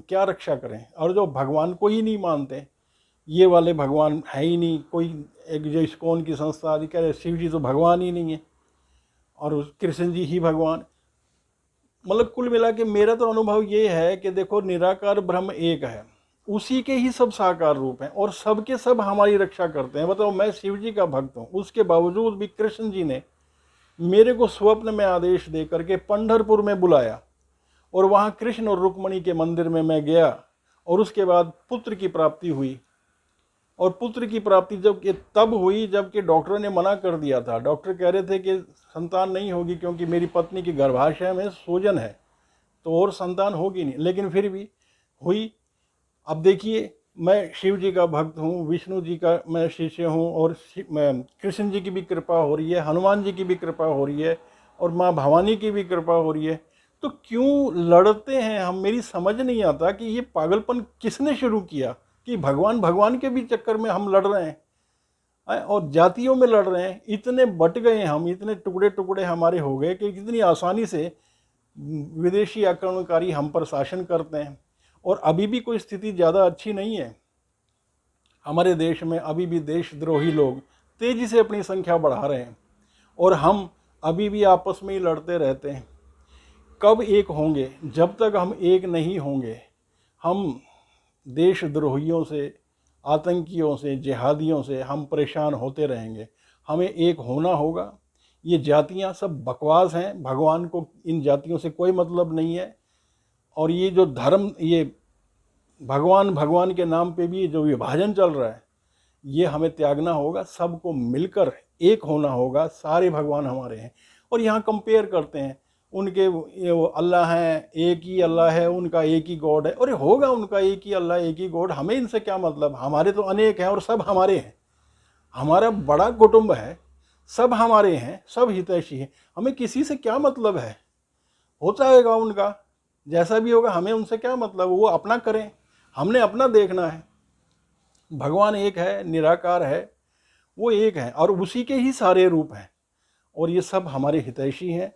क्या रक्षा करें? और जो भगवान को ही नहीं मानते, ये वाले भगवान है ही नहीं, कोई एक जो इस्कॉन की संस्था आदि कह रहे शिव जी तो भगवान ही नहीं है और कृष्ण जी ही भगवान। मतलब कुल मिला के मेरा तो अनुभव ये है कि देखो निराकार ब्रह्म एक है, उसी के ही सब साकार रूप हैं और सबके सब हमारी रक्षा करते हैं। बताओ मैं शिव जी का भक्त हूँ, उसके बावजूद भी कृष्ण जी ने मेरे को स्वप्न में आदेश दे करके पंढरपुर में बुलाया और वहाँ कृष्ण और रुक्मणी के मंदिर में मैं गया और उसके बाद पुत्र की प्राप्ति हुई। और पुत्र की प्राप्ति जब कि तब हुई जबकि डॉक्टरों ने मना कर दिया था। डॉक्टर कह रहे थे कि संतान नहीं होगी क्योंकि मेरी पत्नी की गर्भाशय में सूजन है तो और संतान होगी नहीं, लेकिन फिर भी हुई। अब देखिए मैं शिव जी का भक्त हूँ, विष्णु जी का मैं शिष्य हूँ और मैं कृष्ण जी की भी कृपा हो रही है, हनुमान जी की भी कृपा हो रही है और माँ भवानी की भी कृपा हो रही है। तो क्यों लड़ते हैं हम? मेरी समझ नहीं आता कि ये पागलपन किसने शुरू किया कि भगवान भगवान के भी चक्कर में हम लड़ रहे हैं और जातियों में लड़ रहे हैं। इतने बट गए हम, इतने टुकड़े टुकड़े हमारे हो गए कि कितनी आसानी से विदेशी आक्रमणकारी हम पर शासन करते हैं। और अभी भी कोई स्थिति ज़्यादा अच्छी नहीं है हमारे देश में। अभी भी देशद्रोही लोग तेज़ी से अपनी संख्या बढ़ा रहे हैं और हम अभी भी आपस में ही लड़ते रहते हैं। कब एक होंगे? जब तक हम एक नहीं होंगे हम देशद्रोहियों से, आतंकियों से, जिहादियों से हम परेशान होते रहेंगे। हमें एक होना होगा। ये जातियां सब बकवास हैं, भगवान को इन जातियों से कोई मतलब नहीं है। और ये जो धर्म, ये भगवान भगवान के नाम पे भी जो विभाजन चल रहा है, ये हमें त्यागना होगा। सबको मिलकर एक होना होगा। सारे भगवान हमारे हैं। और यहाँ कंपेयर करते हैं उनके, ये वो अल्लाह हैं, एक ही अल्लाह है, उनका एक ही गॉड है। अरे होगा उनका एक ही अल्लाह, एक ही गॉड, हमें इनसे क्या मतलब? हमारे तो अनेक हैं और सब हमारे हैं। हमारा बड़ा कुटुंब है, सब हमारे हैं, सब हितैषी हैं। हमें किसी से क्या मतलब है? होता रहेगा उनका, जैसा भी होगा, हमें उनसे क्या मतलब? वो अपना करें, हमने अपना देखना है। भगवान एक है, निराकार है, वो एक है और उसी के ही सारे रूप हैं और ये सब हमारे हितैषी हैं,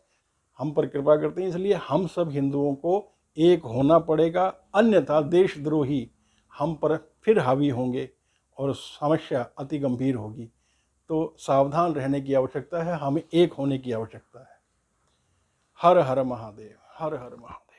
हम पर कृपा करते हैं। इसलिए हम सब हिंदुओं को एक होना पड़ेगा, अन्यथा देशद्रोही हम पर फिर हावी होंगे और समस्या अति गंभीर होगी। तो सावधान रहने की आवश्यकता है, हमें एक होने की आवश्यकता है। हर हर महादेव, हर हर महादेव।